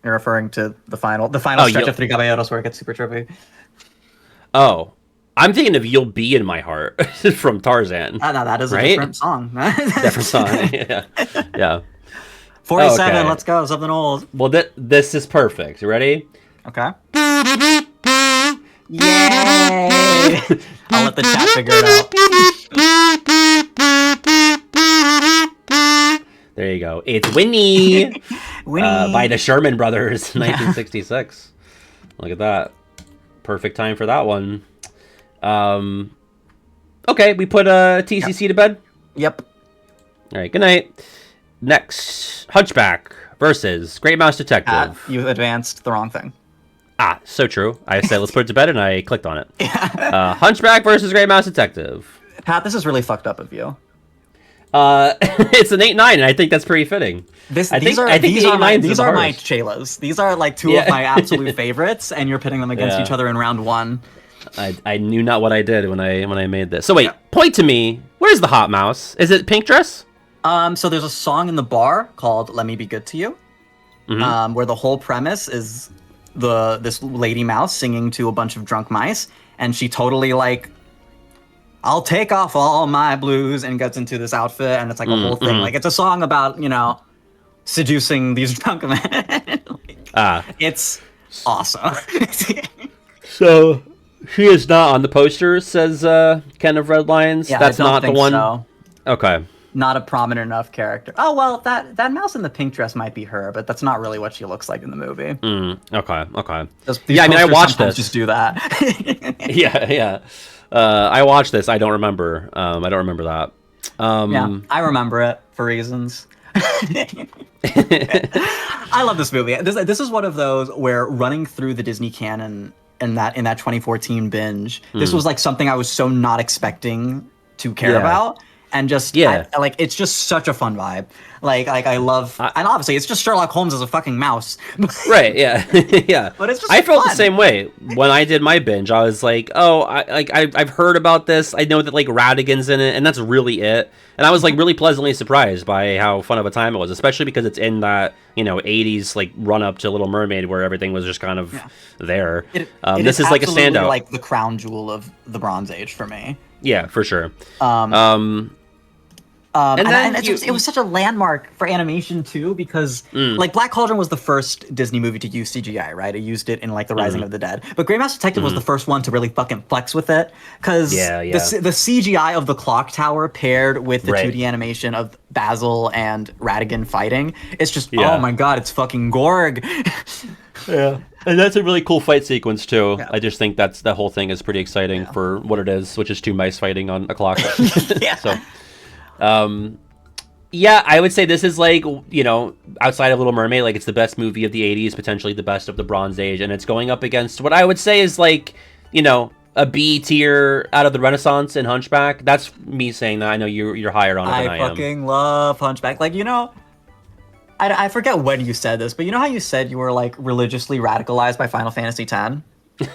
you're referring to the final stretch of Three Caballeros where it gets super trippy. Oh, I'm thinking of You'll Be in My Heart from Tarzan. No, that is a different song. Different song, yeah. 47, let's go, something old. Well, this is perfect. You ready? Okay. Yay! I'll let the chat figure it out. There you go. It's Winnie, Winnie. By the Sherman Brothers, 1966. Look at that. Perfect time for that one. Okay, we put TCC to bed? Yep. All right, good night. Next, Hunchback versus Great Mouse Detective. You advanced the wrong thing. So true. I said let's put it to bed, and I clicked on it. Hunchback versus Great Mouse Detective. Pat, this is really fucked up of you. It's an 8-9, and I think that's pretty fitting. These are my Chelas. These are like 2 of my absolute favorites, and you're pitting them against each other in round 1. I knew not what I did when I made this. So wait, point to me. Where's the hot mouse? Is it Pink Dress? So there's a song in the bar called "Let Me Be Good to You," where the whole premise is this lady mouse singing to a bunch of drunk mice, and she totally like, I'll take off all my blues, and gets into this outfit, and it's like a whole thing. Like, it's a song about, you know, seducing these drunk men. It's awesome. So she is not on the poster, says Ken of Red Lions. Yeah, that's not the one. So. Okay. Not a prominent enough character. Oh well, that mouse in the pink dress might be her, but that's not really what she looks like in the movie. Okay. Yeah, I mean, I watched this. Just do that. yeah. I watched this. I don't remember. I don't remember that. Yeah, I remember it for reasons. I love this movie. This is one of those where running through the Disney canon in that 2014 binge, this was like something I was so not expecting to care about. and just like it's just such a fun vibe. Like I love, and obviously it's just Sherlock Holmes as a fucking mouse. Right? Yeah, yeah. But it's just I felt fun. the same way when I did my binge. I was like, oh, I've heard about this. I know that like Radigan's in it, and that's really it. And I was like really pleasantly surprised by how fun of a time it was, especially because it's in that 80s like run up to Little Mermaid where everything was just kind of there. This is like a standout, like the crown jewel of the Bronze Age for me. Yeah, for sure. It was such a landmark for animation too, because like Black Cauldron was the first Disney movie to use CGI, right? It used it in like The Rising of the Dead, but Grey Mouse Detective was the first one to really fucking flex with it, because the CGI of the clock tower paired with the 2D animation of Basil and Radigan fighting, it's just oh my god, it's fucking Gorg. Yeah, and that's a really cool fight sequence too. Yeah. I just think that whole thing is pretty exciting for what it is, which is two mice fighting on a clock. So. Yeah, I would say this is like, outside of Little Mermaid, like it's the best movie of the 80s, potentially the best of the Bronze Age, and it's going up against what I would say is like, a B tier out of the Renaissance and Hunchback. That's me saying that. I know you're higher on it than I am. I fucking love Hunchback. Like, I forget when you said this, but you know how you said you were like religiously radicalized by Final Fantasy X?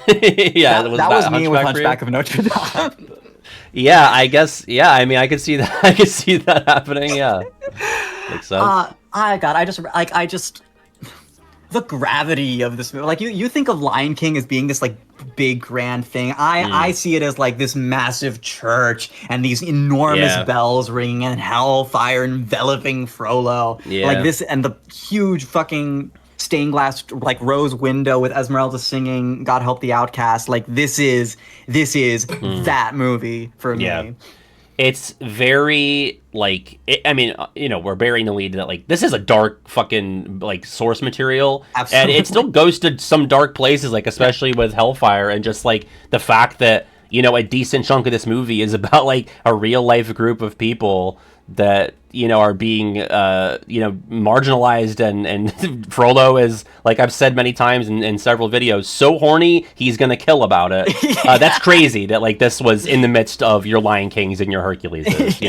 Yeah, that was me with Hunchback of Notre Dame. Yeah, I guess. Yeah, I mean, I could see that. I could see that happening. Yeah, makes sense. I just the gravity of this movie. Like you think of Lion King as being this like big grand thing. I see it as like this massive church and these enormous bells ringing and hellfire enveloping Frollo. Yeah. Like this and the huge fucking stained glass like rose window with Esmeralda singing "God Help the Outcast." Like this is that movie for me. Yeah. It's very like we're burying the lead that like this is a dark fucking like source material. Absolutely. And it still goes to some dark places, like especially with Hellfire, and just like the fact that a decent chunk of this movie is about like a real life group of people that are being marginalized, and Frollo is, like I've said many times in several videos, so horny he's gonna kill about it. That's crazy that like this was in the midst of your Lion Kings and your Herculeses,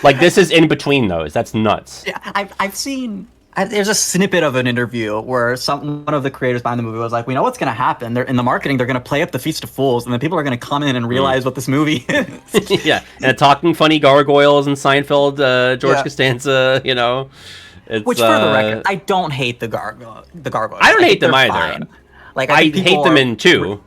like this is in between those. That's nuts. I've seen there's a snippet of an interview where one of the creators behind the movie was like, we know what's going to happen. They're in the marketing. They're going to play up the Feast of Fools, and then people are going to come in and realize what this movie is. Yeah, and talking funny gargoyles and Seinfeld, George Costanza, Which, for the record, I don't hate the gargoyles. I don't hate them either. Fine. Like I hate them in 2.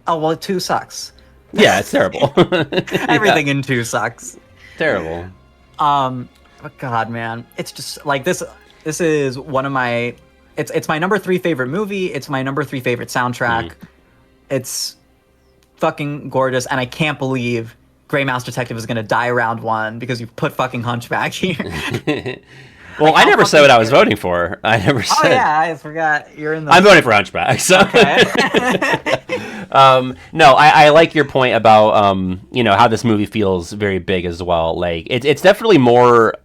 Oh well, 2 sucks. Yeah, it's terrible. Everything in 2 sucks. Terrible. But God, man, it's just like this. This is one of my. It's my number 3 favorite movie. It's my number 3 favorite soundtrack. It's fucking gorgeous, and I can't believe Grey Mouse Detective is gonna die round 1 because you put fucking Hunchback here. Well, I never said what I was voting for. I never said. Oh yeah, I forgot. You're in the. I'm voting for Hunchback. So. Okay. No, I like your point about how this movie feels very big as well. Like it's definitely more.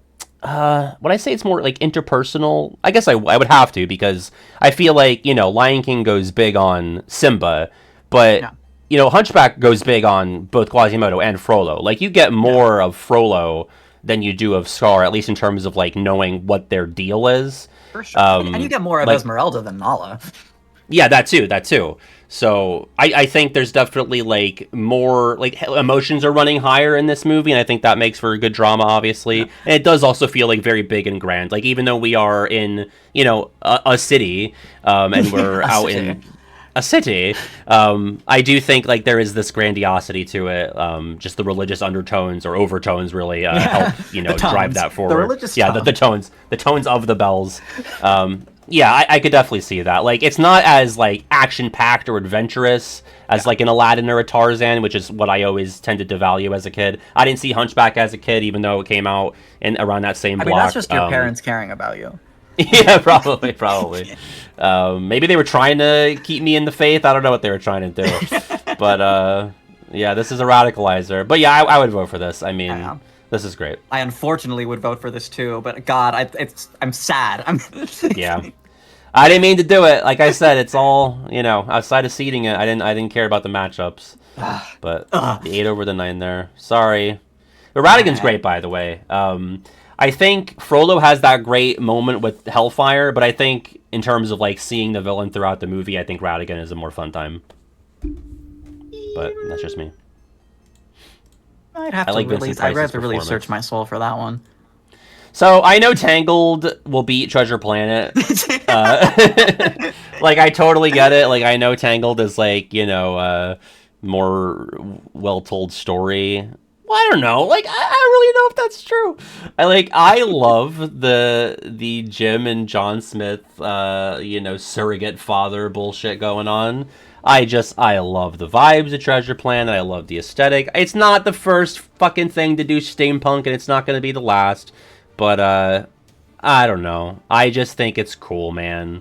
When I say it's more like interpersonal, I guess I would have to, because I feel like Lion King goes big on Simba, but Hunchback goes big on both Quasimodo and Frollo. Like you get more of Frollo than you do of Scar, at least in terms of like knowing what their deal is. For sure. And you get more of Esmeralda than Nala. Yeah, that too. So I think there's definitely like more like emotions are running higher in this movie, and I think that makes for a good drama, obviously. Yeah. And it does also feel like very big and grand. Like even though we are in a city, and we're out in a city, I do think like there is this grandiosity to it. Just the religious undertones or overtones really help drive that forward. The religious the tones of the bells. Yeah, I could definitely see that. Like, it's not as, like, action-packed or adventurous as, like, an Aladdin or a Tarzan, which is what I always tended to value as a kid. I didn't see Hunchback as a kid, even though it came out around that same block. I mean, that's just your parents caring about you. Yeah, probably. Maybe they were trying to keep me in the faith. I don't know what they were trying to do. But, yeah, this is a radicalizer. But, yeah, I would vote for this. I mean... This is great. I unfortunately would vote for this too, but God, I'm sad. Yeah, I didn't mean to do it. Like I said, it's all outside of seeding it. I didn't care about the matchups, but the 8 over the 9 there. Sorry, But Ratigan's great, by the way. I think Frollo has that great moment with Hellfire, but I think in terms of like seeing the villain throughout the movie, I think Ratigan is a more fun time. But that's just me. I'd have to really search my soul for that one. So I know Tangled will beat Treasure Planet. Like I totally get it. Like I know Tangled is like, you know, more well-told story. Well, I don't know. Like I really know if that's true. I love the Jim and John Smith you know, surrogate father bullshit going on. I love the vibes of Treasure Planet. I love the aesthetic. It's not the first fucking thing to do steampunk, and it's not going to be the last. But, I don't know. I just think it's cool, man.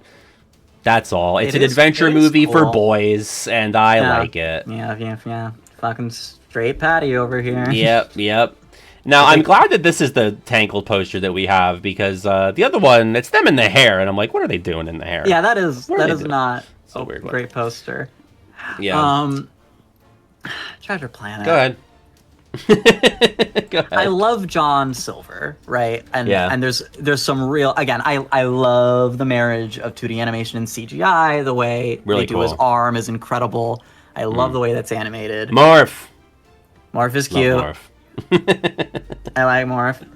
That's all. It's an adventure movie for boys, and I like it. Yeah. Fucking straight Patty over here. Yep. Now, I'm glad that this is the Tangled poster that we have, because the other one, it's them in the hair, and I'm like, what are they doing in the hair? Yeah, that is not a weird great poster. Yeah. Treasure Planet. Go ahead. I love John Silver, right? And there's some real, again, I love the marriage of 2D animation and CGI. The way they do his arm is incredible. I love the way that's animated. Morph is cute. I like Morph.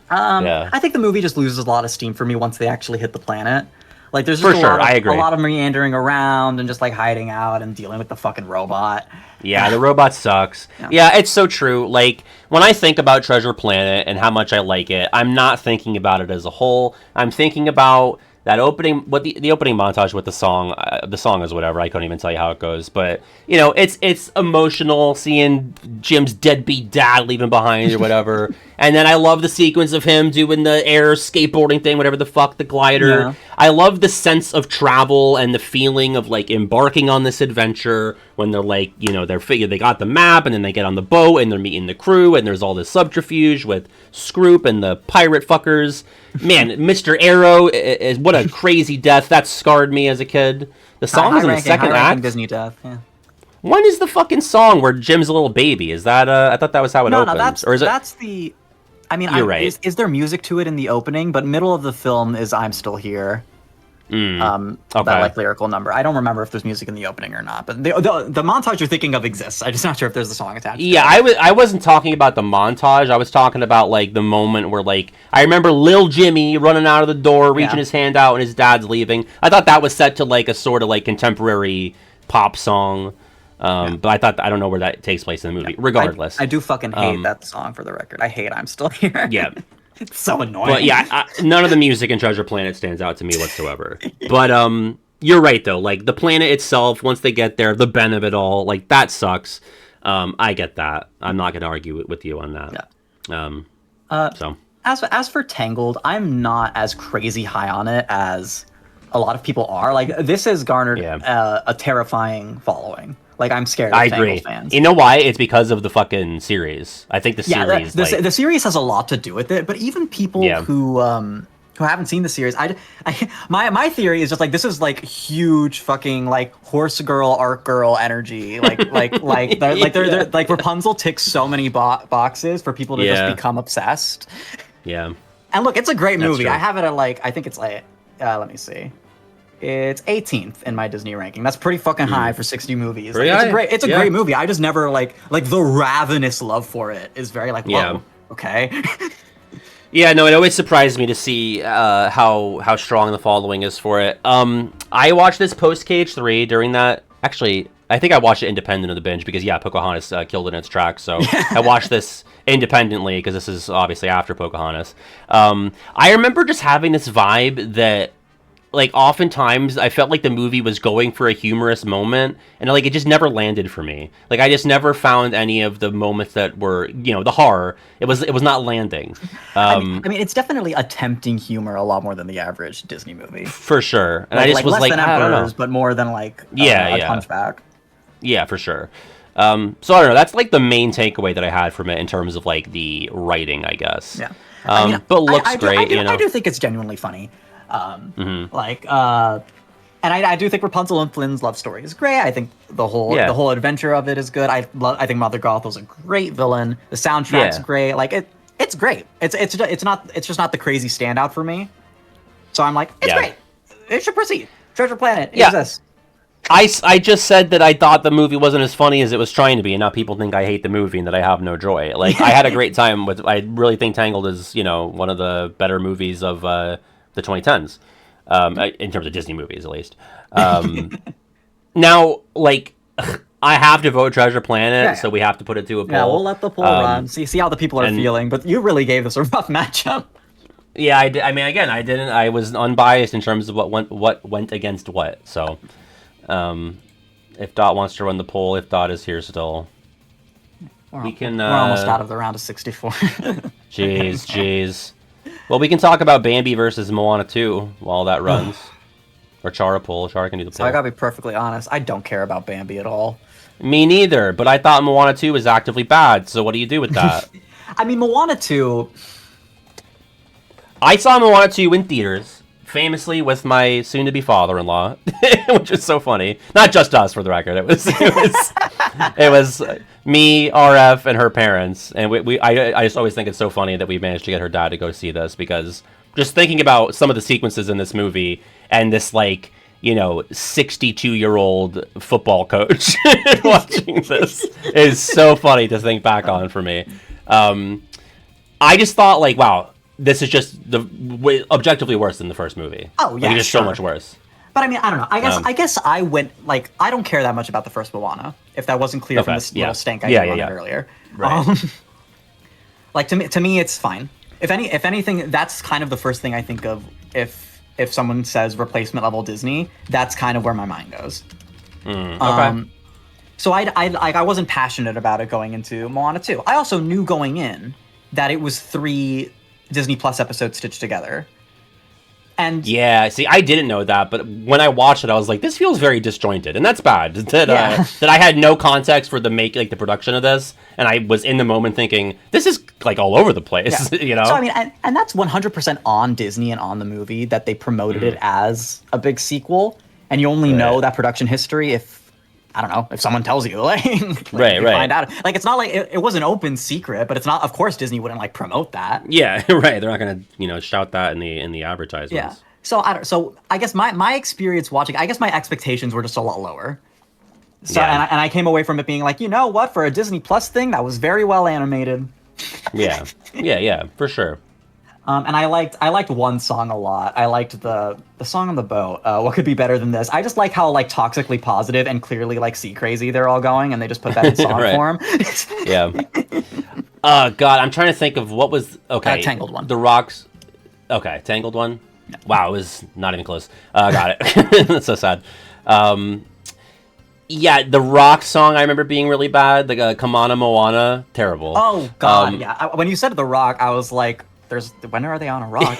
I think the movie just loses a lot of steam for me once they actually hit the planet. Like there's just a lot of meandering around and just like hiding out and dealing with the fucking robot. Yeah, the robot sucks. Yeah, it's so true. Like, when I think about Treasure Planet and how much I like it, I'm not thinking about it as a whole. I'm thinking about that opening, the opening montage with the song. The song is whatever. I couldn't even tell you how it goes. But, you know, it's emotional seeing Jim's deadbeat dad leaving behind or whatever. And then I love the sequence of him doing the air skateboarding thing, whatever the fuck, the glider. Yeah. I love the sense of travel and the feeling of, like, embarking on this adventure when they're, like, you know, they got the map and then they get on the boat and they're meeting the crew and there's all this subterfuge with Scroop and the pirate fuckers. Man, Mr. Arrow is what a crazy death. That scarred me as a kid. The song is in the second act. Disney death, yeah. When is the fucking song where Jim's a little baby? Is that, I thought that was how it opens. No, that's the... I mean, you're right. Is there music to it in the opening? But middle of the film is "I'm Still Here." That like lyrical number. I don't remember if there's music in the opening or not. But the montage you're thinking of exists. I'm just not sure if there's a song attached. Yeah, I wasn't talking about the montage. I was talking about like the moment where like I remember Lil Jimmy running out of the door, reaching his hand out, and his dad's leaving. I thought that was set to like a sort of like contemporary pop song. But I don't know where that takes place in the movie. Regardless, I do fucking hate that song, for the record. I hate "I'm Still Here." Yeah, it's so annoying. But yeah, none of the music in Treasure Planet stands out to me whatsoever. But you're right though. Like the planet itself, once they get there, the Ben of it all, like that sucks. I get that. I'm not going to argue with you on that. Yeah. So as for Tangled, I'm not as crazy high on it as a lot of people are. Like this has garnered a terrifying following. Like, I'm scared of Tangled fans. You know why? It's because of the fucking series. I think the series... the series has a lot to do with it, but even people who haven't seen the series, my theory is just, like, this is, like, huge fucking, like, horse girl, arc girl energy. Like Rapunzel ticks so many boxes for people to just become obsessed. Yeah. And look, it's a great movie. True. I have it at, like, I think it's, like, let me see. It's 18th in my Disney ranking. That's pretty fucking high for 60 movies. Like, it's a great movie. I just never like the ravenous love for it is very like, whoa, okay. Yeah, no, it always surprised me to see how strong the following is for it. I watched this post KH3 during that. Actually, I think I watched it independent of the binge because Pocahontas killed it in its tracks. So I watched this independently because this is obviously after Pocahontas. I remember just having this vibe that, like, oftentimes I felt like the movie was going for a humorous moment, and like it just never landed for me. Like I just never found any of the moments that were, you know, the horror. It was not landing. I mean, it's definitely attempting humor a lot more than the average Disney movie, for sure. And I just was less like, than I don't know, but more than like Hunchback. Yeah, for sure. So I don't know. That's like the main takeaway that I had from it in terms of like the writing, I guess. Yeah. But looks great. I do think it's genuinely funny. And I do think Rapunzel and Flynn's love story is great. I think the whole adventure of it is good. I think Mother Gothel's a great villain. The soundtrack's great. Like it's great. It's just not the crazy standout for me. So I'm like, it's great. It should proceed. Treasure Planet exists. I just said that I thought the movie wasn't as funny as it was trying to be, and now people think I hate the movie and that I have no joy. Like, I had a great time with. I really think Tangled is, one of the better movies of the 2010s, in terms of Disney movies, at least. Now, like, I have to vote Treasure Planet, so we have to put it to a poll. Yeah, we'll let the poll run. See how the people are feeling. But you really gave this a rough matchup. Yeah, I did. I mean, again, I didn't. I was unbiased in terms of what went against what. So. If Dot wants to run the poll, if Dot is here still, we can. We're almost out of the round of 64. Jeez. Well, we can talk about Bambi versus Moana 2 while that runs. Or Chara poll. Chara can do the poll. So I gotta be perfectly honest. I don't care about Bambi at all. Me neither. But I thought Moana 2 was actively bad. So what do you do with that? I mean, Moana 2. I saw Moana 2 in theaters. Famously with my soon-to-be father-in-law, which is so funny. Not just us, for the record. It was me, RF, and her parents. And I just always think it's so funny that we managed to get her dad to go see this, because just thinking about some of the sequences in this movie and this, 62-year-old football coach watching this is so funny to think back on for me. I just thought, wow, this is just objectively worse than the first movie. Oh yeah, it's just so much worse. But I mean, I don't know. I guess I went I don't care that much about the first Moana. If that wasn't clear from this little stank I did on it earlier. Right. To me, it's fine. If anything, that's kind of the first thing I think of if someone says replacement level Disney. That's kind of where my mind goes. Okay. So I wasn't passionate about it going into Moana 2. I also knew going in that it was 3 Disney Plus episodes stitched together. And yeah, see, I didn't know that, but when I watched it, I was like, this feels very disjointed, and that's bad. That I had no context for the production of this, and I was in the moment thinking, this is all over the place, So I mean, and that's 100% on Disney and on the movie that they promoted it as a big sequel, and you only know that production history if I don't know, if someone tells you, right. Find out. It's not like it was an open secret, but it's not. Of course, Disney wouldn't promote that. Yeah, right. They're not gonna shout that in the advertisements. Yeah. So I guess my experience watching, I guess my expectations were just a lot lower. So and I came away from it being like, you know what, for a Disney Plus thing, that was very well animated. Yeah, for sure. And I liked one song a lot. I liked the song on the boat. What could be better than this? I just like how toxically positive and clearly sea crazy they're all going, and they just put that in song form. Yeah. God, I'm trying to think of what was Tangled one. The Rocks. Okay, Tangled one. Yeah. Wow, it was not even close. Got it. That's so sad. Yeah, the Rock song I remember being really bad. The Kamana Moana, terrible. Oh God, yeah. When you said The Rock, I was like, when are they on a rock?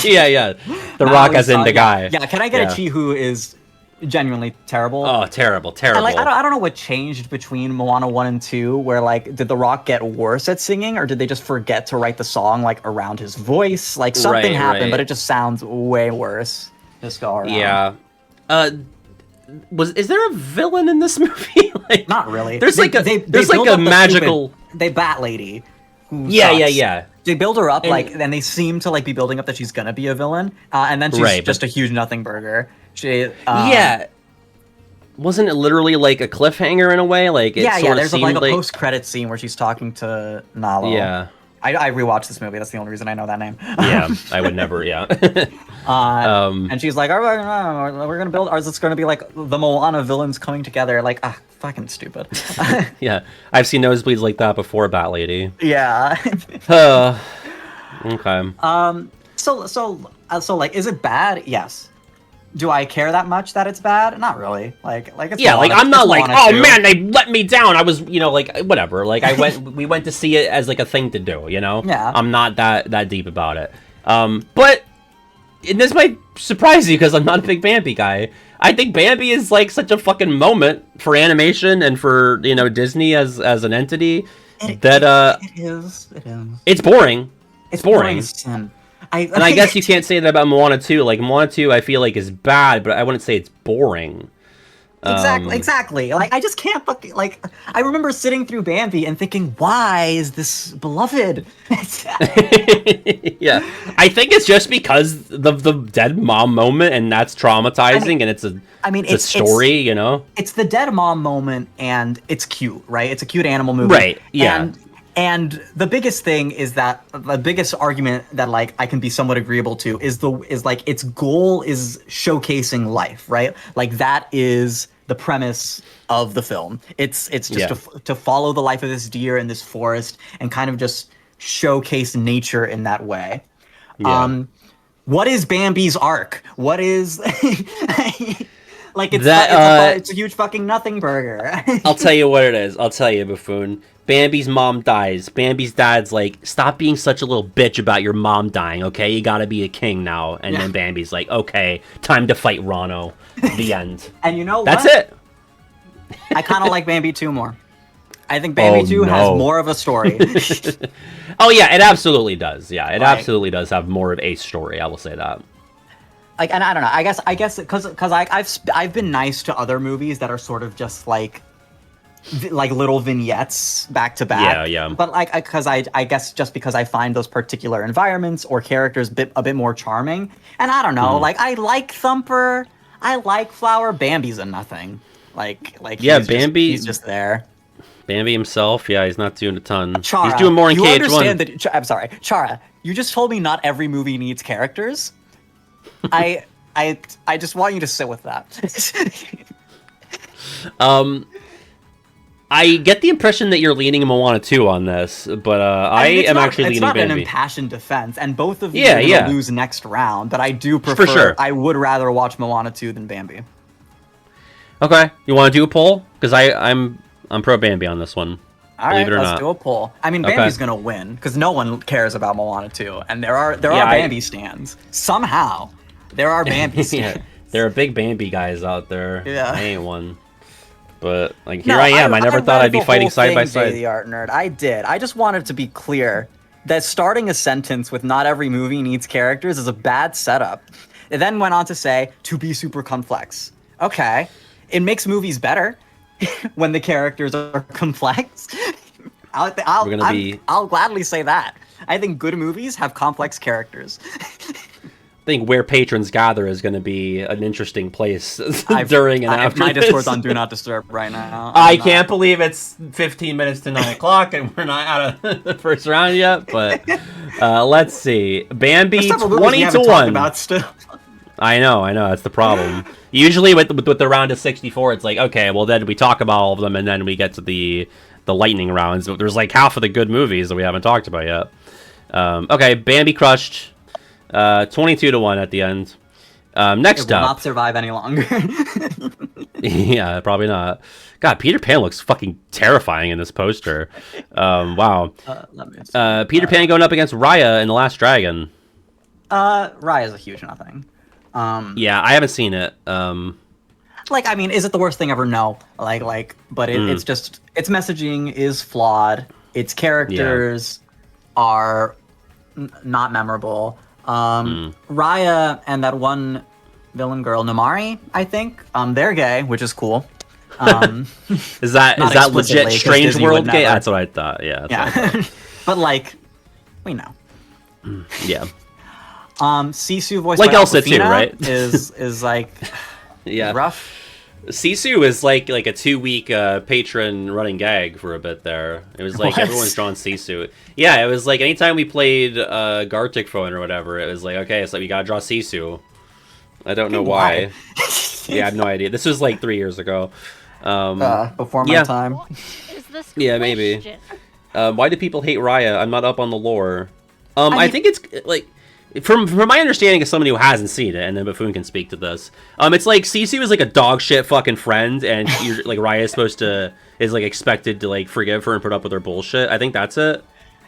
yeah. The Rock as in the guy. Yeah, can I get a Chi who is genuinely terrible? Oh, terrible. And, I don't know what changed between Moana 1 and 2, where did The Rock get worse at singing, or did they just forget to write the song around his voice? Something happened, but it just sounds way worse this go around. Yeah. Is there a villain in this movie? Not really. There's a magical they Bat Lady. Yeah. They build her up and they seem to be building up that she's gonna be a villain, and then she's just a huge nothing burger. Wasn't it literally a cliffhanger in a way? There's a post-credit scene where she's talking to Nala. Yeah. I rewatched this movie. That's the only reason I know that name. Yeah, I would never. Yeah. And she's like, we're gonna build. Or is this gonna be the Moana villains coming together? Fucking stupid. Yeah, I've seen nosebleeds like that before, Bat Lady. Yeah. Okay. So is it bad? Yes. Do I care that much that it's bad? Not really. It's I'm not man, they let me down. I was, whatever. We went to see it as a thing to do, Yeah. I'm not that deep about it. But and this might surprise you because I'm not a big Bambi guy. I think Bambi is such a fucking moment for animation and for Disney as an entity it is. It's boring. It's boring. And I guess you can't say that about Moana 2. Like, Moana 2, I feel like, is bad, but I wouldn't say it's boring. Exactly. Like, I just can't fucking, like, I remember sitting through Bambi and thinking, why is this beloved? Yeah. I think it's just because the dead mom moment, and that's traumatizing, and it's a story, you know? It's the dead mom moment, and it's cute, right? It's a cute animal movie. Right, yeah. And the biggest thing is that the biggest argument that like I can be somewhat agreeable to is like its goal is showcasing life, right? Like that is the premise of the film. It's just to follow the life of this deer in this forest and kind of just showcase nature in that way. Yeah. What is Bambi's arc? What is like it's a huge fucking nothing burger. I'll tell you what it is. I'll tell you, Baffoon. Bambi's mom dies. Bambi's dad's like, stop being such a little bitch about your mom dying, okay? You gotta be a king now. And then Bambi's like, okay, time to fight Rano. The end. And you know what? That's it. I kind of like Bambi 2 more. I think Bambi 2 has more of a story. Oh, yeah, it absolutely does. Yeah, it absolutely does have more of a story. I will say that. Like, and I don't know. I guess because I've been nice to other movies that are sort of just like little vignettes back to back. Yeah. But like, because I guess just because I find those particular environments or characters a bit more charming. And I don't know. Like, I like Thumper. I like Flower. Bambi's a nothing. Like yeah, he's just there. Bambi himself, yeah, he's not doing a ton. Chara, he's doing more in KH1. That, I'm sorry, Chara. You just told me not every movie needs characters. I just want you to sit with that. I get the impression that you're leaning Moana 2 on this, but I am actually leaning Bambi. It's not an impassioned defense, and both of you are going to lose next round, but I do prefer... For sure. I would rather watch Moana 2 than Bambi. Okay. You want to do a poll? Because I'm pro Bambi on this one. All right, let's do a poll. I mean, Bambi's going to win, because no one cares about Moana 2, and there are Bambi stands. Somehow, there are Bambi stands. There are big Bambi guys out there. Yeah. I ain't one. But like here I am. I never thought I'd be fighting side by side. The art nerd. I did. I just wanted to be clear that starting a sentence with "not every movie needs characters" is a bad setup. It then went on to say "to be super complex." Okay, it makes movies better when the characters are complex. I'll gladly say that. I think good movies have complex characters. I think where patrons gather is going to be an interesting place during and after my Discord's on Do Not Disturb right now. I can't believe it's 15 minutes to 9 o'clock and we're not out of the first round yet, but let's see. Bambi 20-1. About still. I know, that's the problem. Usually with the round of 64, it's like, okay, well then we talk about all of them and then we get to the lightning rounds, but there's like half of the good movies that we haven't talked about yet. Okay, Bambi crushed. 22-1 at the end. Next up, will not survive any longer. Yeah, probably not. God, Peter Pan looks fucking terrifying in this poster. Wow. Peter Pan going up against Raya in The Last Dragon. Raya's a huge nothing. Yeah, I haven't seen it. Like, I mean, is it the worst thing ever? No. But it's just its messaging is flawed. Its characters are not memorable. Raya and that one villain girl, Namari, I think, they're gay, which is cool. Is that legit Strange World gay? That's what I thought. Yeah. But like, we know. Yeah. Sisu voiced like by Elsa Awkwafina too, right? is like rough. Sisu is like a 2-week patron running gag for a bit there. It was like everyone's drawn Sisu. Yeah, it was like anytime we played Gartic Phone or whatever, it was like, okay, so we gotta draw Sisu. I don't know why. Yeah, I have no idea. This was like 3 years ago. Before my time. What is this yeah, maybe. Why do people hate Raya? I'm not up on the lore. I think it's like... From my understanding as somebody who hasn't seen it, and then Baffoon can speak to this, it's like Sisu is like a dog shit fucking friend, and you're, like Raya is expected to like forgive her and put up with her bullshit. I think that's it.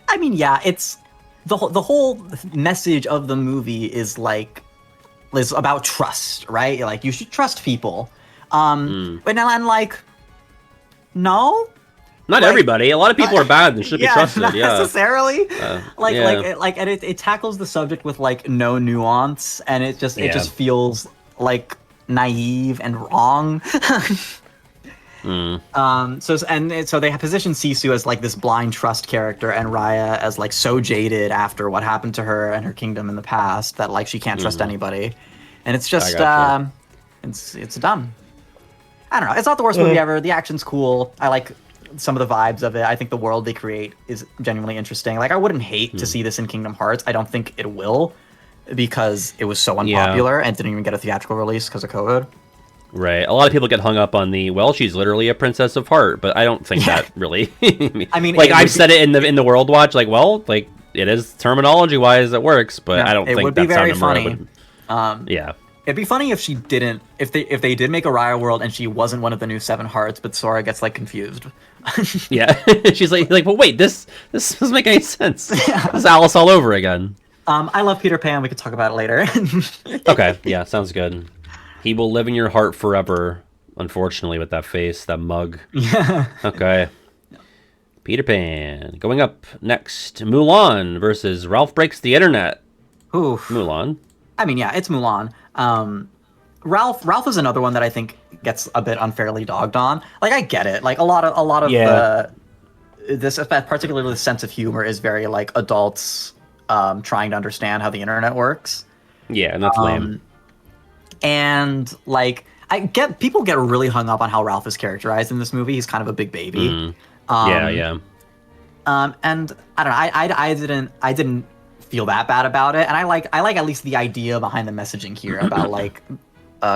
I mean, yeah, it's the whole message of the movie is about trust, right? Like you should trust people. But now I'm like, no, Not everybody. A lot of people are bad and should be trusted. Not yeah, necessarily. It tackles the subject with like no nuance, and it just feels like naive and wrong. So they have positioned Sisu as like this blind trust character, and Raya as like so jaded after what happened to her and her kingdom in the past that like she can't trust anybody, and it's just it's dumb. I don't know. It's not the worst movie ever. The action's cool. I like some of the vibes of it. I think the world they create is genuinely interesting. Like, I wouldn't hate to see this in Kingdom Hearts. I don't think it will, because it was so unpopular and didn't even get a theatrical release because of COVID. Right. A lot of people get hung up on she's literally a princess of heart, but I don't think that really. I mean, like I've said it in the World Watch, like, well, like it is terminology wise it works, but I don't think that's very funny. It'd be funny if she didn't, if they did make a Raya world and she wasn't one of the new 7 hearts, but Sora gets like confused. She's like, well, wait, this doesn't make any sense. It's Alice all over again. I love Peter Pan. We could talk about it later. Okay, yeah, sounds good. He will live in your heart forever. Unfortunately, with that face, that mug. Yeah. Okay. Peter Pan. Going up next, Mulan versus Ralph Breaks the Internet. Oof. Mulan. I mean, yeah, it's Mulan. Ralph is another one that I think gets a bit unfairly dogged on. Like, I get it. Like, a lot of this, particularly the sense of humor, is very like adults trying to understand how the internet works. Yeah, and that's lame. And like, people get really hung up on how Ralph is characterized in this movie. He's kind of a big baby. Yeah. And I don't know. I didn't feel that bad about it, and I like at least the idea behind the messaging here about like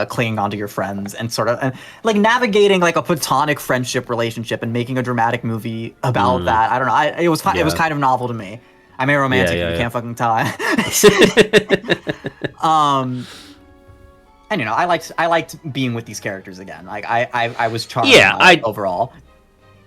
clinging onto your friends and sort of like navigating like a platonic friendship relationship and making a dramatic movie about that. I don't know. It was kind of novel to me. I'm a romantic. If you can't fucking tell. And you know, I liked being with these characters again. Like I was charmed. Overall.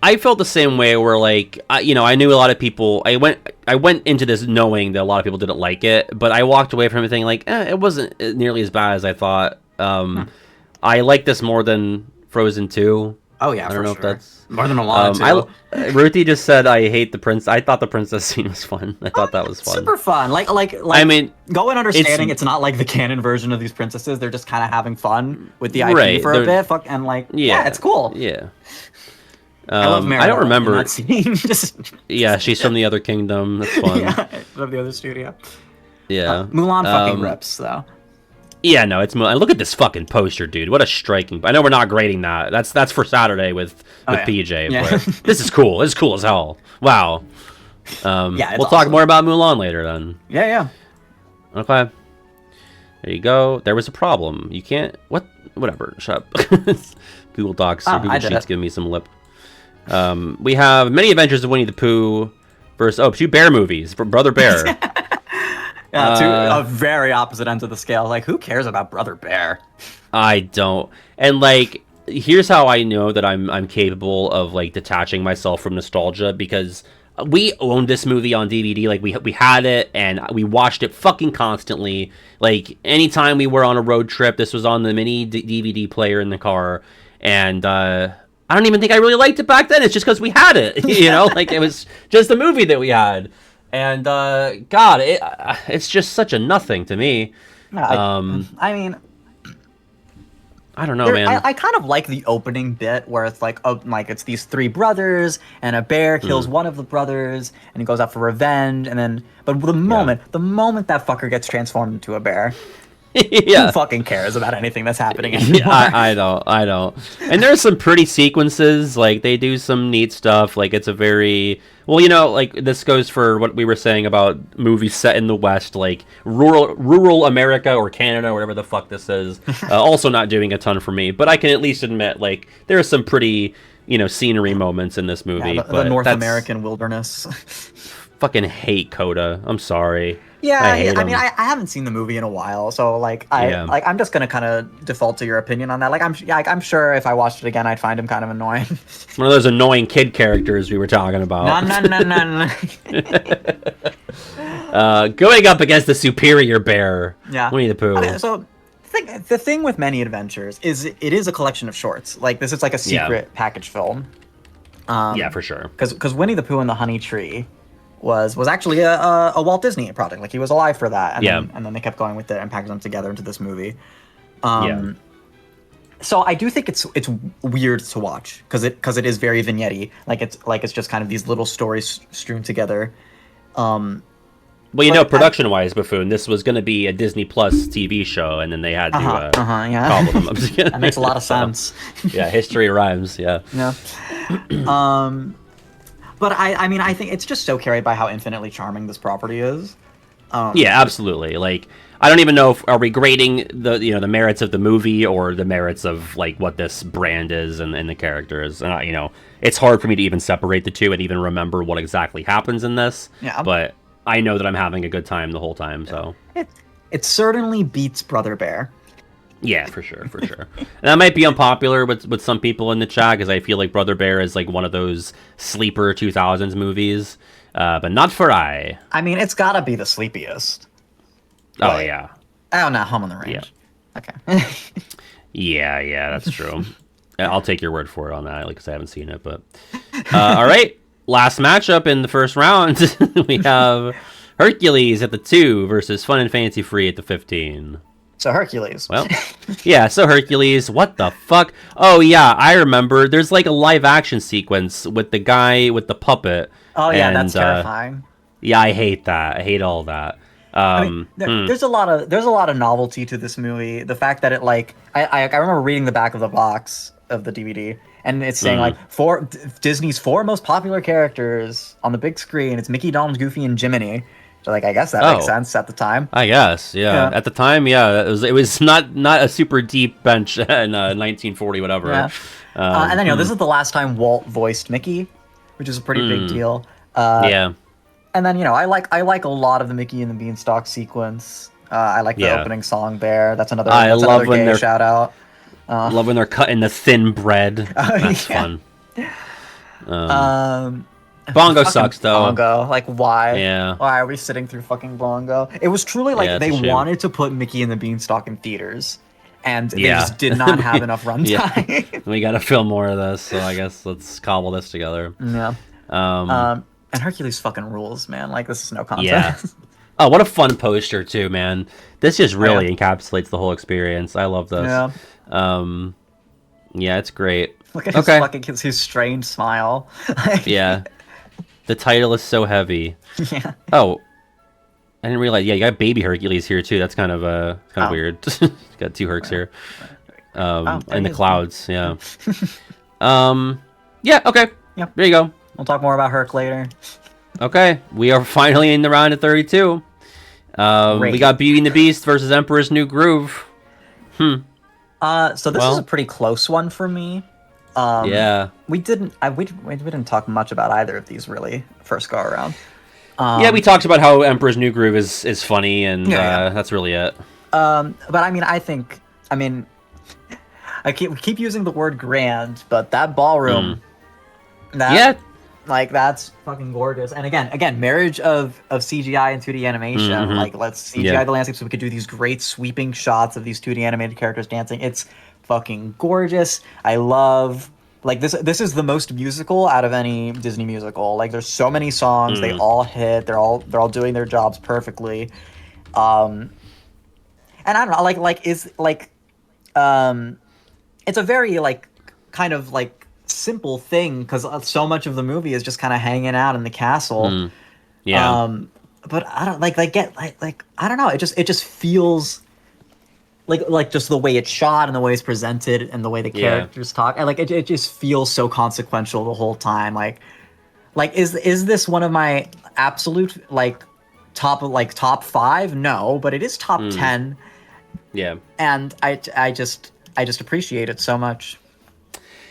I felt the same way where, like, I knew a lot of people. I went into this knowing that a lot of people didn't like it, but I walked away from it thinking, like, it wasn't nearly as bad as I thought. I like this more than Frozen 2. Oh, yeah, I don't know if that's... More than Aladdin, too. Ruthie just said, I hate the prince. I thought the princess scene was fun. I thought that was fun. Super fun. Like I mean, go in understanding it's not like the canon version of these princesses. They're just kind of having fun with the IP for a bit. Yeah, it's cool. Yeah. I love Meryl. I don't remember. In that scene. Yeah, she's from the other kingdom. That's fun. Yeah, of the other studio. Yeah. Mulan fucking rips, though. Yeah, no, it's Mulan. Look at this fucking poster, dude. What a striking... I know we're not grading that. That's for Saturday with PJ. Yeah. But this is cool. It's cool as hell. Wow. We'll talk more about Mulan later, then. Yeah. Okay. There you go. There was a problem. You can't... What? Whatever. Shut up. Google Docs or Google Sheets giving me some lip. We have Many Adventures of Winnie the Pooh versus 2 bear movies. Brother Bear. Yeah, 2 very opposite ends of the scale. Like, who cares about Brother Bear? I don't. And like, here's how I know that I'm capable of like detaching myself from nostalgia, because we owned this movie on DVD. Like we had it and we watched it fucking constantly. Like anytime we were on a road trip, this was on the mini DVD player in the car, and I don't even think I really liked it back then. It's just because we had it, like it was just a movie that we had. And God, it's just such a nothing to me. I mean, I don't know, man. I kind of like the opening bit where it's like, it's these 3 brothers, and a bear kills one of the brothers, and he goes out for revenge, and then, but the moment that fucker gets transformed into a bear, who fucking cares about anything that's happening anymore? I don't. And there's some pretty sequences, like they do some neat stuff. Like it's a very like this goes for what we were saying about movies set in the West, like rural America or Canada or whatever the fuck this is. Also not doing a ton for me, but I can at least admit like there are some pretty scenery moments in this movie. The North American wilderness. Fucking hate Coda. I'm sorry. Yeah, I mean, I haven't seen the movie in a while, so I'm just gonna kind of default to your opinion on that. Like, I'm sure if I watched it again, I'd find him kind of annoying. One of those annoying kid characters we were talking about. No. Going up against the superior bear. Yeah, Winnie the Pooh. So the thing with Many Adventures is it is a collection of shorts. Like this is like a secret package film. Yeah, for sure. Because Winnie the Pooh and the Honey Tree was actually a Walt Disney project. Like he was alive for that, and then they kept going with it and packaged them together into this movie. So I do think it's weird to watch because it is very vignette-y. Like it's just kind of these little stories strewn together. Well, production-wise, Baffoon, this was going to be a Disney Plus TV show, and then they had to cobble them up. That makes a lot of sense. Yeah, history rhymes. Yeah. Yeah. But I mean, I think it's just so carried by how infinitely charming this property is. Yeah, absolutely. Like, I don't even know if are we grading the merits of the movie or the merits of like what this brand is and the characters. And it's hard for me to even separate the two and even remember what exactly happens in this. Yeah. But I know that I'm having a good time the whole time. So it certainly beats Brother Bear. Yeah, for sure. And that might be unpopular with some people in the chat because I feel like Brother Bear is like one of those sleeper 2000s movies, but not for I. I mean, it's got to be the sleepiest. Oh, yeah. Oh, no, Home on the Range. Yeah. Okay. yeah, that's true. I'll take your word for it on that because I haven't seen it. But all right, last matchup in the first round, we have Hercules at the 2 versus Fun and Fancy Free at the 15. So Hercules. Well, yeah, so Hercules. What the fuck? Oh, yeah, I remember. There's like a live action sequence with the guy with the puppet. Oh, yeah, that's terrifying. Yeah, I hate that. I hate all that. There's a lot of novelty to this movie. The fact that it I remember reading the back of the box of the DVD and it's saying Disney's 4 most popular characters on the big screen. It's Mickey, Donald, Goofy, and Jiminy. So I guess that makes sense at the time. I guess, yeah. At the time, it was not a super deep bench in 1940 whatever. Yeah. And then this is the last time Walt voiced Mickey, which is a pretty big deal. Yeah. And then I like a lot of the Mickey and the Beanstalk sequence. I like the opening song there. That's another gay shout out. I love when they're cutting the thin bread. That's fun. Bongo sucks though. Bongo, like why? Yeah. Why are we sitting through fucking Bongo? It was truly like they wanted to put Mickey and the Beanstalk in theaters, and they just did not have enough runtime. We got to film more of this, so I guess let's cobble this together. Yeah. And Hercules fucking rules, man. Like this is no contest. Yeah. Oh, what a fun poster too, man. This just really encapsulates the whole experience. I love this. Yeah. Yeah, it's great. Look at his strange smile. Yeah. The title is so heavy. Yeah. Oh, I didn't realize. Yeah, you got Baby Hercules here too. That's kind of weird. Got 2 Hercs here. In the clouds. Yeah. Yeah. Okay. Yeah. There you go. We'll talk more about Herc later. Okay, we are finally in the round of 32. We got Beauty and the Beast versus Emperor's New Groove. So this is a pretty close one for me. Yeah. We didn't talk much about either of these really first go around. Yeah, we talked about how Emperor's New Groove is funny, and that's really it. But I mean, I keep using the word grand, but that ballroom, that's fucking gorgeous. And again, marriage of CGI and 2D animation. Mm-hmm. Like, let's CGI the landscape so we could do these great sweeping shots of these 2D animated characters dancing. It's fucking gorgeous. I love this is the most musical out of any Disney musical. Like there's so many songs, they all hit, they're all doing their jobs perfectly. And I don't know, it's a very kind of simple thing because so much of the movie is just kind of hanging out in the castle. But I don't I don't know, it just feels like just the way it's shot and the way it's presented and the way the characters talk, and it just feels so consequential the whole time. Is this one of my absolute top 5? No, but it is top 10. Yeah, and I just appreciate it so much.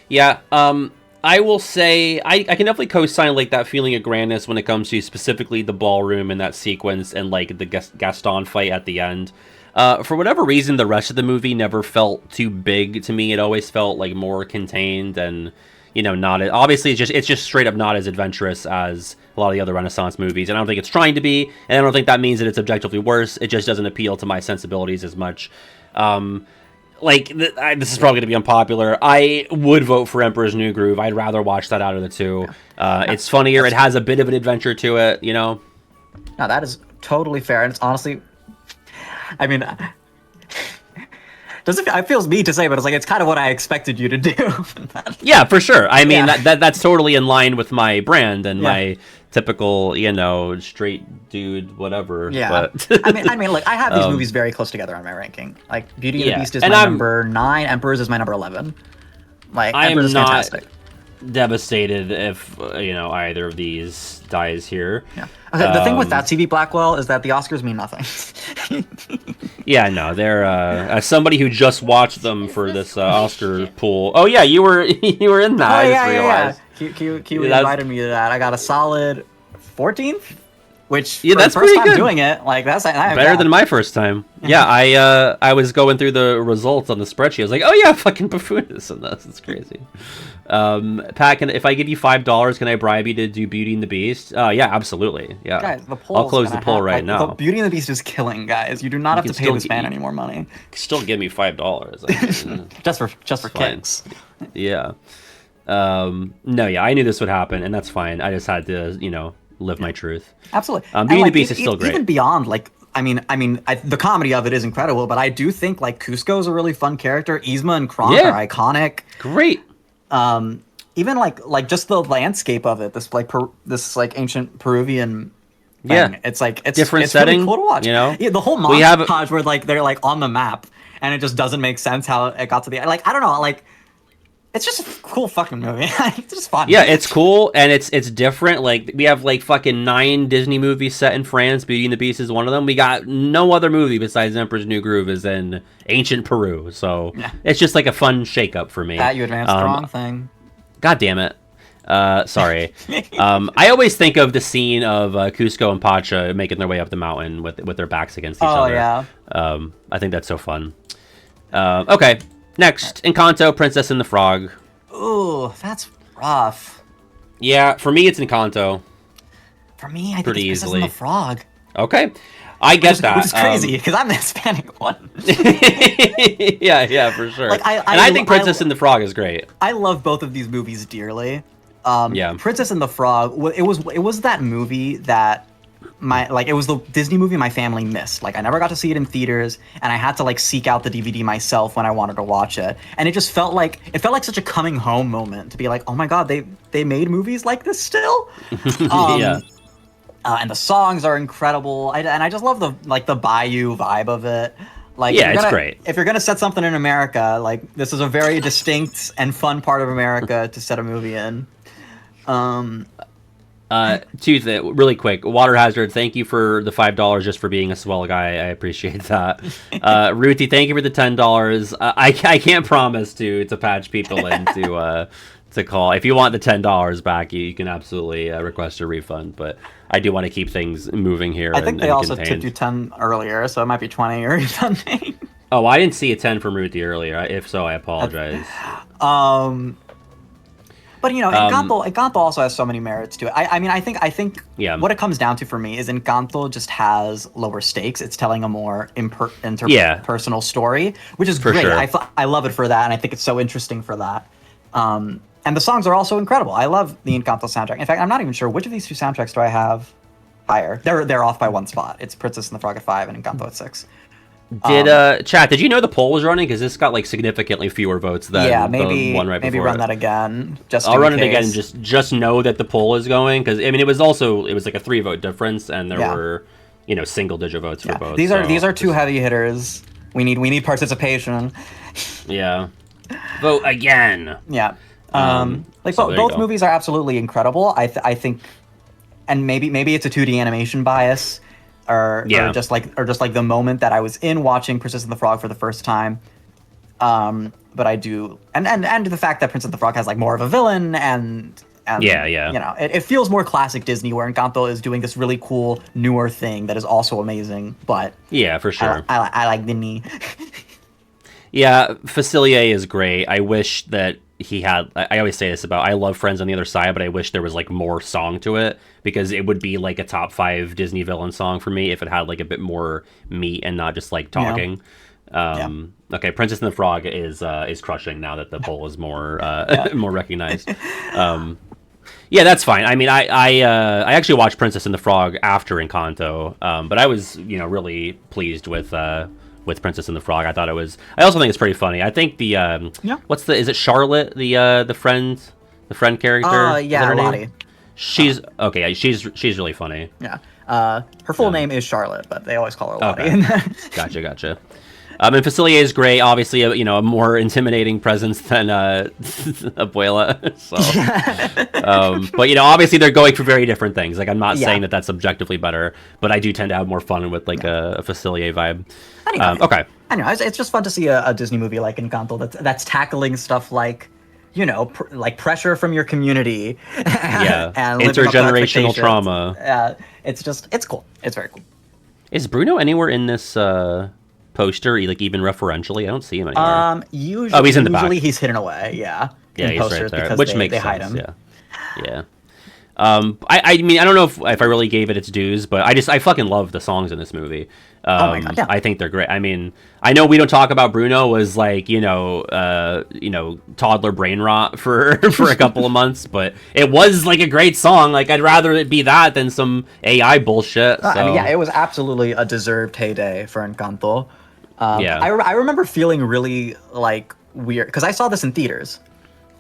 Yeah, I will say I can definitely co-sign that feeling of grandness when it comes to specifically the ballroom and that sequence and the Gaston fight at the end. For whatever reason, the rest of the movie never felt too big to me. It always felt more contained and, not as, obviously it's just straight up not as adventurous as a lot of the other Renaissance movies. And I don't think it's trying to be, and I don't think that means that it's objectively worse. It just doesn't appeal to my sensibilities as much. like this is probably going to be unpopular. I would vote for Emperor's New Groove. I'd rather watch that out of the two. It's funnier. It has a bit of an adventure to it, you know. No, that is totally fair, and it's honestly, I mean, it feels mean to say, but it's like it's kind of what I expected you to do. Yeah, for sure. I mean, that's totally in line with my brand and my typical, you know, straight dude, whatever. Yeah. But I mean, look, I have these movies very close together on my ranking. Like, Beauty and the Beast is my number 9. Emperor's is my number 11. Like, Emperor's is fantastic. Devastated if either of these dies here. Yeah. Okay, the thing with that TV Blackwell is that the Oscars mean nothing. Yeah, no, they're as somebody who just watched them for this Oscar pool. Oh yeah, you were in that. I just realized. Kiwi invited me to that. I got a solid 14th, which that's for the first pretty time good. Doing it, like that's better than my first time. Yeah, I was going through the results on the spreadsheet. I was like, oh yeah, fucking Baffoon is in this. It's crazy. Pat, if I give you $5, can I bribe you to do Beauty and the Beast? Yeah, absolutely. Yeah, guys, I'll close the poll right now. The Beauty and the Beast is killing, guys. You do not have to pay this man any more money. Still give me $5. just for kicks. Yeah. No, yeah, I knew this would happen, and that's fine. I just had to, live my truth. Absolutely. Beauty and the Beast is still great. Even beyond, like, the comedy of it is incredible, but I do think, like, Cusco is a really fun character. Yzma and Kronk are iconic. Great. Even like just the landscape of it, this ancient Peruvian thing. It's different setting, really cool to watch. Yeah, the whole montage where like they're like on the map and it just doesn't make sense how it got to the I don't know, like it's just a cool fucking movie. It's just fun. Yeah, it's cool and it's different. Like we have like fucking 9 Disney movies set in France. Beauty and the Beast is one of them. We got no other movie besides Emperor's New Groove is in ancient Peru. So it's just like a fun shakeup for me. That you advanced the wrong thing. God damn it. Sorry. I always think of the scene of Cusco and Pacha making their way up the mountain with their backs against each other. Yeah. I think that's so fun. Okay. Next, Encanto, Princess and the Frog. Ooh, that's rough. Yeah, for me it's Encanto. For me, I think it's Princess and the Frog. Okay. I get that. Which is crazy, because I'm the Hispanic one. yeah, for sure. Like, I think Princess and the Frog is great. I love both of these movies dearly. Princess and the Frog, it was that movie that it was the Disney movie my family missed. Like, I never got to see it in theaters, and I had to like seek out the DVD myself when I wanted to watch it. And it just felt like such a coming home moment to be like, oh my god, they made movies like this still. Yeah. And the songs are incredible. And I just love the Bayou vibe of it. Like, yeah, it's great. If you're gonna set something in America, like this is a very distinct and fun part of America to set a movie in. Tuesday, really quick. Water Hazard, thank you for the $5 just for being a swell guy. I appreciate that. Ruthie, thank you for the $10. I can't promise to patch people in to call. If you want the $10 back, you can absolutely request a refund. But I do want to keep things moving here. I think they also tipped you 10 earlier, so it might be 20 you're refunding. Oh, I didn't see a 10 from Ruthie earlier. If so, I apologize. But Encanto also has so many merits to it. I think what it comes down to for me is Encanto just has lower stakes. It's telling a more interpersonal story, which is great. Sure. I love it for that, and I think it's so interesting for that. And the songs are also incredible. I love the Encanto soundtrack. In fact, I'm not even sure which of these two soundtracks do I have higher. They're off by 1 spot. It's Princess and the Frog at 5 and Encanto at 6. Did you know the poll was running? Because this got like significantly fewer votes than the one right before. Maybe run that again. I'll run it again and just know that the poll is going, because I mean it was like a 3 vote difference, and there were single digit votes for both. These are two heavy hitters. We need participation. Yeah, vote again. Yeah, both movies are absolutely incredible. I think, and maybe it's a 2D animation bias. Or just like the moment that I was in watching Princess and the Frog for the first time. But I do, and the fact that Princess and the Frog has like more of a villain and it feels more classic Disney, where Encanto is doing this really cool newer thing that is also amazing. But yeah, for sure, I like Disney. Yeah, Facilier is great. I wish that he had. I always say this about, I love Friends on the Other Side, but I wish there was like more song to it, because it would be like a top 5 Disney villain song for me if it had like a bit more meat and not just like talking. Okay, Princess and the Frog is crushing now that the poll is more more recognized. Yeah, that's fine. I mean, I actually watched Princess and the Frog after Encanto, but I was really pleased with Princess and the Frog. I thought it was. I also think it's pretty funny. I think the is it Charlotte, the friend character? Yeah, Lottie. She's okay. Yeah, she's really funny. Yeah. Her full name is Charlotte, but they always call her Lottie. Okay. Gotcha. And Facilier is great. Obviously, a more intimidating presence than Abuela. So, but obviously they're going for very different things. Like I'm not saying that that's objectively better, but I do tend to have more fun with like a Facilier vibe. Anyway, okay. Anyway, it's just fun to see a Disney movie like Encanto that's tackling stuff like like pressure from your community. And intergenerational trauma. It's cool. It's very cool. Is Bruno anywhere in this poster, like even referentially? I don't see him anywhere. Usually, he's in the back. Usually he's hidden away. Yeah, he's posters right there, because which makes they sense. hide him. Yeah. I mean, I don't know if I really gave it its dues, but I fucking love the songs in this movie. Oh my God, yeah. I think they're great. I mean, I know we don't talk about Bruno was like toddler brain rot for a couple of months, but it was like a great song. Like I'd rather it be that than some AI bullshit. So. I mean, yeah, it was absolutely a deserved heyday for Encanto. I remember feeling really like weird because I saw this in theaters,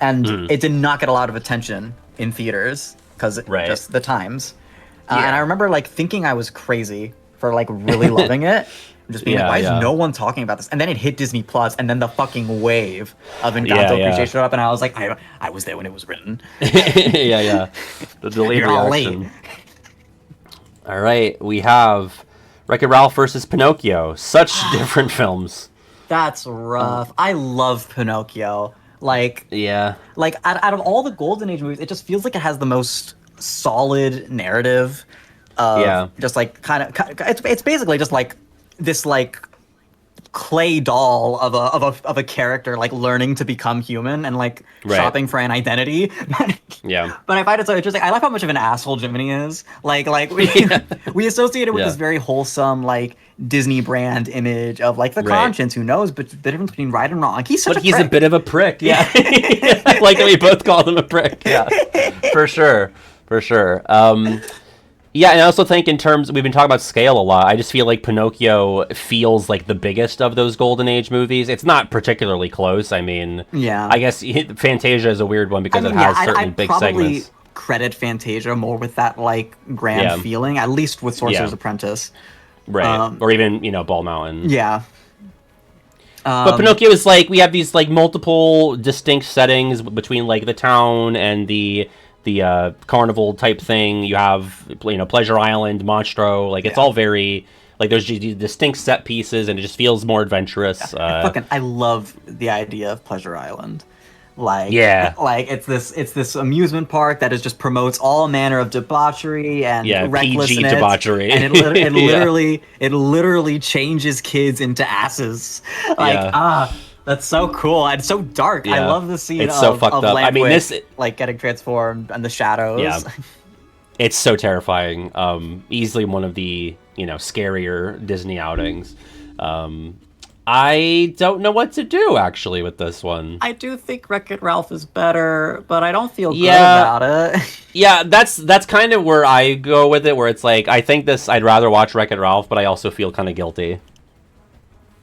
and it did not get a lot of attention in theaters because just the times. And I remember like thinking I was crazy for like really loving it. Just being like, why is no one talking about this? And then it hit Disney Plus, and then the fucking wave of Encanto appreciation showed up, and I was like, I was there when it was written. The delayed reaction. Late. All right, we have Wreck-It Ralph versus Pinocchio. Such different films. That's rough. I love Pinocchio. Like, like out of all the Golden Age movies, it just feels like it has the most solid narrative. Just like kind of it's basically just like this like clay doll of a character like learning to become human and like shopping for an identity. But I find it so interesting. I like how much of an asshole Jiminy is. Like we associate it with this very wholesome like Disney brand image of like the conscience who knows but the difference between right and wrong. Like he's a bit of a prick. Yeah. I like that we both call him a prick. Yeah. For sure. Yeah, and I also think in terms, we've been talking about scale a lot, I just feel like Pinocchio feels like the biggest of those Golden Age movies. It's not particularly close. I mean, I guess Fantasia is a weird one because it has certain big segments. Credit Fantasia more with that like grand feeling, at least with Sorcerer's Apprentice. Right, or even, Ball Mountain. Yeah. But Pinocchio is like, we have these like multiple distinct settings between like the town and the carnival type thing. You have Pleasure Island, Monstro, like it's all very like there's distinct set pieces and it just feels more adventurous. I love the idea of Pleasure Island. Like it's this amusement park that just promotes all manner of debauchery and recklessness. PG debauchery. And it literally changes kids into asses. That's so cool and so dark. I love the scene it's so fucked up. I mean, this like getting transformed and the shadows. Yeah, it's so terrifying. Easily one of the scarier Disney outings. I don't know what to do actually with this one. I do think Wreck-It Ralph is better, but I don't feel good about it. Yeah, that's kind of where I go with it. Where it's like I think I'd rather watch Wreck-It Ralph, but I also feel kind of guilty.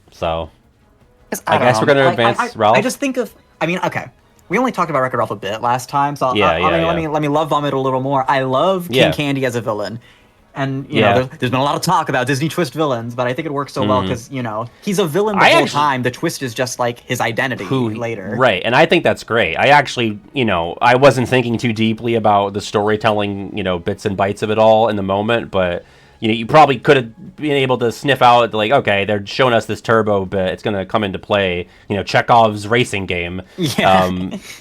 So. I guess we're going to advance Ralph. I just think of... I mean, okay. We only talked about Wreck-It Ralph a bit last time, so let me love vomit a little more. I love King Candy as a villain. And, there's been a lot of talk about Disney twist villains, but I think it works so well because, he's a villain the whole time. The twist is just, like, his identity later. Right, and I think that's great. I actually, I wasn't thinking too deeply about the storytelling, bits and bytes of it all in the moment, but... you probably could have been able to sniff out, like, okay, they're showing us this turbo bit. It's going to come into play, Chekhov's racing game. Yeah.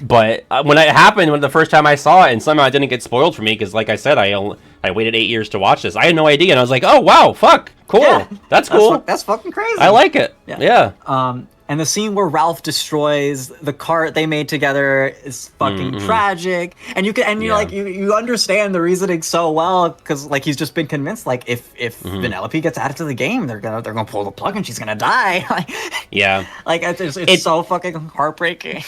But when it happened, the first time I saw it, and somehow it didn't get spoiled for me, because, like I said, I waited 8 years to watch this. I had no idea, and I was like, oh, wow, fuck, cool. Yeah, that's cool. That's fucking crazy. I like it. Yeah. And the scene where Ralph destroys the cart they made together is fucking tragic. And you're like, you understand the reasoning so well because like he's just been convinced like if Vanellope gets added to the game, they're gonna pull the plug and she's gonna die. Like it's so fucking heartbreaking.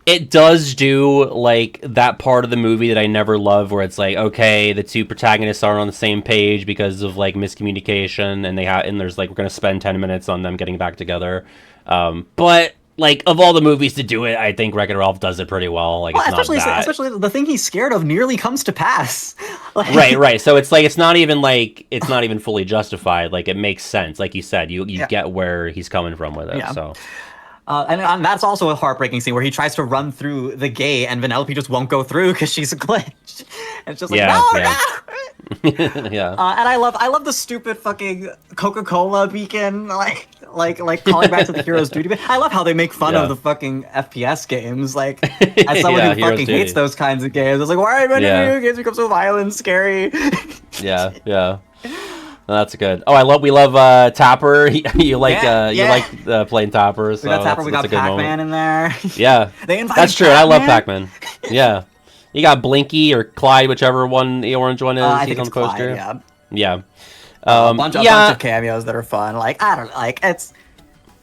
It does do like that part of the movie that I never love, where it's like, okay, the two protagonists aren't on the same page because of like miscommunication, and there's like we're gonna spend 10 minutes on them getting back together. But like of all the movies to do it, I think Wreck-It Ralph does it pretty well. Like, especially the thing he's scared of nearly comes to pass. Like... Right. So it's like it's not even fully justified. Like it makes sense. Like you said, you get where he's coming from with it. Yeah. So. And that's also a heartbreaking scene where he tries to run through the gate and Vanellope just won't go through because she's a glitch. And it's just like, no! Yeah. And I love the stupid fucking Coca-Cola beacon, like calling back to the hero's duty. I love how they make fun of the fucking FPS games. Like, as someone who fucking hates those kinds of games, it's like, why are video games become so violent and scary? Yeah. That's good. Oh, we love Tapper. You like playing Tapper. So we got Tapper. We got Pac-Man in there. Yeah, that's true. I love Pac-Man. Yeah, you got Blinky or Clyde, whichever one the orange one is. I think it's on the poster. Clyde, yeah. A bunch of cameos that are fun. Like I don't like it's.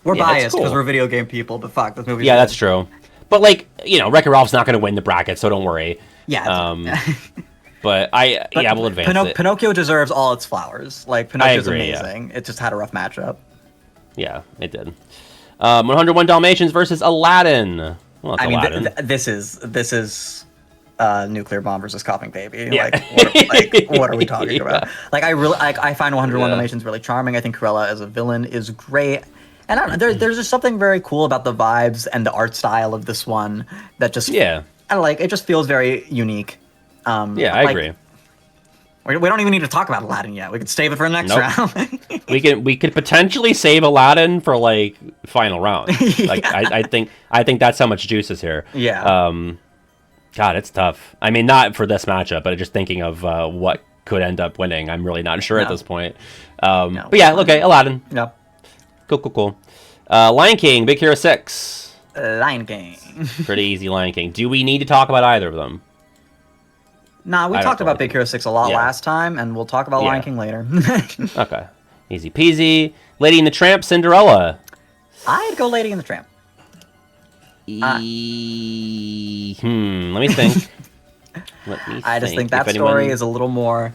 We're biased because we're video game people, but fuck, this movie. Yeah, that's true. But like Wreck-It Ralph's not going to win the bracket, so don't worry. Yeah. But we'll advance it. Pinocchio deserves all its flowers. Like, Pinocchio's amazing. It just had a rough matchup. Yeah, it did. 101 Dalmatians versus Aladdin. Well, Aladdin. This is Nuclear Bomb versus Coughing Baby. Yeah. What are we talking about? Like, I find 101 Dalmatians really charming. I think Cruella as a villain is great. And I don't know, there's just something very cool about the vibes and the art style of this one that just... I don't like, it just feels very unique. I agree. We don't even need to talk about Aladdin yet. We could save it for the next round. we could potentially save Aladdin for like final round. Like I think that's how much juice is here. Yeah. God, it's tough. I mean, not for this matchup, but just thinking of what could end up winning. I'm really not sure at this point. But yeah, okay, Aladdin. No. Cool. Lion King, Big Hero 6. Lion King. Pretty easy Lion King. Do we need to talk about either of them? Nah, we talked about Big Hero 6 a lot last time, and we'll talk about Lion King later. Okay. Easy peasy. Lady and the Tramp, Cinderella. I'd go Lady and the Tramp. Let me think. I just think that story is a little more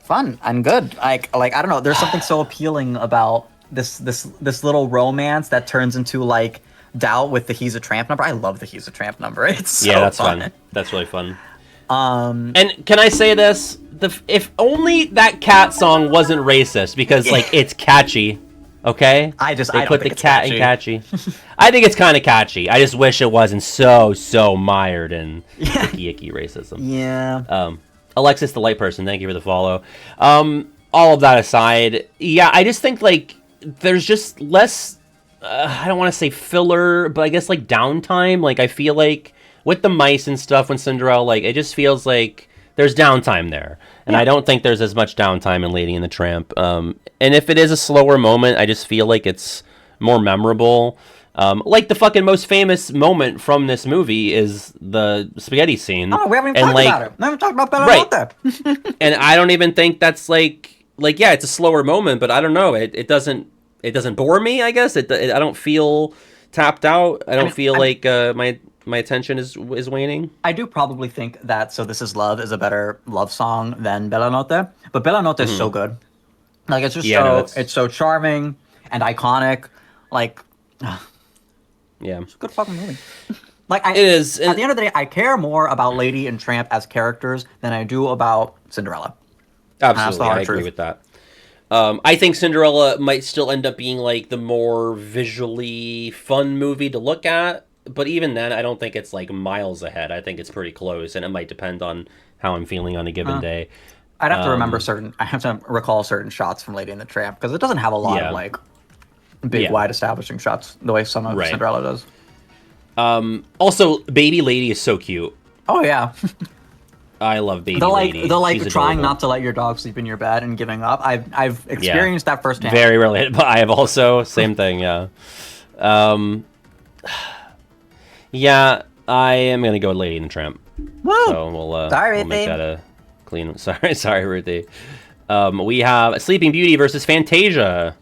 fun and good. Like I don't know, there's something so appealing about this little romance that turns into like doubt with the He's a Tramp number. I love the He's a Tramp number. It's so that's fun. That's really fun. And can I say this? If only that cat song wasn't racist, because like it's catchy, okay? I put the cat in catchy. I think it's kind of catchy. I just wish it wasn't so mired in icky racism. Yeah. Alexis, the light person, thank you for the follow. All of that aside, I just think like there's just less. I don't want to say filler, but I guess like downtime. Like I feel like. With the mice and stuff when Cinderella, like, it just feels like there's downtime there. And I don't think there's as much downtime in Lady and the Tramp. And if it is a slower moment, I just feel like it's more memorable. Like, the fucking most famous moment from this movie is the spaghetti scene. Oh, we haven't even talked about it. We haven't talked about Bella. And I don't even think that's, like, it's a slower moment, but I don't know. It doesn't bore me, I guess. I don't feel tapped out. I don't feel like my attention is waning. I do probably think that So This Is Love is a better love song than Bella Notte, but Bella Notte is so good. Like it's just it's so charming and iconic. Like, it's a good fucking movie. Like it is. At the end of the day, I care more about Lady and Tramp as characters than I do about Cinderella. Absolutely, I agree with that. I think Cinderella might still end up being like the more visually fun movie to look at. But even then, I don't think it's like miles ahead. I think it's pretty close, and it might depend on how I'm feeling on a given day. I'd have to remember I have to recall certain shots from Lady and the Tramp because it doesn't have a lot of like big, wide establishing shots the way some of Cinderella does. Also, Baby Lady is so cute. Oh yeah. I love Baby Lady. They're like trying not to let your dog sleep in your bed and giving up. I've experienced that firsthand. Very relatable. I have also same thing. Yeah. Yeah, I am gonna go with Lady and the Tramp. Woo! So we'll Sorry, make that a clean. Sorry, Ruthie. We have Sleeping Beauty versus Fantasia.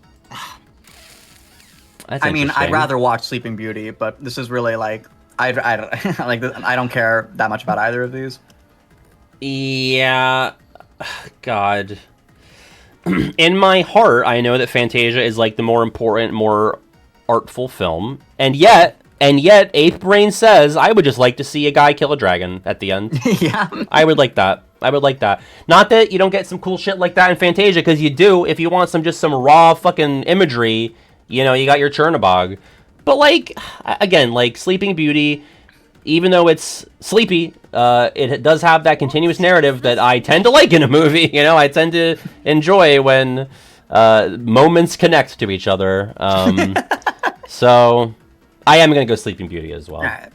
I mean, I'd rather watch Sleeping Beauty, but this is really like I like I don't care that much about either of these. Yeah, God. In my heart, I know that Fantasia is like the more important, more artful film, and yet, Eighth Brain says I would just like to see a guy kill a dragon at the end. Yeah, I would like that. Not that you don't get some cool shit like that in Fantasia, because you do. If you want some raw fucking imagery, you know, you got your Chernabog. But like, again, like Sleeping Beauty, even though it's sleepy, it does have that continuous narrative that I tend to like in a movie. You know, I tend to enjoy when moments connect to each other. So I am gonna go Sleeping Beauty as well. Right.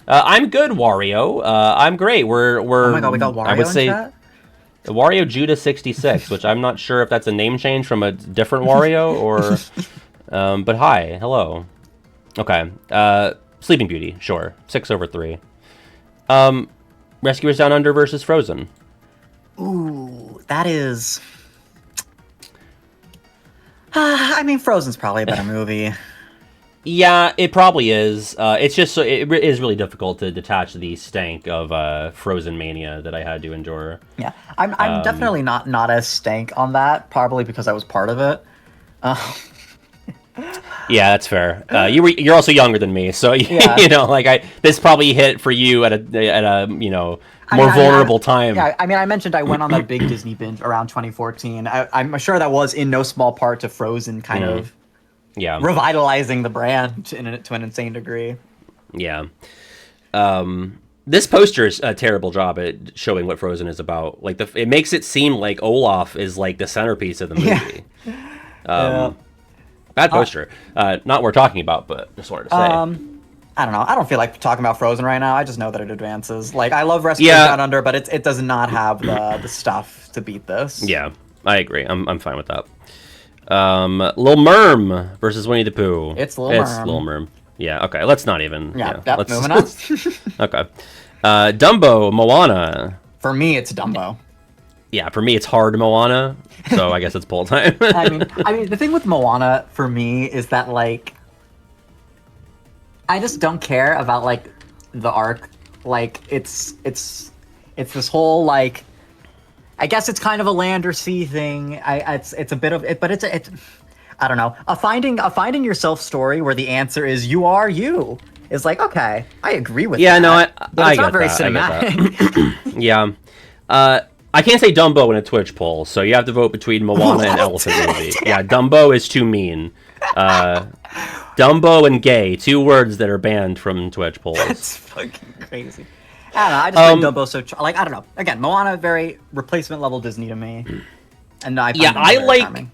I'm good, Wario. I'm great. We're. Oh my god, we got Wario I would say in chat? Wario Judah 66, which I'm not sure if that's a name change from a different Wario or. But hi, hello. Okay. Sleeping Beauty, sure. 6/3. Rescuers Down Under versus Frozen. Ooh, that is. I mean, Frozen's probably a better movie. Yeah, it probably is. It's just it is really difficult to detach the stank of Frozen mania that I had to endure. Yeah, I'm definitely not as stank on that, probably because I was part of it. Yeah, that's fair. You're also younger than me, so Yeah. you know, like this probably hit for you at a you know more vulnerable time. Yeah, I mean, I mentioned I went on that big Disney binge around 2014. I'm sure that was in no small part to Frozen kind of revitalizing the brand to an insane degree. Yeah. This poster is a terrible job at showing what Frozen is about. Like it makes it seem like Olaf is like the centerpiece of the movie. Bad poster. Not worth talking about, but just wanted to say. I don't know. I don't feel like talking about Frozen right now. I just know that it advances. Like, I love Rescuers Down Under, but it does not have the stuff to beat this. Yeah, I agree. I'm fine with that. Lil Merm versus Winnie the Pooh. It's Lil Merm. Yeah, okay. Let's not even. Let's moving on. Okay. Dumbo, Moana. For me, it's Dumbo. Yeah, for me, it's hard Moana, so I guess it's poll time. I mean, the thing with Moana for me is that like, I just don't care about like the arc. Like, it's this whole like, I guess it's kind of a land or sea thing. It's a bit of it, but it's I don't know, a finding yourself story where the answer is you are you is like, okay, I agree with that. Yeah, no, but I it's not get very that. cinematic. Yeah. I can't say Dumbo in a Twitch poll, so you have to vote between Moana and Elephant Movie. Yeah, Dumbo is too mean. Dumbo and gay, 2 words that are banned from Twitch polls. That's fucking crazy. I don't know, I just find Dumbo so like, I don't know. Again, Moana, very replacement level Disney to me. And I find Dumbo very charming.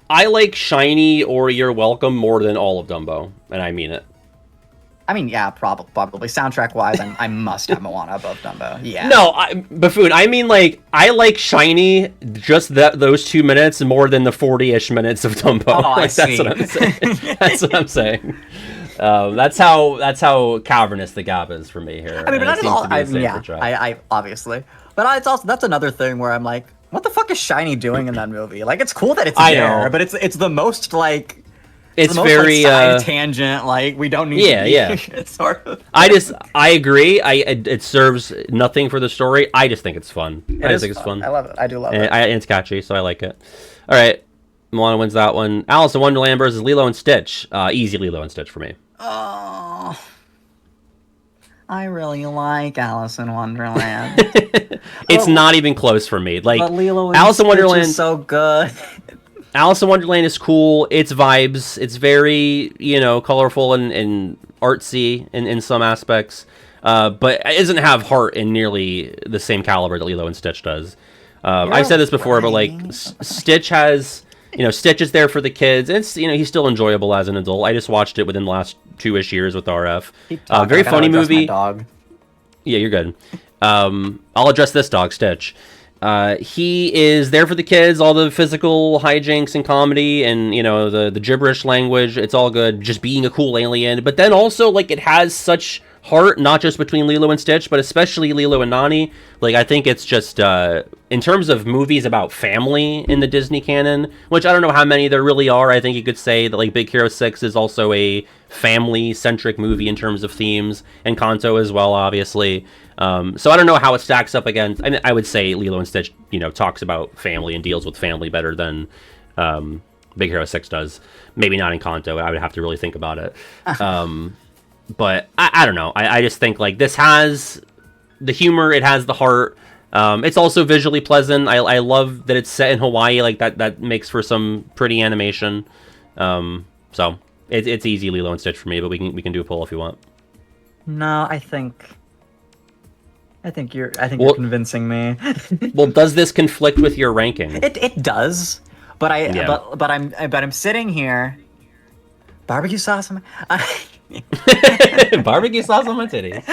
I like Shiny or You're Welcome more than all of Dumbo, and I mean it. I mean, yeah, probably. Soundtrack-wise, I must have Moana above Dumbo. Yeah. No, Baffoon, I mean, like, I like Shiny just those 2 minutes more than the 40-ish minutes of Dumbo. Oh, like, I see. That's what I'm saying. That's what I'm saying. That's how cavernous the gap is for me here. I mean, but that is all. I I obviously. But it's also, that's another thing where I'm like, what the fuck is Shiny doing in that movie? Like, it's cool that it's there, but it's the most, like... It's most, very like, side tangent. Like, we don't need. It's sort of. I agree. It serves nothing for the story. I just think it's fun. I just think it's fun. I love it. I do love it. And it's catchy, so I like it. All right, Moana wins that one. Alice in Wonderland versus Lilo and Stitch. Easy Lilo and Stitch for me. Oh, I really like Alice in Wonderland. It's not even close for me. Like, but Lilo and Alice in Wonderland is so good. Alice in Wonderland is cool. It's vibes. It's very, colorful and artsy in some aspects. But it doesn't have heart in nearly the same caliber that Lilo and Stitch does. I've said this before, but like Stitch has, Stitch is there for the kids. It's, he's still enjoyable as an adult. I just watched it within the last 2-ish years with RF. Very funny movie. Dog. Yeah, you're good. I'll address this dog, Stitch. He is there for the kids, all the physical hijinks and comedy and, you know, the gibberish language. It's all good, just being a cool alien. But then also, like, it has such heart, not just between Lilo and Stitch, but especially Lilo and Nani. Like, I think it's just, in terms of movies about family in the Disney canon, which I don't know how many there really are. I think you could say that, like, Big Hero 6 is also a family-centric movie in terms of themes, and Kanto as well, obviously. So I don't know how it stacks up against. I mean, I would say Lilo and Stitch, you know, talks about family and deals with family better than Big Hero 6 does. Maybe not in Kanto. I would have to really think about it. But I don't know. I just think, like, this has the humor. It has the heart. It's also visually pleasant. I love that it's set in Hawaii. Like, that makes for some pretty animation. So it's easy Lilo and Stitch for me, but we can do a poll if you want. No, I think you're convincing me. Well, does this conflict with your ranking? It does, but I'm sitting here, barbecue sauce on my barbecue sauce on my titties.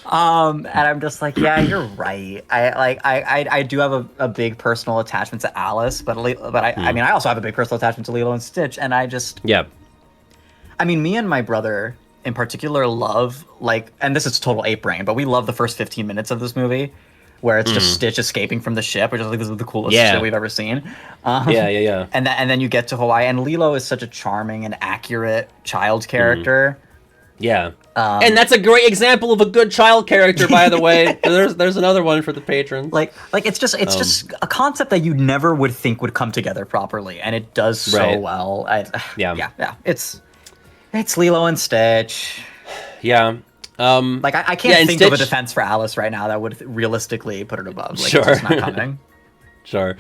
And I'm just like, yeah, you're right. I do have a big personal attachment to Alice, but I mean, I also have a big personal attachment to Lilo and Stitch, and I just I mean, me and my brother in particular love, like, and this is total ape brain, but we love the first 15 minutes of this movie where it's just Stitch escaping from the ship, which is like, this is the coolest shit we've ever seen. Yeah. And then you get to Hawaii, and Lilo is such a charming and accurate child character. Yeah. And that's a great example of a good child character, by the way. There's another one for the patrons. Like it's just a concept that you never would think would come together properly, and it does so well. Yeah. It's Lilo and Stitch. Yeah. Like I can't think of a defense for Alice right now that would realistically put it above. Like, it's just not coming. Sure.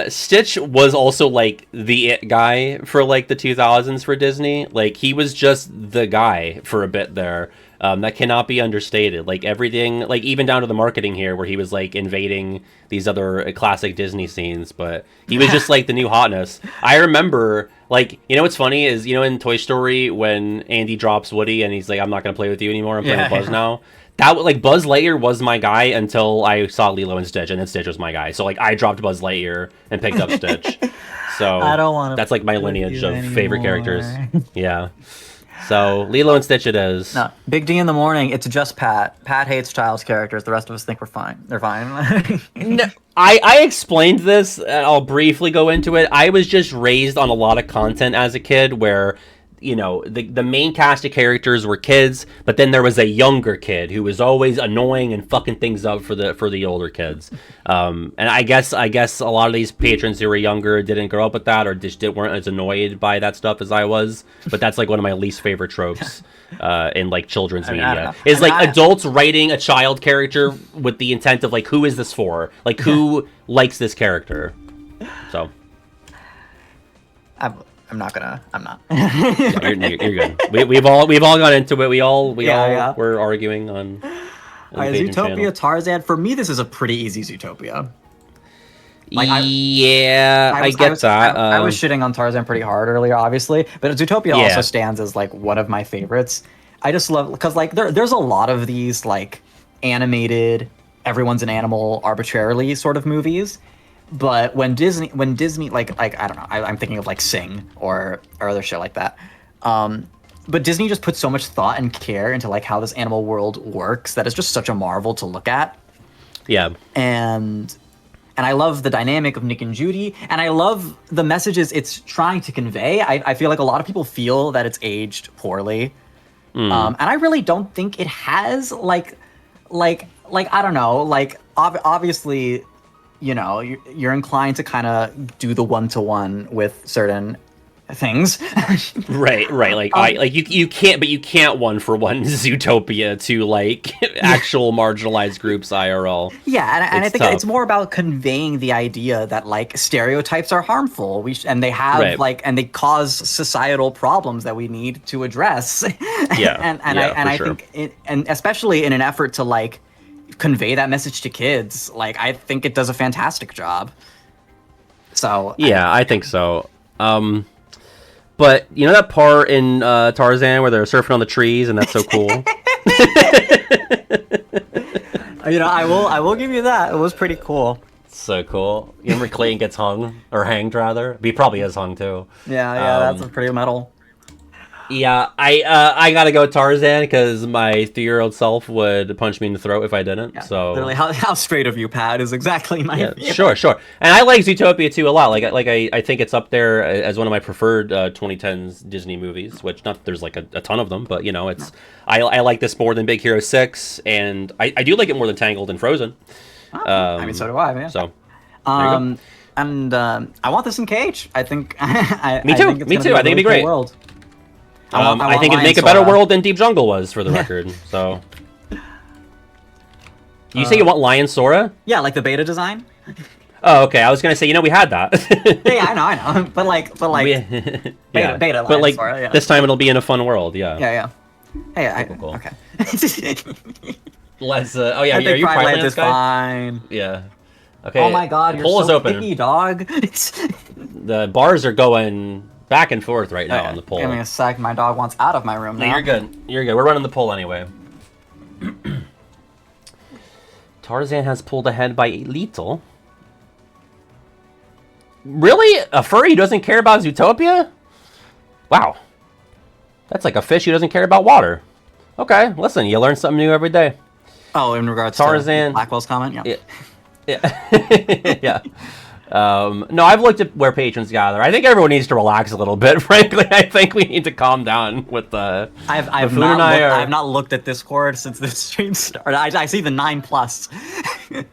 Stitch was also, like, the it guy for, like, the 2000s for Disney. Like, he was just the guy for a bit there. That cannot be understated. Like, everything, like, even down to the marketing here, where he was, like, invading these other classic Disney scenes, but he was just, like, the new hotness. I remember, like, you know what's funny is, you know, in Toy Story, when Andy drops Woody and he's like, I'm not going to play with you anymore, I'm playing with Buzz now. That, like, Buzz Lightyear was my guy until I saw Lilo and Stitch, and then Stitch was my guy. So, like, I dropped Buzz Lightyear and picked up Stitch. So I don't want to. That's, like, my lineage of favorite characters. Yeah. So Lilo and Stitch it is. No, Big D in the morning. It's just Pat. Pat hates child's characters. The rest of us think we're fine. They're fine. No, I explained this. I'll briefly go into it. I was just raised on a lot of content as a kid where, you know, the main cast of characters were kids, but then there was a younger kid who was always annoying and fucking things up for the older kids. And I guess a lot of these patrons who were younger didn't grow up with that, or just weren't as annoyed by that stuff as I was. But that's, like, one of my least favorite tropes in, like, children's media is, like, adults writing a child character with the intent of, like, who is this for? Like, who likes this character? So. I'm not. No, you're good. We've all gone into it. We all were arguing on Zootopia channel. Tarzan. For me, this is a pretty easy Zootopia. Like, I get that. I was shitting on Tarzan pretty hard earlier, obviously, but Zootopia also stands as, like, one of my favorites. I just love, because, like, there's a lot of these, like, animated, everyone's an animal arbitrarily sort of movies. But when Disney, like I don't know, I'm thinking of, like, Sing or other shit like that. But Disney just puts so much thought and care into, like, how this animal world works that it's just such a marvel to look at. Yeah. And I love the dynamic of Nick and Judy, and I love the messages it's trying to convey. I feel like a lot of people feel that it's aged poorly, and I really don't think it has. Like I don't know. Like, obviously, you know, you're inclined to kind of do the one-to-one with certain things. right. Like, you can't one-for-one Zootopia to, like, actual marginalized groups IRL. Yeah, and I think it's more about conveying the idea that, like, stereotypes are harmful. And they have and they cause societal problems that we need to address. Yeah, I think and especially in an effort to, like, convey that message to kids, like, I think it does a fantastic job. So yeah, I think so. But you know that part in Tarzan where they're surfing on the trees and that's so cool. You know, I will give you that. It was pretty cool. So cool. You remember Clayton gets hung or hanged rather? He probably is hung too. Yeah, that's pretty metal. Yeah, I gotta go Tarzan because my 3-year-old self would punch me in the throat if I didn't. Yeah, so literally, how straight of you, Pat, is exactly my. Yeah, sure. And I like Zootopia too a lot. I think it's up there as one of my preferred 2010s Disney movies. Which not that there's like a ton of them, but you know, it's I like this more than Big Hero 6, and I do like it more than Tangled and Frozen. Oh, I mean, so do I, man. So, and I want this in Cage. I think. Me too. I think it'd be great. World. I think it'd make a better world than Deep Jungle was, for the record. So, you say you want Lion Sora? Yeah, like the beta design. Oh, okay. I was gonna say, you know, we had that. Yeah, I know. But like, yeah. beta. But like, Sora, yeah. this time it'll be in a fun world. Yeah. Yeah. Hey, cool. Okay. Let's. Oh yeah. I Are think you Pride Land Land is fine. Yeah. Okay. Oh my God, you're poll so is open. picky, dog. The bars are going back and forth right now on the poll. Give me a sec. My dog wants out of my room now. No, you're good. You're good. We're running the poll anyway. Tarzan has pulled ahead by a little. Really? A furry who doesn't care about Zootopia? Wow. That's like a fish who doesn't care about water. Okay, listen, you learn something new every day. Oh, in regards Tarzan, to Blackwell's comment? Yeah. Yeah. No, I've looked at where patrons gather. I think everyone needs to relax a little bit, frankly. I think we need to calm down with the... I've not looked at Discord since this stream started. I see the 9+.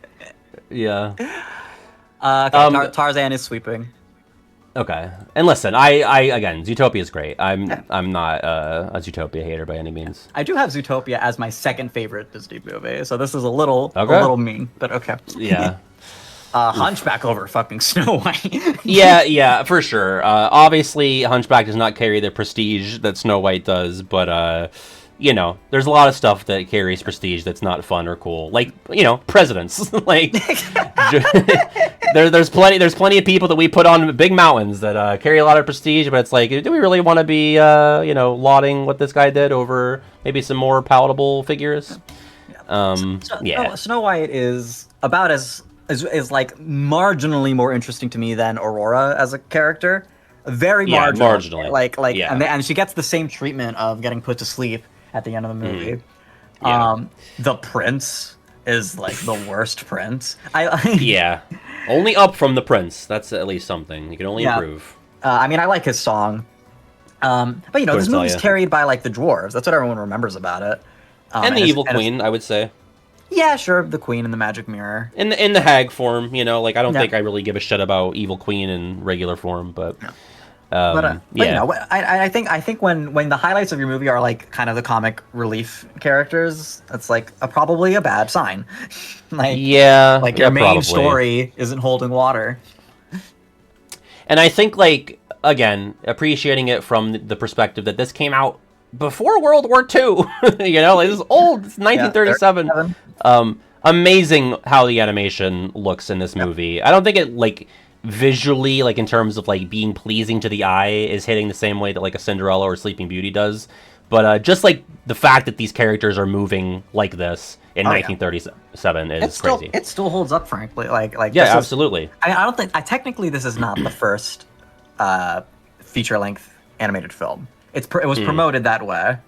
Yeah. Tarzan is sweeping. Okay. And listen, I again, Zootopia is great. I'm not a Zootopia hater by any means. I do have Zootopia as my second favorite Disney movie, so this is a little mean, but okay. Yeah. Hunchback over fucking Snow White. yeah, for sure. Obviously, Hunchback does not carry the prestige that Snow White does, but you know, there's a lot of stuff that carries prestige that's not fun or cool. Like, you know, presidents. Like, there's plenty of people that we put on big mountains that carry a lot of prestige, but it's like, do we really want to be, you know, lauding what this guy did over maybe some more palatable figures? Yeah. Snow White is about is like marginally more interesting to me than Aurora as a character. Very marginally. Like, and she gets the same treatment of getting put to sleep at the end of the movie. Yeah. The prince is like the worst prince. Yeah. Only up from the prince. That's at least something. You can only improve. I mean, I like his song. But you know, this movie's carried by like the dwarves. That's what everyone remembers about it. And the evil queen, I would say. Yeah, sure. The queen and the magic mirror. In the hag form, you know, like I don't think I really give a shit about evil queen in regular form, but. No. But you know, I think when the highlights of your movie are like kind of the comic relief characters, that's like probably a bad sign. Like your main story isn't holding water. And I think, like, again, appreciating it from the perspective that this came out before World War II. You know, like, this is old. It's 1937. Amazing how the animation looks in this movie. I don't think it like visually, like in terms of like being pleasing to the eye, is hitting the same way that like a Cinderella or Sleeping Beauty does, but just like the fact that these characters are moving like this in 1937 is crazy. It still holds up, frankly. Like yeah, absolutely. I don't think technically this is not the first feature-length animated film. It was promoted that way,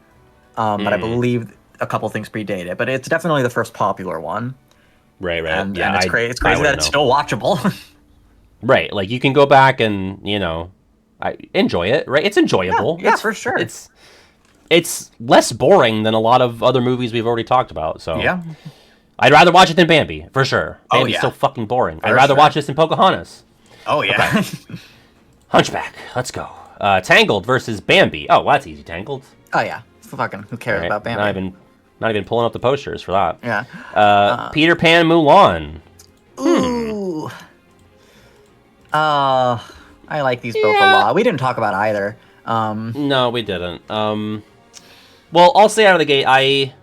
but I believe a couple things predate it. But it's definitely the first popular one. Right. And it's crazy that it's still watchable. Right, like you can go back and, you know, enjoy it, right? It's enjoyable. Yeah, for sure. It's less boring than a lot of other movies we've already talked about. So yeah, I'd rather watch it than Bambi, for sure. Bambi's so fucking boring. I'd rather watch this than Pocahontas. Oh yeah. Okay. Hunchback, let's go. Tangled versus Bambi. Oh, well, that's easy. Tangled. Oh yeah. Fucking who cares about Bambi? Not even pulling up the posters for that. Yeah. Peter Pan, Mulan. Ooh. I like these both a lot. We didn't talk about either. No, we didn't. Well, I'll say out of the gate, I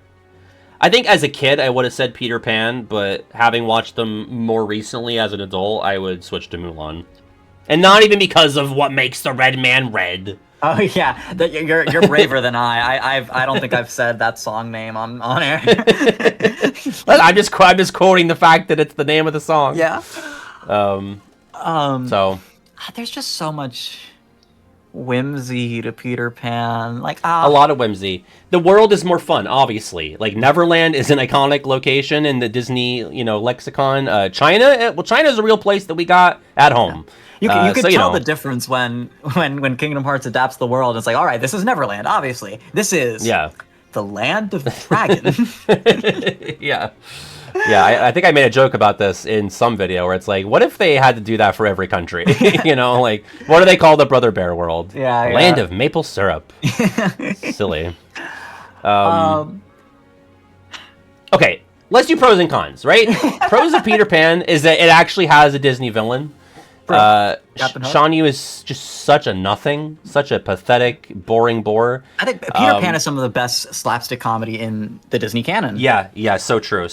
think as a kid I would have said Peter Pan, but having watched them more recently as an adult, I would switch to Mulan. And not even because of what makes the red man red. Oh yeah, you're braver than I. I don't think I've said that song name on air. I'm just quoting the fact that it's the name of the song. Yeah. So there's just so much whimsy to Peter Pan. Like a lot of whimsy. The world is more fun, obviously. Like Neverland is an iconic location in the Disney, lexicon. China, well, China is a real place that we got at home. You can tell the difference when Kingdom Hearts adapts the world. It's like, all right, this is Neverland, obviously. This is the land of dragons. Yeah. Yeah, I think I made a joke about this in some video where it's like, what if they had to do that for every country? Like, what do they call the Brother Bear world? Land of maple syrup. Silly. Okay, let's do pros and cons, right? Pros of Peter Pan is that it actually has a Disney villain. Shan Yu is just such a nothing, such a pathetic, boring bore. I think Peter Pan is some of the best slapstick comedy in the Disney canon. Yeah, so true.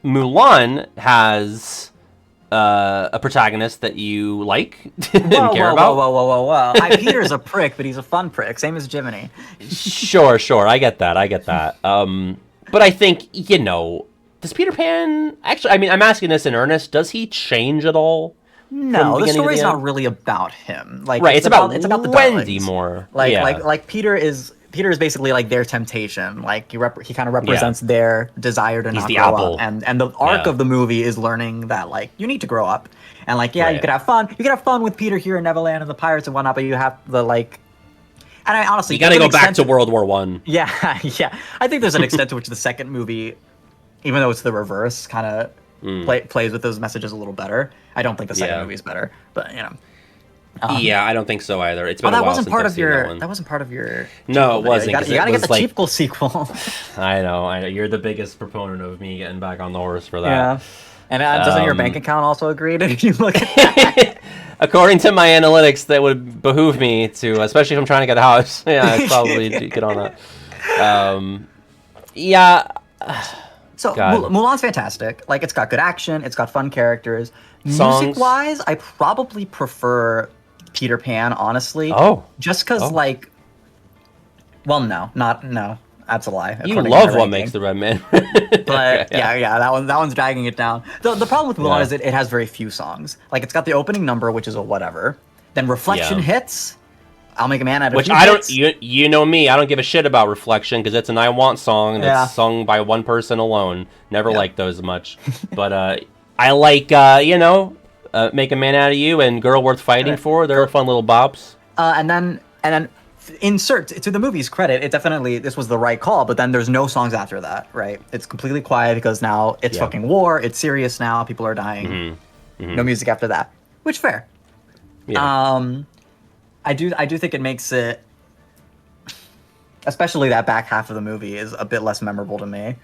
Mulan has a protagonist that you like and care about. Whoa. Peter's a prick, but he's a fun prick, same as Jiminy. Sure, I get that. But I think, does Peter Pan actually? I mean, I'm asking this in earnest. Does he change at all? No, the story's not really about him. Like, right, it's about the Wendy darlings. more. Like Peter is basically like their temptation. Like he kind of represents their desire to not grow up. And the arc of the movie is learning that like you need to grow up. And like you could have fun. You could have fun with Peter here in Neverland and the pirates and whatnot, but you have the like. And I honestly, you got to go back to World War I. Yeah. I think there's an extent to which the second movie, even though it's the reverse, kind of plays with those messages a little better. I don't think the second movie is better, but I don't think so either. It's been a while since I've seen that one. That wasn't part of your. No, it wasn't. You gotta get the cheap sequel. I know. You're the biggest proponent of me getting back on the horse for that. Yeah. And doesn't your bank account also agree? If you look at that? According to my analytics, that would behoove me to, especially if I'm trying to get a house. Yeah, I'd probably get on that. So Mulan's fantastic. Like, it's got good action. It's got fun characters. Music-wise, I probably prefer Peter Pan, honestly. Oh. Just because, like... Well, no. That's a lie. You love What Makes the Red Man. But, that one's dragging it down. The problem with Mulan is it has very few songs. Like, it's got the opening number, which is a whatever. Then Reflection hits... I'll Make a Man Out of Which You. I don't, you know me, I don't give a shit about Reflection because it's an I Want song that's sung by one person alone. Never liked those much. But I like, Make a Man Out of You and Girl Worth Fighting For. They're fun little bops. And then insert to the movie's credit, it definitely, this was the right call, but then there's no songs after that, right? It's completely quiet because now it's fucking war. It's serious now. People are dying. No music after that. Which, fair. Yeah. I do think it makes it, especially that back half of the movie, is a bit less memorable to me.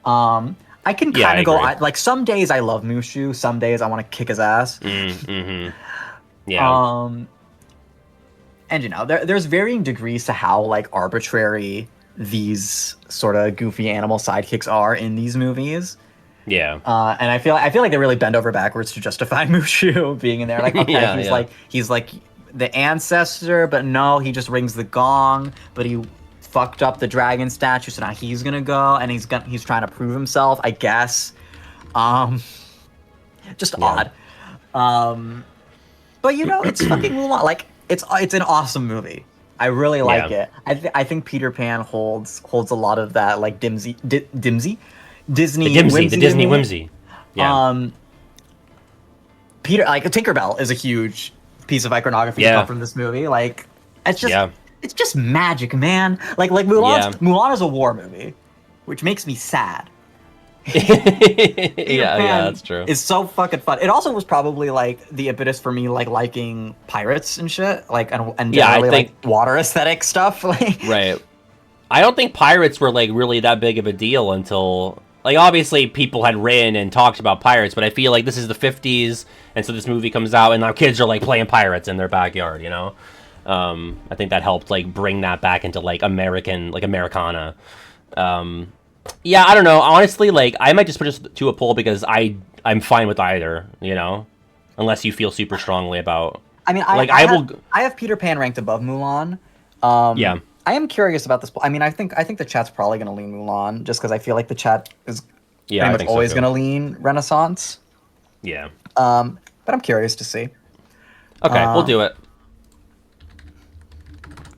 I can kind of go, like, some days I love Mushu, some days I want to kick his ass. Yeah. And, there's varying degrees to how, like, arbitrary these sort of goofy animal sidekicks are in these movies. Yeah. And I feel like they really bend over backwards to justify Mushu being in there. Like, okay, he's like the ancestor, but no, he just rings the gong, but he fucked up the dragon statue, so now he's gonna go, and he's trying to prove himself, I guess. Just odd. But it's fucking Mulan. Like, it's an awesome movie. I really like it. I think Peter Pan holds a lot of that, like, Disney whimsy. Yeah. Peter, like, Tinkerbell is a huge piece of iconography to come from this movie. Like, it's just magic, man. Like Mulan is a war movie, which makes me sad. That's true. It's so fucking fun. It also was probably like the impetus for me like liking pirates and shit, like and generally, like water aesthetic stuff. Like, right. I don't think pirates were like really that big of a deal until, like, obviously people had written and talked about pirates, but I feel like this is the 50s, and so this movie comes out, and now kids are, like, playing pirates in their backyard, I think that helped, like, bring that back into, like, Americana. I don't know. Honestly, like, I might just put this to a poll because I'm fine with either, unless you feel super strongly about... I mean, I have Peter Pan ranked above Mulan. I am curious about this. I mean, I think the chat's probably going to lean Mulan, just because I feel like the chat is Yeah, pretty I much think so, always too. going to lean Renaissance. Yeah. But I'm curious to see. Okay, we'll do it.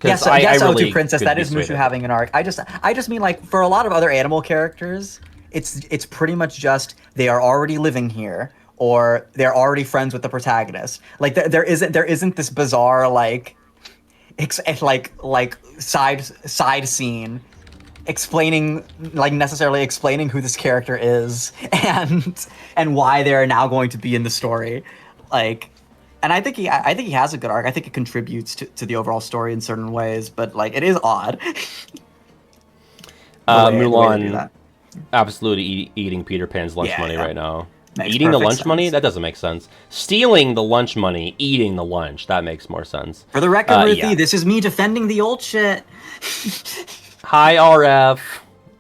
Yes, I yes, really O2 Princess. could That be is Mushu swayed. having an arc. I just mean like for a lot of other animal characters, it's pretty much just they are already living here or they're already friends with the protagonist. Like there isn't this bizarre like side scene explaining necessarily explaining who this character is and why they're now going to be in the story. Like, and I think he has a good arc. I think it contributes to the overall story in certain ways, but like it is odd. the way to do Mulan that. absolutely eating Peter Pan's lunch money right now. Makes Eating the perfect lunch money? sense. That doesn't make sense. Stealing the lunch money, eating the lunch, that makes more sense. For the record, Ruthie, yeah. this is me defending the old shit. Hi, RF.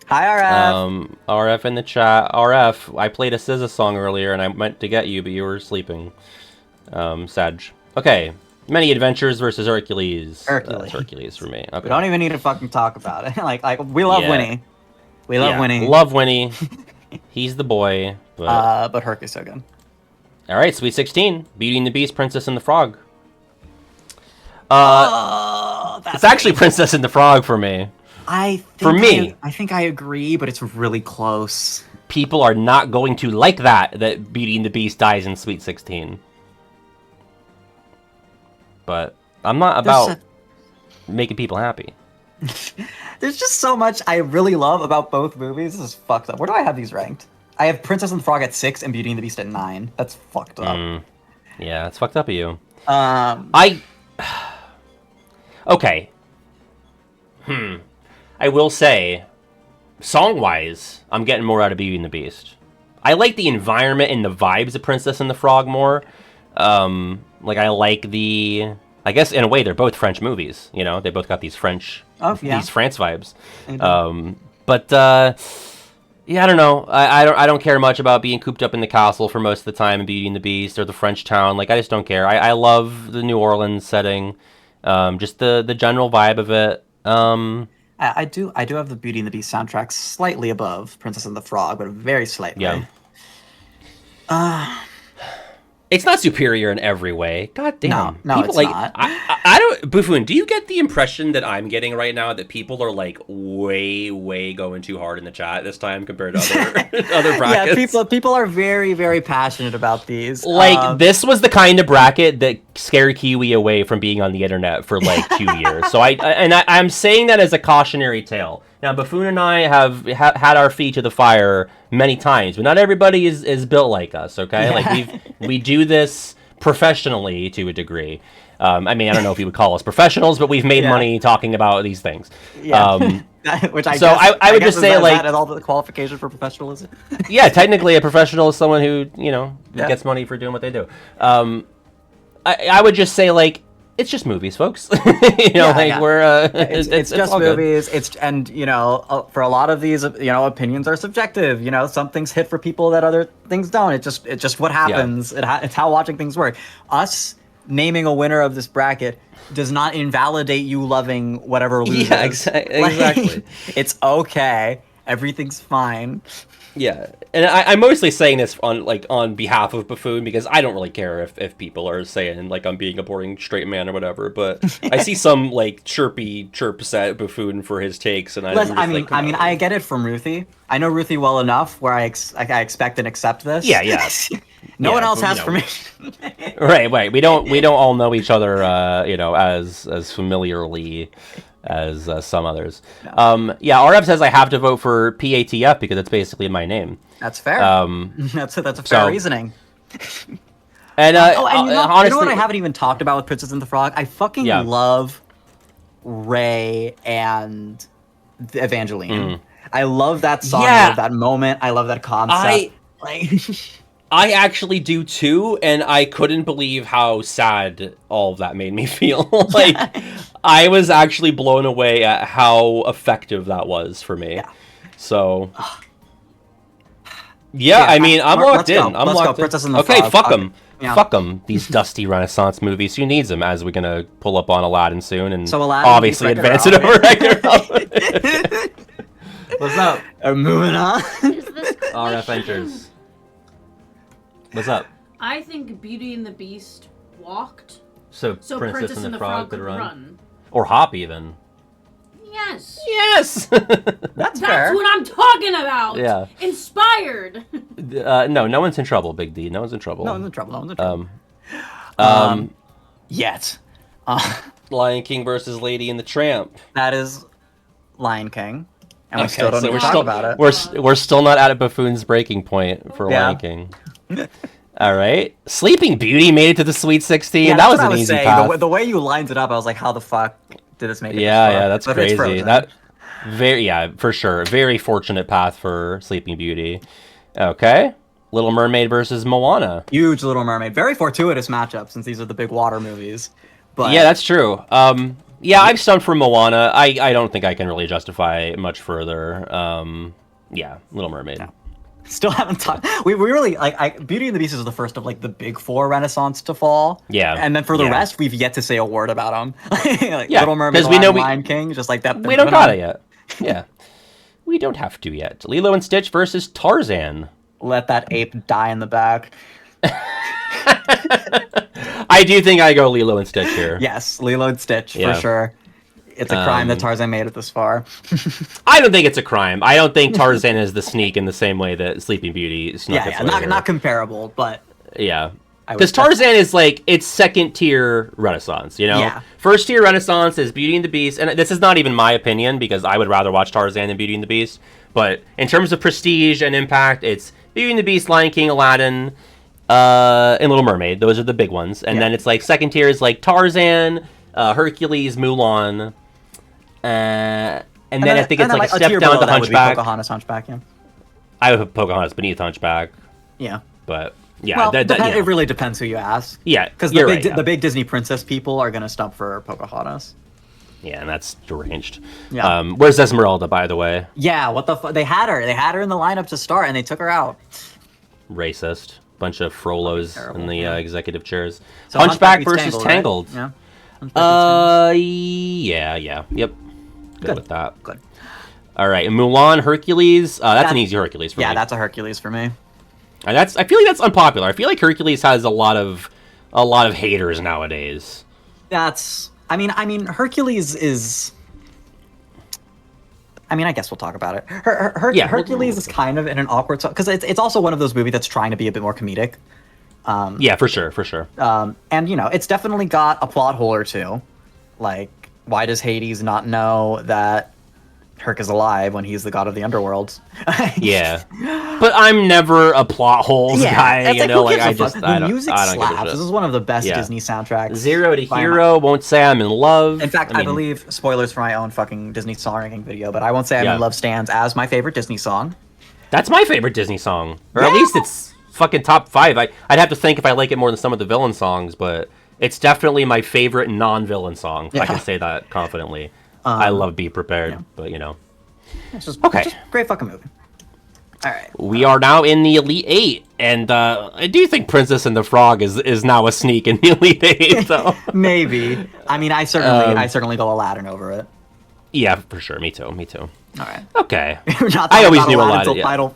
Hi, RF. RF in the chat. RF, I played a SZA song earlier and I meant to get you, but you were sleeping. Sag. Okay. Many Adventures versus Hercules. That's Hercules for me. Okay. We don't even need to fucking talk about it. like we love Winnie. We love Winnie. Love Winnie. He's the boy. But Herc is so good. All right, Sweet 16. Beauty and the Beast, Princess and the Frog. It's actually Princess and the Frog for me. I think I agree, but it's really close. People are not going to like that Beauty and the Beast dies in Sweet 16. But I'm not about making people happy. There's just so much I really love about both movies. This is fucked up. Where do I have these ranked? I have Princess and the Frog at 6 and Beauty and the Beast at 9. That's fucked up. Yeah, it's fucked up of you. Okay. I will say, song-wise, I'm getting more out of Beauty and the Beast. I like the environment and the vibes of Princess and the Frog more. I like I guess in a way they're both French movies. You know, they both got these France vibes. Yeah, I don't know. I don't care much about being cooped up in the castle for most of the time in Beauty and the Beast or the French town. Like, I just don't care. I love the New Orleans setting, just the general vibe of it. I do have the Beauty and the Beast soundtrack slightly above Princess and the Frog, but very slightly. Yeah. It's not superior in every way. God damn. No, people, it's not. I don't... Baffoon, do you get the impression that I'm getting right now that people are, like, way going too hard in the chat this time compared to other brackets? Yeah, people are very, very passionate about these. Like, this was the kind of bracket that scared Kiwi away from being on the internet for, like, 2 years. So I'm saying that as a cautionary tale. Now, Baffoon and I have had our feet to the fire many times, but not everybody is built like us, okay? Yeah. Like, we do this professionally to a degree. I mean, I don't know if you would call us professionals, but we've made money talking about these things. Yeah. Which I would just say, like... That all the qualification for professionalism? Yeah, technically a professional is someone who, you know, gets money for doing what they do. I would just say, like, it's just movies, folks. We're it's just movies. And you know, for a lot of these, you know, opinions are subjective. You know, some things hit for people that other things don't. It's just what happens. Yeah. It's how watching things work. Us naming a winner of this bracket does not invalidate you loving whatever loses. Yeah, exactly. It's okay. Everything's fine. Yeah, and I'm mostly saying this on behalf of Baffoon because I don't really care if people are saying like I'm being a boring straight man or whatever. But I see some like chirp at Baffoon for his takes, and I get it from Ruthie. I know Ruthie well enough where I expect and accept this. Yeah. No one else has permission. Right. We don't all know each other, as familiarly as some others. No. RF says I have to vote for PATF because it's basically my name. That's fair. That's a fair reasoning. And honestly, you know what I haven't even talked about with Princess and the Frog? I fucking love Ray and Evangeline. I love that song. I love that moment. I love that concept. I actually do too, and I couldn't believe how sad all of that made me feel. Like, I was actually blown away at how effective that was for me. Yeah. So, I mean, I'm locked in. I'm locked in. Okay, fuck them. Yeah. Fuck them. These dusty Renaissance movies. Who needs them? As we're gonna pull up on Aladdin soon, and obviously advance it over. What's up? Moving on. Is this RF enters. What's up? I think Beauty and the Beast walked, So Princess and the Frog could run. Or hop, even. Yes. Yes! That's fair. what I'm talking about. Yeah. Inspired. No one's in trouble, Big D. No one's in trouble. No one's in trouble. Yet. Lion King versus Lady and the Tramp. That is Lion King. And we Okay, still don't so even we're talk still about it. We're still not at a Baffoon's breaking point for Yeah. Lion King. All right, Sleeping Beauty made it to the Sweet 16. Yeah, that was that's an what I easy saying. path. The way you lined it up, I was like, how the fuck did this make it? Yeah, this far? yeah, that's But it's crazy. Frozen. That for sure. Very fortunate path for Sleeping Beauty. Okay, Little Mermaid versus Moana. Huge Little Mermaid. Very fortuitous matchup since these are the big water movies. But Yeah, that's true. Yeah, I've stumped for Moana. I don't think I can really justify much further. Yeah, Little Mermaid. No. Still haven't talked. We really like Beauty and the Beast is the first of like the big four Renaissance to fall. Yeah, and then for the yeah. rest, we've yet to say a word about them. Like Yeah, Little Mermaid, 'cause we know Lion King, just like that. We don't got it yet. Yeah, we don't have to yet. Lilo and Stitch versus Tarzan. Let that ape die in the back. I do think I go Lilo and Stitch here. Yes, Lilo and Stitch Yeah. for sure. It's a crime that Tarzan made it this far. I don't think it's a crime. I don't think Tarzan is the sneak in the same way that Sleeping Beauty snuck its way here. not comparable, but Yeah. I would Because Tarzan is like, it's second tier Renaissance, you know? Yeah. First tier Renaissance is Beauty and the Beast, and this is not even my opinion because I would rather watch Tarzan than Beauty and the Beast. But in terms of prestige and impact, it's Beauty and the Beast, Lion King, Aladdin, and Little Mermaid. Those are the big ones. And then it's like second tier is like Tarzan, Hercules, Mulan, and then I think it's like a step tier down below to that would be Hunchback. Pocahontas, Hunchback, yeah. I would put Pocahontas beneath Hunchback, Yeah. but yeah, Well, yeah. it really depends who you ask. Yeah, Because you're right, yeah. the big Disney princess people are going to stump for Pocahontas. Yeah, and that's deranged. Yeah. Where's Esmeralda, by the way? Yeah, what the fuck? They had her in the lineup to start, and they took her out. Racist. Bunch of Frolos Terrible, in the executive chairs. So Hunchback beats versus Tangled. Right? Yeah. Hunchback beats Yeah. Yep. Good with that. Good. All right, and Mulan, Hercules. That's an easy Hercules for me. Yeah, that's a Hercules for me. And I feel like that's unpopular. I feel like Hercules has a lot of haters nowadays. I mean, Hercules is. I mean, I guess we'll talk about it. Hercules is kind of in an awkward because it's also one of those movies that's trying to be a bit more comedic. Yeah, for sure. And it's definitely got a plot hole or two. Like, why does Hades not know that Herc is alive when he's the god of the underworld? Yeah, but I'm never a plot holes guy. It's You know, like I the just I don't music give a slaps. shit. This is one of the best Yeah. Disney soundtracks. Zero to by a Hero, Won't Say I'm in Love. In fact, I mean, believe, spoilers for my own fucking Disney song ranking video, but I Won't Say I'm Yeah. in Love stands as my favorite Disney song. that's my favorite Disney song, or at Yeah. least it's fucking top 5. I'd have to think if I like it more than some of the villain songs, but it's definitely my favorite non-villain song. I can say that confidently. I love Be Prepared, but It's just, Okay. just great fucking movie. All right. we are now in the Elite 8, and I do think Princess and the Frog is now a sneak in the Elite 8, though. Maybe. I mean, I certainly go Aladdin over it. Yeah, for sure. Me too. All right. Okay. We're not I talking always about knew Aladdin Aladdin. until Final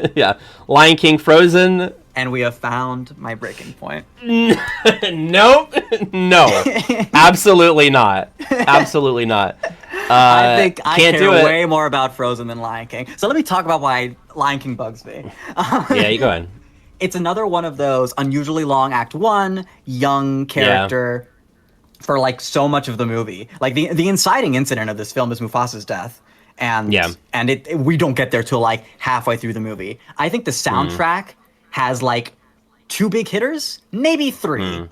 4. Yeah. Lion King, Frozen. And we have found my breaking point. Nope. No. Absolutely not. Absolutely not. I think I can't care do it. way more about Frozen than Lion King. So let me talk about why Lion King bugs me. Yeah, you go ahead. It's another one of those unusually long Act 1, young character for like so much of the movie. Like the inciting incident of this film is Mufasa's death. And we don't get there till like halfway through the movie. I think the soundtrack has like 2 big hitters, maybe 3.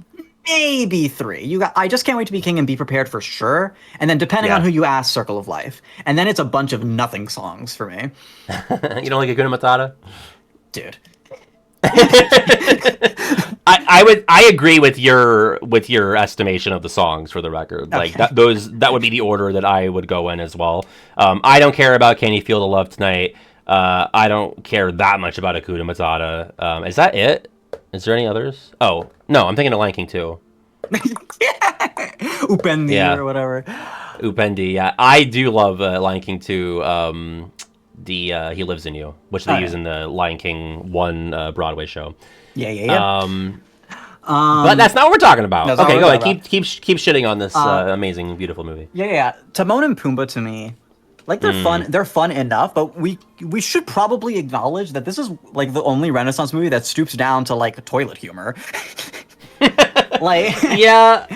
Maybe 3. I Just Can't Wait to Be King and Be Prepared for sure. And then depending on who you ask, Circle of Life. And then it's a bunch of nothing songs for me. You don't like Hakuna Matata? Dude. I agree with your estimation of the songs for the record. Okay. Like that would be the order that I would go in as well. I don't care about Can You Feel the Love Tonight. I don't care that much about Hakuna Matata. Is that it? Is there any others? Oh no, I'm thinking of Lion King too. Upendi or whatever. Upendi. Yeah, I do love Lion King too. He Lives in You, which they use in the Lion King 1 Broadway show. Yeah. But that's not what we're talking about. Okay, go ahead. Keep shitting on this amazing, beautiful movie. Yeah. Timon and Pumbaa to me, like they're fun. They're fun enough, but we should probably acknowledge that this is like the only Renaissance movie that stoops down to like toilet humor. Like, yeah.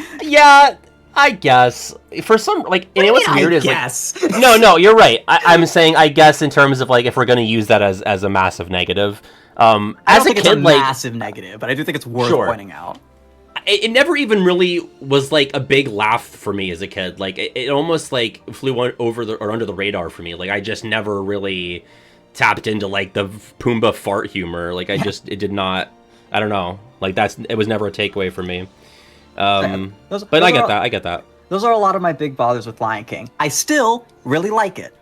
I guess for some what's weird is guess? Like no, you're right. I'm saying I guess in terms of like if we're gonna use that as a massive negative. I don't as think a it's kid, a like massive negative, but I do think it's worth pointing out. It never even really was like a big laugh for me as a kid. Like it almost like flew over under the radar for me. Like I just never really tapped into like the Pumbaa fart humor. Like it did not. I don't know. Like it was never a takeaway for me. But I get that. Those are a lot of my big bothers with Lion King. I still really like it.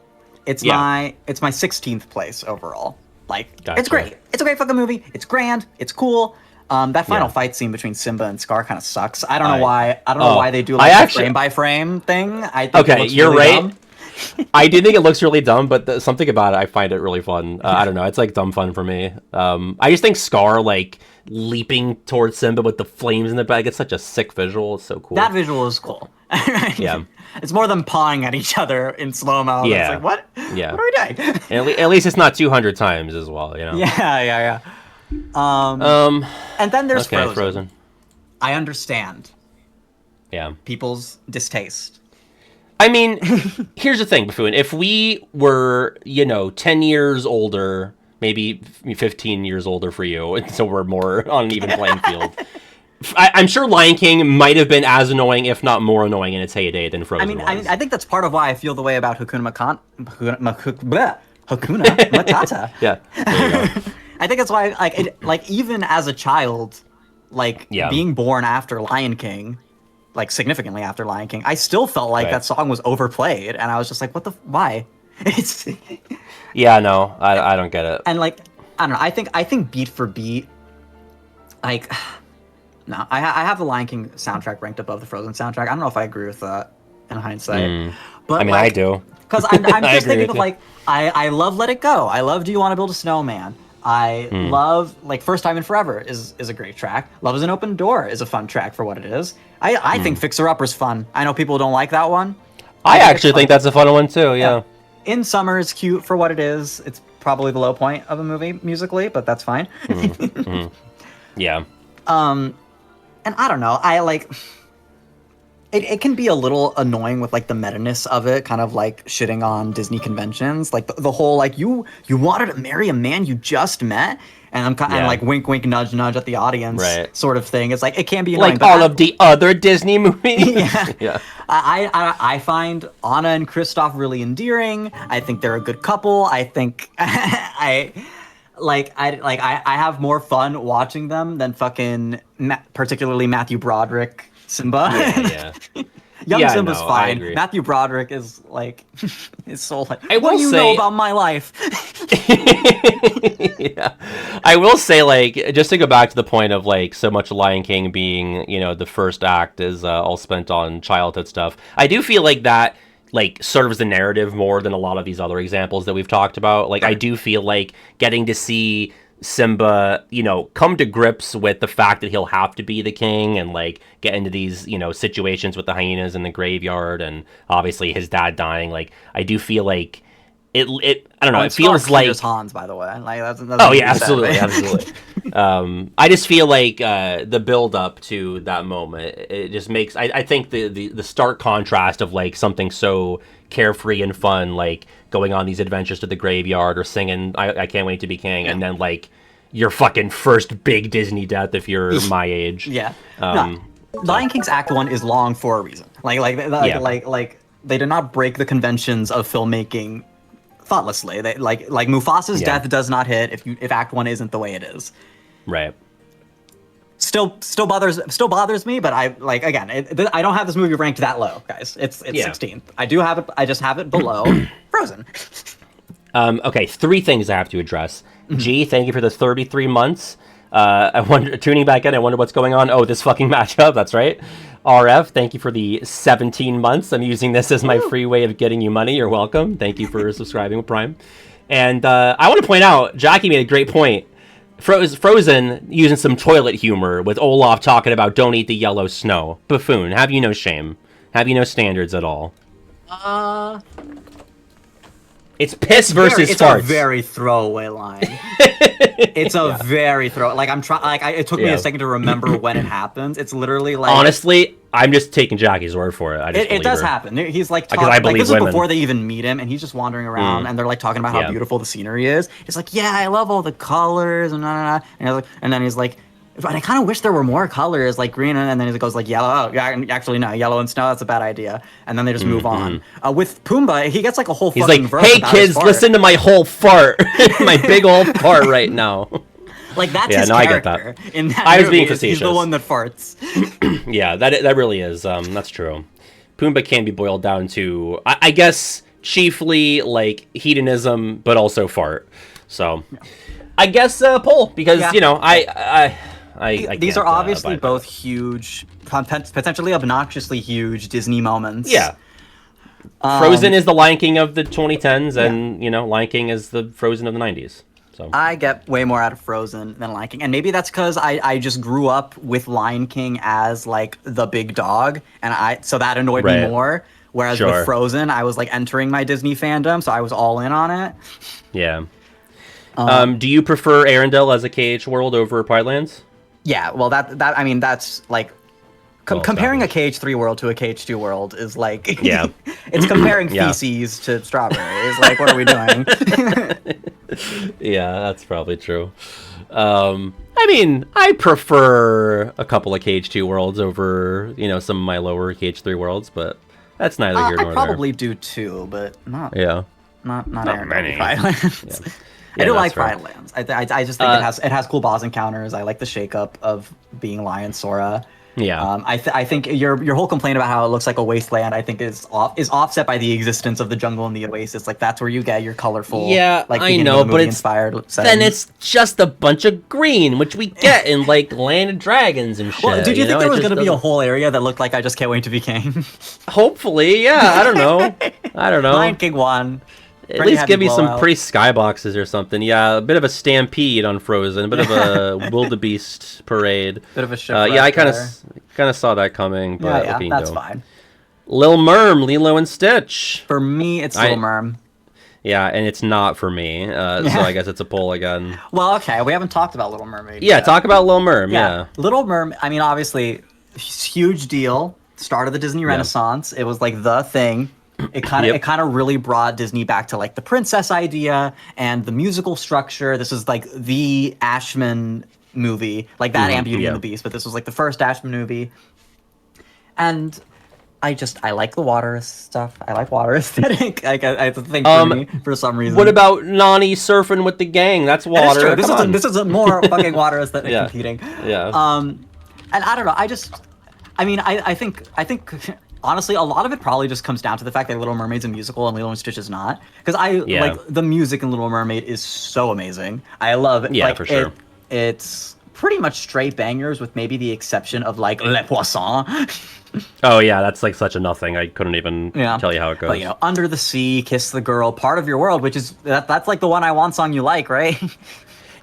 It's my 16th place overall. Like, gotcha. It's great. It's a great fucking movie. It's grand. It's cool. That final fight scene between Simba and Scar kind of sucks. I don't know why. I don't know why they do like a frame by frame thing. I think it looks you're really right. dumb. I do think it looks really dumb, but something about it, I find it really fun. I don't know. It's like dumb fun for me. I just think Scar like leaping towards Simba with the flames in the back. It's such a sick visual. It's so cool. That visual is cool. Yeah. It's more than pawing at each other in slow-mo. Yeah. It's like, what? Yeah. What are we doing? At least it's not 200 times as well, you know? Yeah. And then there's Frozen. I understand. Yeah. People's distaste. I mean, here's the thing, Baffoon. If we were, 10 years older, maybe 15 years older for you, so we're more on an even playing field, I'm sure Lion King might have been as annoying, if not more annoying in its heyday than Frozen was. I think that's part of why I feel the way about Hakuna Matata. Yeah, there you go. I think that's why, even as a child, being born after Lion King, significantly after Lion King, I still felt like that song was overplayed, and I was just like, why? It's yeah, no, I don't get it. And I don't know, I think beat for beat, no, I have the Lion King soundtrack ranked above the Frozen soundtrack. I don't know if I agree with that in hindsight. But I mean, I do. Because I'm just thinking of I love Let It Go. I love Do You Want to Build a Snowman. I love First Time in Forever is a great track. Love is an Open Door is a fun track for what it is. I think Fixer Upper's fun. I know people don't like that one. I actually think that's a fun one too. Yeah. In Summer is cute for what it is. It's probably the low point of a movie musically, but that's fine. Yeah. And I don't know, it can be a little annoying with the meta-ness of it, kind of shitting on Disney conventions, the whole you wanted to marry a man you just met, and I'm kind of wink wink nudge nudge at the audience sort of thing. It's it can be annoying, all of the other Disney movies. Yeah. I find Anna and Kristoff really endearing. I think they're a good couple. I think I have more fun watching them than fucking particularly Matthew Broderick Simba. Yeah. Young Simba's fine. Matthew Broderick is his soul. What do you know about my life? Yeah, I will say just to go back to the point of so much Lion King being the first act is all spent on childhood stuff. I do feel that serves the narrative more than a lot of these other examples that we've talked about. I do feel getting to see Simba, come to grips with the fact that he'll have to be the king and get into these, situations with the hyenas in the graveyard and obviously his dad dying. I do feel it I don't know, it feels like Hans, by the way. That's absolutely. I just feel the build up to that moment, it just makes I think the stark contrast of something so carefree and fun, going on these adventures to the graveyard or singing I Can't Wait to Be King, and then your fucking first big Disney death if you're my age. Yeah. Lion King's Act 1 is long for a reason. They did not break the conventions of filmmaking thoughtlessly. They Mufasa's death does not hit if Act 1 isn't the way it is. Right. Still bothers me, but I don't have this movie ranked that low, guys. It's 16th. I do have it. I just have it below Frozen. Okay, 3 things I have to address. G, thank you for the 33 months. Tuning back in, I wonder what's going on. Oh, this fucking matchup. That's right. RF, thank you for the 17 months. I'm using this as my free way of getting you money. You're welcome. Thank you for subscribing with Prime. And I want to point out, Jackie made a great point. Frozen using some toilet humor with Olaf talking about don't eat the yellow snow. Baffoon, have you no shame? Have you no standards at all? It's piss versus it's farts. It's a very throwaway line. It's a very like I'm trying. Like it took me a second to remember when it happens. It's literally like honestly, I'm just taking Jackie's word for it. It does happen. He's like because I believe this women. is before they even meet him, and he's just wandering around, and they're like talking about how beautiful the scenery is. It's like, yeah, I love all the colors and and then he's like. But I kind of wish there were more colors, like green, and then it goes like yellow. Oh, yeah, actually, no, yellow and snow, that's a bad idea. And then they just move on. With Pumbaa, he gets like a whole fucking verse. He's like, hey kids, listen to my whole fart. My big old fart right now. Like, that's his character. I get that. In that I was movie, being facetious. He's the one that farts. Yeah, that really is. That's true. Pumbaa can be boiled down to, I guess, chiefly, like, hedonism, but also fart. So, I guess poll, because, you know, these are obviously both huge, potentially obnoxiously huge Disney moments. Yeah. Frozen is the Lion King of the 2010s, and, you know, Lion King is the Frozen of the 90s. So I get way more out of Frozen than Lion King. And maybe that's because I just grew up with Lion King as, like, the big dog, and so that annoyed me more. Whereas with Frozen, I was, like, entering my Disney fandom, so I was all in on it. Yeah. Do you prefer Arendelle as a KH world over Pinelands? Yeah, well, I mean, that's like comparing a KH3 world to a KH2 world is like, it's comparing feces to strawberries. Like, what are we doing? Yeah, that's probably true. I mean, I prefer a couple of KH2 worlds over, you know, some of my lower KH3 worlds, but that's neither here nor there. I probably do too, but not many. Pinelands. I do like Pinelands. I just think it has cool boss encounters. I like the shakeup of being Lion Sora. Yeah. I think your whole complaint about how it looks like a wasteland, I think is offset by the existence of the jungle and the oasis. Like, that's where you get your colorful. Yeah, like, I know, but inspired then it's just a bunch of green, which we get in like Land of Dragons and shit. Well, did you think there was going to be a whole area that looked like I Just Can't Wait to Be King? Hopefully, yeah. I don't know. Lion King 1. At least give me some pretty skyboxes or something. Yeah, a bit of a stampede on Frozen, a bit of a wildebeest parade. Bit of a shipwreck. Yeah, I kind of saw that coming, but yeah, that's fine. Lil Merm, Lilo and Stitch. For me, it's Lil Merm. Yeah, and it's not for me, so I guess it's a poll again. Well, okay, we haven't talked about Little Mermaid Yeah, yet. Talk about Lil Merm, yeah. Little Mermaid, I mean, obviously, huge deal. Start of the Disney Renaissance. It was like the thing. It kind of really brought Disney back to like the princess idea and the musical structure. This is like the Ashman movie, like that and Beauty and the Beast, but this was like the first Ashman movie. And I like the water stuff. I like water aesthetic. It's a thing for me for some reason. What about Nani surfing with the gang? That's water. This is a more fucking water aesthetic competing. Yeah. And I don't know. I think. Honestly, a lot of it probably just comes down to the fact that Little Mermaid's a musical and Lilo and Stitch is not. Because like the music in Little Mermaid is so amazing. I love it. Yeah, for sure. It's pretty much straight bangers with maybe the exception of like Le Poisson. Oh yeah, that's like such a nothing. I couldn't even tell you how it goes. But, you know, Under the Sea, Kiss the Girl, Part of Your World, which is that's like the one I Want song you like, right?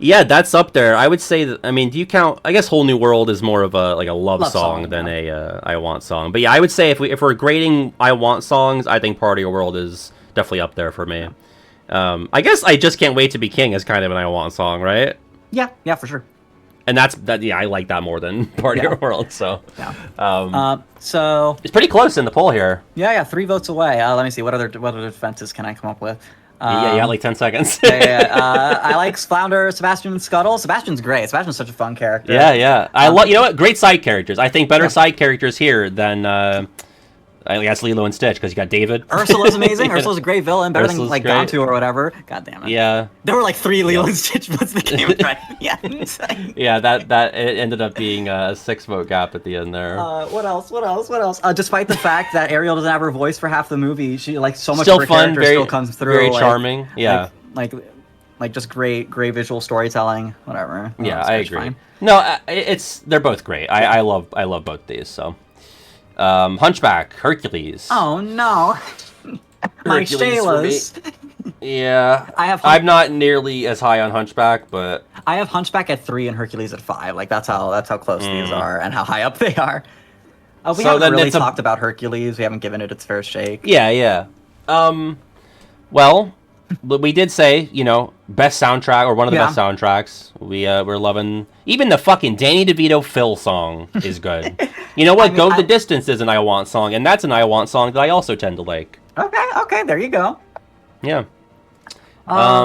Yeah, that's up there. I would say that. I mean, do you count? I guess Whole New World is more of a love song than a I Want song. But yeah, I would say if we're grading I Want songs, I think Part of Your World is definitely up there for me. I guess I Just Can't Wait to Be King is kind of an I Want song, right? Yeah, for sure. And yeah, I like that more than Part of Your World. So so it's pretty close in the poll here. Yeah, 3 votes away. Let me see what other defenses can I come up with. Like 10 seconds. I like Flounder, Sebastian, and Scuttle. Sebastian's great. Sebastian's such a fun character. Yeah. I love. You know what? Great side characters. I think better side characters here than I guess Lilo and Stitch, because you got David. Ursula's amazing. Ursula's a great villain, better than like Gantu or whatever. God damn it. Yeah. There were like 3 Lilo and Stitch votes that came right. Yeah. Yeah, that it ended up being a 6-vote gap at the end there. What else? Despite the fact that Ariel doesn't have her voice for half the movie, she like so much still of her fun, character still comes through. Very charming. Yeah. Like just great visual storytelling. Whatever. Yeah, I agree. Fine. No, they're both great. I love both these. So. Hunchback, Hercules. Oh no, my Shaylas. Yeah, I'm not nearly as high on Hunchback, but I have Hunchback at 3 and Hercules at 5. Like that's how close these are and how high up they are. We haven't really talked about Hercules. We haven't given it its fair shake. Yeah. Well, we did say, best soundtrack or one of the best soundtracks. We're loving even the fucking Danny DeVito Phil song is good. You know what? Go the Distance is an I Want song, and that's an I Want song that I also tend to like. Okay, there you go. Yeah. I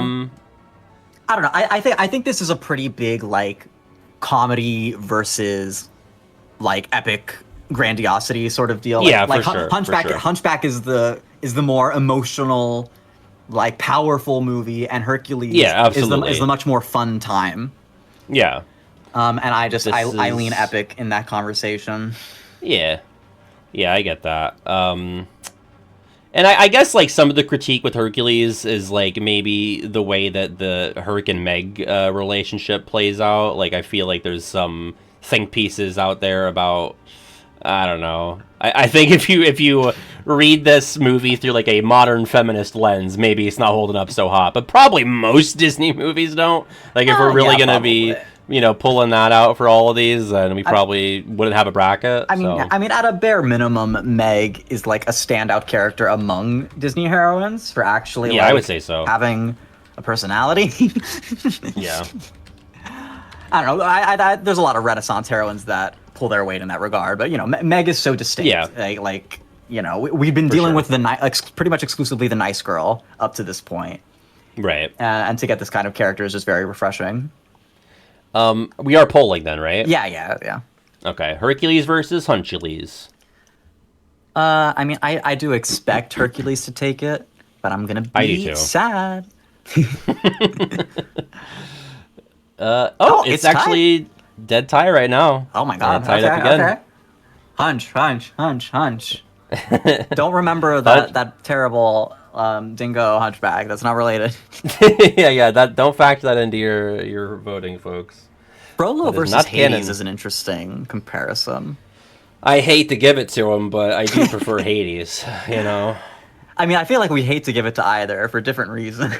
don't know. I think this is a pretty big like comedy versus like epic grandiosity sort of deal. Yeah, like for sure. Hunchback is the more emotional, like powerful movie, and Hercules is the much more fun time. Yeah. And I lean epic in that conversation. Yeah, I get that. And I guess like some of the critique with Hercules is like maybe the way that the Herc and Meg relationship plays out. Like I feel like there's some think pieces out there about, I don't know. I think if you read this movie through like a modern feminist lens, maybe it's not holding up so hot. But probably most Disney movies don't. Like if we're really gonna be pulling that out for all of these, then we probably wouldn't have a bracket. I mean, at a bare minimum, Meg is like a standout character among Disney heroines for actually. Yeah, I would say so. Having a personality. Yeah. I don't know. There's a lot of Renaissance heroines that pull their weight in that regard, but Meg is so distinct. Yeah. We've been dealing with pretty much exclusively the nice girl up to this point. Right. And to get this kind of character is just very refreshing. We are polling then, right? Yeah. Okay, Hercules versus Hunchules. I mean, I do expect Hercules to take it, but I'm gonna be sad. It's actually dead tie right now. Oh my god! Tied up again. Okay. Hunch. Don't remember that terrible dingo hunchback. That's not related. yeah. Don't factor that into your voting, folks. Frollo versus Hades is an interesting comparison. I hate to give it to him, but I do prefer Hades. I mean, I feel like we hate to give it to either for different reasons.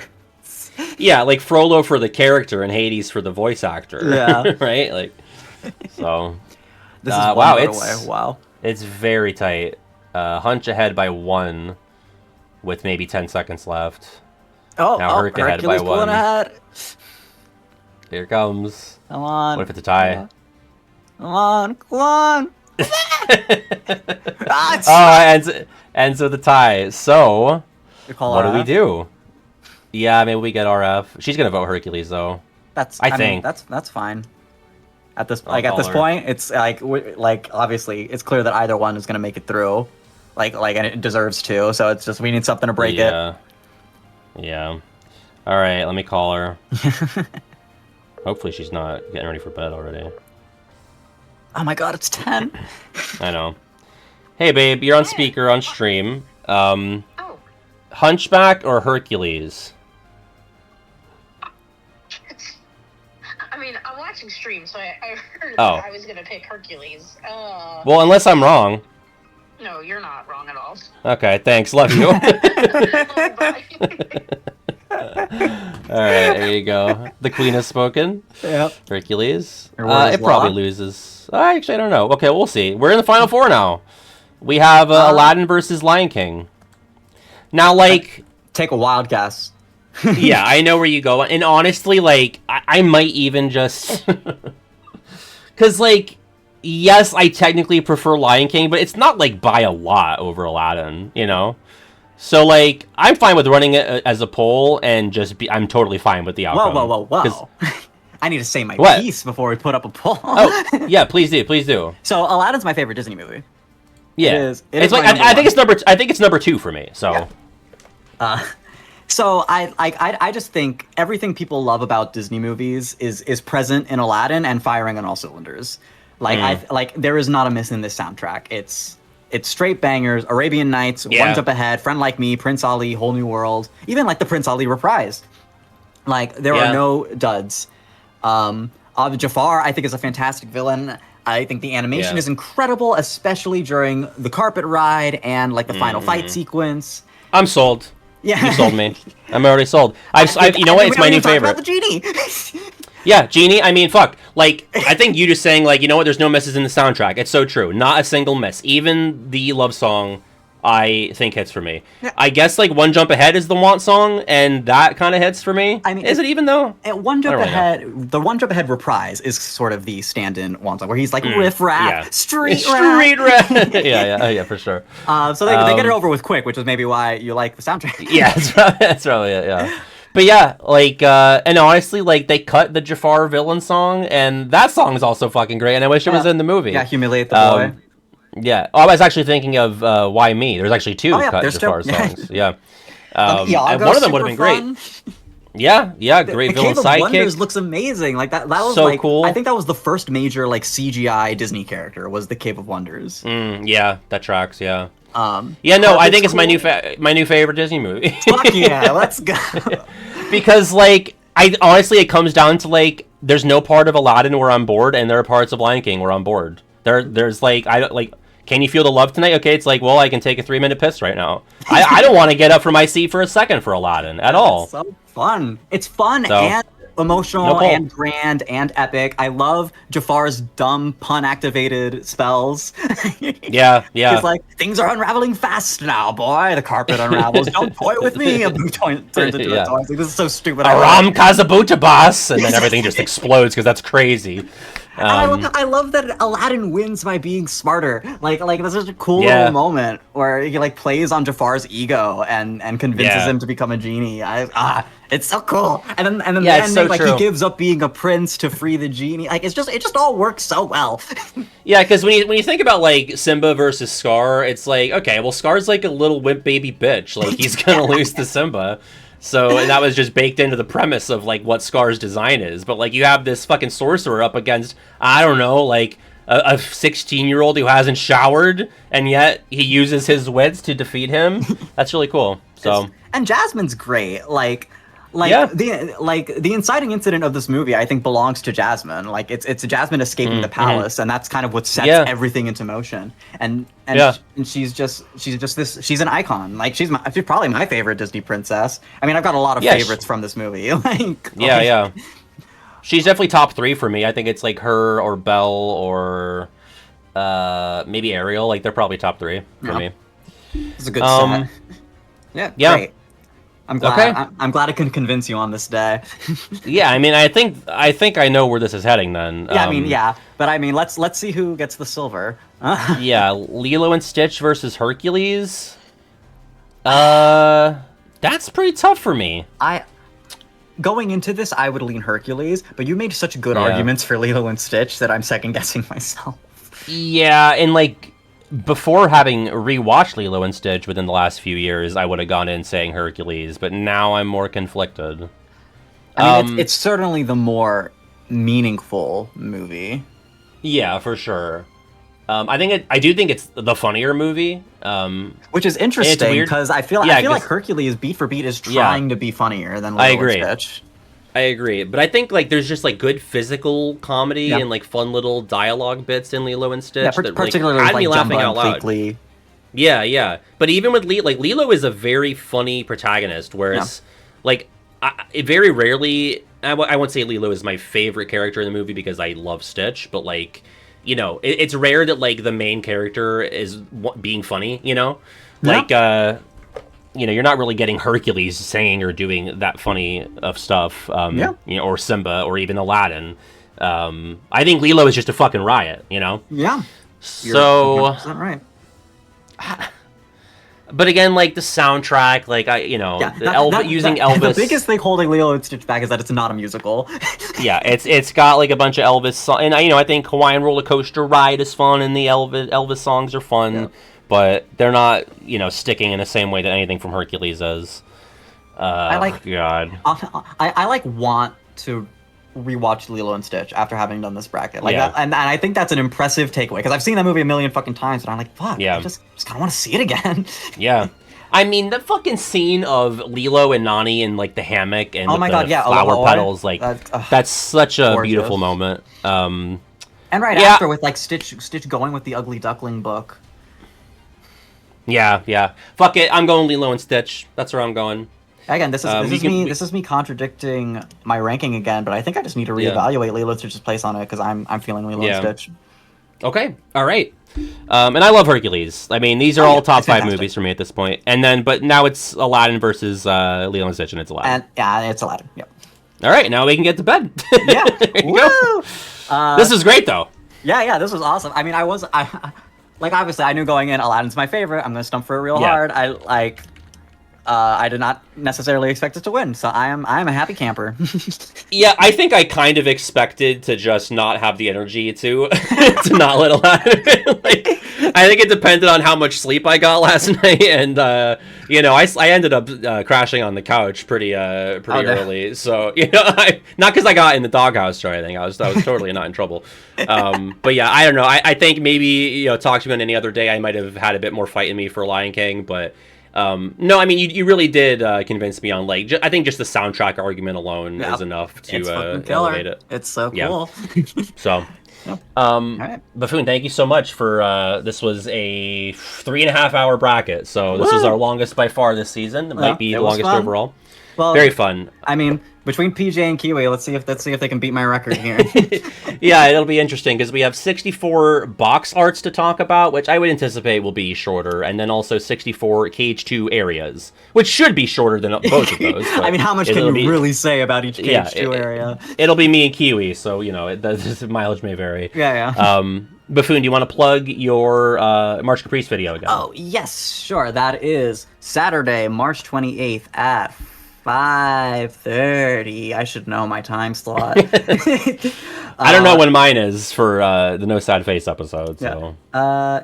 Yeah, like Frollo for the character and Hades for the voice actor. Yeah. Right? Like, so. This is wow. It's very tight. Hunch ahead by 1 with maybe 10 seconds left. Now Herc ahead by 1. Ahead. Here it comes. Come on. What if it's a tie? Come on. And so the tie. So, what do we do? Yeah, maybe we get RF. She's gonna vote Hercules though. I think that's fine. At this point, it's like obviously it's clear that either one is gonna make it through, and it deserves to. So it's just we need something to break it. Yeah. All right, let me call her. Hopefully she's not getting ready for bed already. Oh my god, it's 10. I know. Hey babe, you're on speaker on stream. Hunchback or Hercules? I mean, I'm watching stream, so I heard that I was gonna pick Hercules. Well, unless I'm wrong. No, you're not wrong at all. Okay, thanks. Love you. Alright, there you go. The queen has spoken. Yep. Hercules. It probably loses. Actually, I don't know. Okay, we'll see. We're in the final 4 now. We have Aladdin versus Lion King. Now, take a wild guess. Yeah, I know where you go. And honestly, I might even just... Because, yes, I technically prefer Lion King, but it's not, by a lot over Aladdin, So, I'm fine with running it as a poll and I'm totally fine with the outcome. Whoa. I need to say my piece before we put up a poll. Oh, yeah, please do. So, Aladdin's my favorite Disney movie. Yeah. I think it's number 2 for me, so... Yeah. So I just think everything people love about Disney movies is present in Aladdin and firing on all cylinders. There is not a miss in this soundtrack. It's straight bangers. Arabian Nights, One Jump Ahead, Friend Like Me, Prince Ali, Whole New World, even the Prince Ali reprise. There are no duds. Jafar, I think, is a fantastic villain. I think the animation is incredible, especially during the carpet ride and the final fight sequence. I'm sold. Yeah. You sold me. I'm already sold. You know what? It's my new favorite. About the genie. Yeah, Genie. I mean, fuck. Like, I think you just saying, like, you know what? There's no misses in the soundtrack. It's so true. Not a single miss. Even the love song, I think hits for me. Yeah. I guess like One Jump Ahead is the want song, and that kind of hits for me. I mean, is it even though? At One Jump Ahead, the One Jump Ahead reprise is sort of the stand-in want song where he's like riff rap, street rap. yeah, for sure. So they get it over with quick, which is maybe why you like the soundtrack. Yeah, that's probably it. Yeah. But yeah, like, and honestly, like, they cut the Jafar villain song, and that song is also fucking great, and I wish it was in the movie. Yeah, Humiliate the Boy. Yeah. Oh, I was actually thinking of Why Me? There's actually two cut Jafar still... songs. Yeah. Iago, and one of them would have been fun. Great. Yeah, great villain sidekick. Cave of Wonders looks amazing. Like that was so like, cool. I think that was the first major like CGI Disney character was the Cave of Wonders. Yeah, that tracks, yeah. I think it's my new favorite Disney movie. Fuck yeah, let's go. Because like honestly it comes down to like there's no part of Aladdin where I'm bored, and there are parts of Lion King where I'm bored. There's like can you feel the love tonight? Okay, it's like, well, I can take a 3-minute piss right now. I don't want to get up from my seat for a second for Aladdin at all. It's so fun. It's fun and emotional and grand and epic. I love Jafar's dumb pun-activated spells. Yeah. It's like, things are unraveling fast now, boy. The carpet unravels. Don't toy with me. A boot turns into a toy. Like, this is so stupid. Aram Kazabuta boss, and then everything just explodes because that's crazy. I love that Aladdin wins by being smarter. Like this is a cool little moment where he like plays on Jafar's ego and convinces him to become a genie. It's so cool. And then the ending, so like true. He gives up being a prince to free the genie. Like it just all works so well. Yeah, because when you think about like Simba versus Scar, it's like, okay, well, Scar's like a little wimp baby bitch. Like he's gonna lose to Simba. So and that was just baked into the premise of like what Scar's design is. But like you have this fucking sorcerer up against, I don't know, like a 16-year-old who hasn't showered, and yet he uses his wits to defeat him. That's really cool. So and Jasmine's great. The inciting incident of this movie, I think, belongs to Jasmine. Like it's Jasmine escaping the palace, and that's kind of what sets everything into motion. And she's an icon. Like she's probably my favorite Disney princess. I mean, I've got a lot of favorites from this movie. She's definitely top 3 for me. I think it's like her or Belle or maybe Ariel. Like they're probably top 3 for me. It's a good set. Yeah. Great. I'm glad. Okay. I'm glad I can convince you on this day. Yeah, I mean, I think I know where this is heading. Then. But I mean, let's see who gets the silver. Yeah, Lilo and Stitch versus Hercules. That's pretty tough for me. Going into this, I would lean Hercules, but you made such good arguments for Lilo and Stitch that I'm second guessing myself. Yeah, and like. Before having rewatched Lilo and Stitch within the last few years, I would have gone in saying Hercules, but now I'm more conflicted. I mean, it's certainly the more meaningful movie. Yeah, for sure. I do think it's the funnier movie. Which is interesting because I feel like Hercules beat for beat is trying to be funnier than Lilo and Stitch. I agree, but I think like there's just like good physical comedy and like fun little dialogue bits in Lilo and Stitch that particularly had me laughing out loud. Yeah. But even with Lilo is a very funny protagonist, whereas very rarely I won't say Lilo is my favorite character in the movie because I love Stitch, but like it's rare that like the main character is being funny. You're not really getting Hercules saying or doing that funny of stuff, or Simba, or even Aladdin. I think Lilo is just a fucking riot, Yeah. So, you're right. But again, like the soundtrack, like using Elvis. The biggest thing holding Lilo and Stitch back is that it's not a musical. Yeah, it's got like a bunch of Elvis songs, and I think Hawaiian Roller Coaster Ride is fun, and the Elvis songs are fun. Yeah. But they're not, sticking in the same way that anything from Hercules is. I want to rewatch Lilo and Stitch after having done this bracket. That, and I think that's an impressive takeaway because I've seen that movie a million fucking times, and I'm like, fuck, I just kind of want to see it again. Yeah. I mean, the fucking scene of Lilo and Nani in like the hammock and flower petals, like that's such a beautiful moment. And after with like Stitch going with the Ugly Duckling book. Yeah. Fuck it, I'm going Lilo and Stitch. That's where I'm going. Again, this is me contradicting my ranking again, but I think I just need to reevaluate Lilo and Stitch's place on it because I'm feeling Lilo and Stitch. Okay, all right. And I love Hercules. I mean, these are all top 5 movies for me at this point. And then, but now it's Aladdin versus Lilo and Stitch, and it's Aladdin. It's Aladdin. Yep. All right, now we can get to bed. Yeah. Woo! This is great, though. Yeah, this was awesome. I mean, obviously, I knew going in, Aladdin's my favorite. I'm gonna stump for it real hard. I did not necessarily expect it to win, so I am a happy camper. Yeah, I think I kind of expected to just not have the energy to to not let Aladdin win. I think it depended on how much sleep I got last night, and I ended up crashing on the couch pretty early. So not because I got in the doghouse or anything. I was totally not in trouble. But yeah, I don't know. I think maybe talk to me on any other day, I might have had a bit more fight in me for Lion King, but. No, I mean you really did convince me on I think just the soundtrack argument alone is enough to elevate it. It's so cool. So, right. Baffoon, thank you so much for this was a 3.5 hour bracket. So this is our longest by far this season. It might be the longest overall. Well, very fun. I mean, between PJ and Kiwi, let's see if they can beat my record here. Yeah, it'll be interesting because we have 64 box arts to talk about, which I would anticipate will be shorter, and then also 64 KH2 areas, which should be shorter than both of those. I mean, how much can you really say about each KH2 area? It'll be me and Kiwi, so the mileage may vary. Yeah. Baffoon, do you want to plug your March Caprice video again? Oh yes, sure. That is Saturday, March 28th at 5:30. I should know my time slot. I don't know when mine is for the No Sad Face episode. So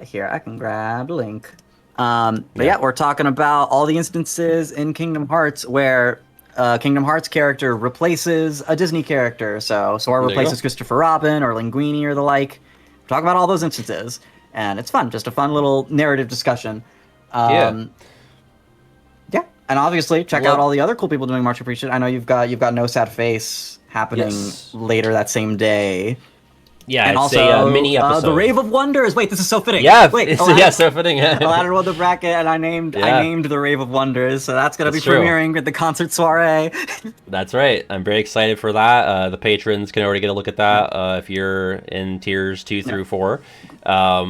here I can grab the link. But yeah, we're talking about all the instances in Kingdom Hearts where Kingdom Hearts character replaces a Disney character. So Sora replaces Christopher Robin or Linguini or the like. Talk about all those instances, and it's fun. Just a fun little narrative discussion. And obviously, check out all the other cool people doing March Caprice. I know you've got No Sad Face happening later that same day. Yeah, and it's also a mini episode. The Rave of Wonders. Wait, this is so fitting. Yeah, wait, so fitting. Aladdin won the bracket, and I named the Rave of Wonders. So that's gonna be premiering at the concert soiree. That's right. I'm very excited for that. The patrons can already get a look at that if you're in tiers 2 through 4.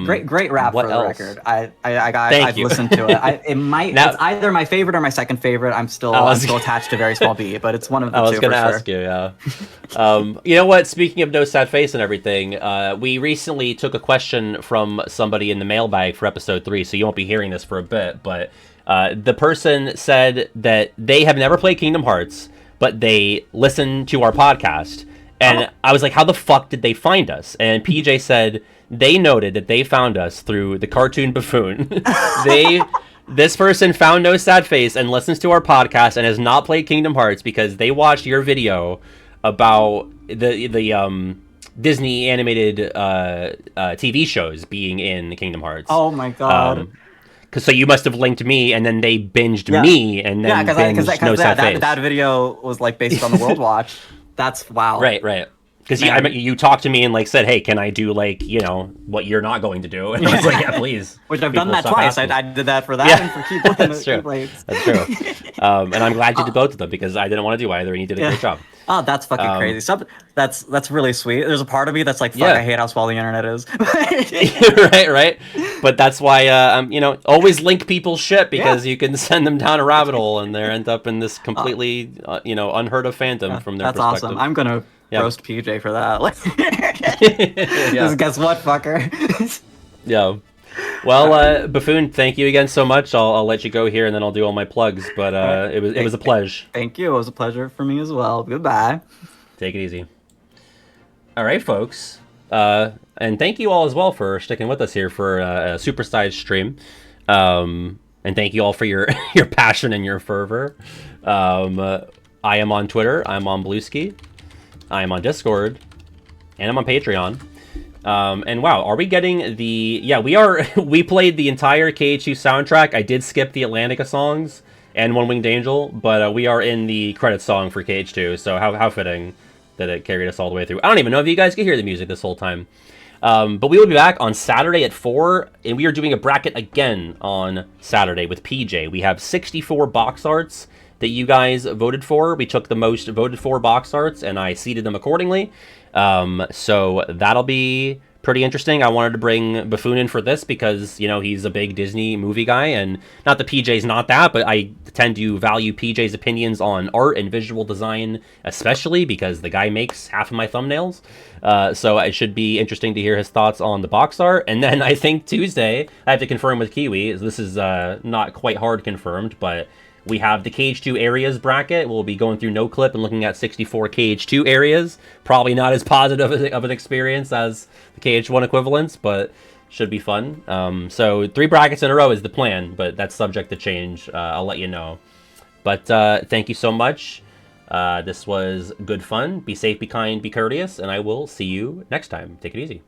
Great rap for the record. I've listened to it. It's either my favorite or my second favorite. I'm still attached to Very Small B, but it's one of the two. I was going to ask you, you know what? Speaking of No Sad Face and everything, we recently took a question from somebody in the mailbag for episode 3, so you won't be hearing this for a bit, but the person said that they have never played Kingdom Hearts, but they listen to our podcast. And I was like, how the fuck did they find us? And PJ said they noted that they found us through the cartoon Baffoon. This person found No Sad Face and listens to our podcast and has not played Kingdom Hearts because they watched your video about the Disney animated TV shows being in Kingdom Hearts. Oh my god. So you must have linked me, and then they binged me, and then binged No Sad Face. That video was based on the World Watch. That's wow. Right. Because you talked to me and said, hey, can I do what you're not going to do? And I was like, yeah, please. Which I've done that twice. I did that for that and for Keyblade. That's true. That's true. And I'm glad you did both of them because I didn't want to do either, and you did a great job. Oh, that's fucking crazy. That's really sweet. There's a part of me that's like, fuck, I hate how small the internet is. right. But that's why, always link people's shit because you can send them down a rabbit hole and they end up in this completely, unheard of fandom from their perspective. That's awesome. I'm going to roast PJ for that. Just guess what, fucker? Yeah. Well, Baffoon, thank you again so much. I'll let you go here, and then I'll do all my plugs. But it was a pleasure. Thank you. It was a pleasure for me as well. Goodbye. Take it easy. All right, folks. And thank you all as well for sticking with us here for a supersized stream. And thank you all for your passion and your fervor. I am on Twitter. I'm on Bluesky. I am on Discord. And I'm on Patreon. And wow, are we getting the... Yeah, we are... We played the entire KH2 soundtrack. I did skip the Atlantica songs and One Winged Angel, but we are in the credits song for KH2, so how fitting that it carried us all the way through. I don't even know if you guys could hear the music this whole time. But we will be back on Saturday at 4, and we are doing a bracket again on Saturday with PJ. We have 64 box arts that you guys voted for. We took the most voted for box arts, and I seeded them accordingly. So that'll be pretty interesting. I wanted to bring Baffoon in for this because, you know, he's a big Disney movie guy, and not that PJ's not that, but I tend to value PJ's opinions on art and visual design, especially because the guy makes half of my thumbnails. So it should be interesting to hear his thoughts on the box art. And then I think Tuesday, I have to confirm with Kiwi, this is not quite hard confirmed, but we have the KH2 areas bracket. We'll be going through no clip and looking at 64 KH2 areas. Probably not as positive of an experience as the KH1 equivalents, but should be fun. So 3 brackets in a row is the plan, but that's subject to change. I'll let you know. But thank you so much. This was good fun. Be safe, be kind, be courteous, and I will see you next time. Take it easy.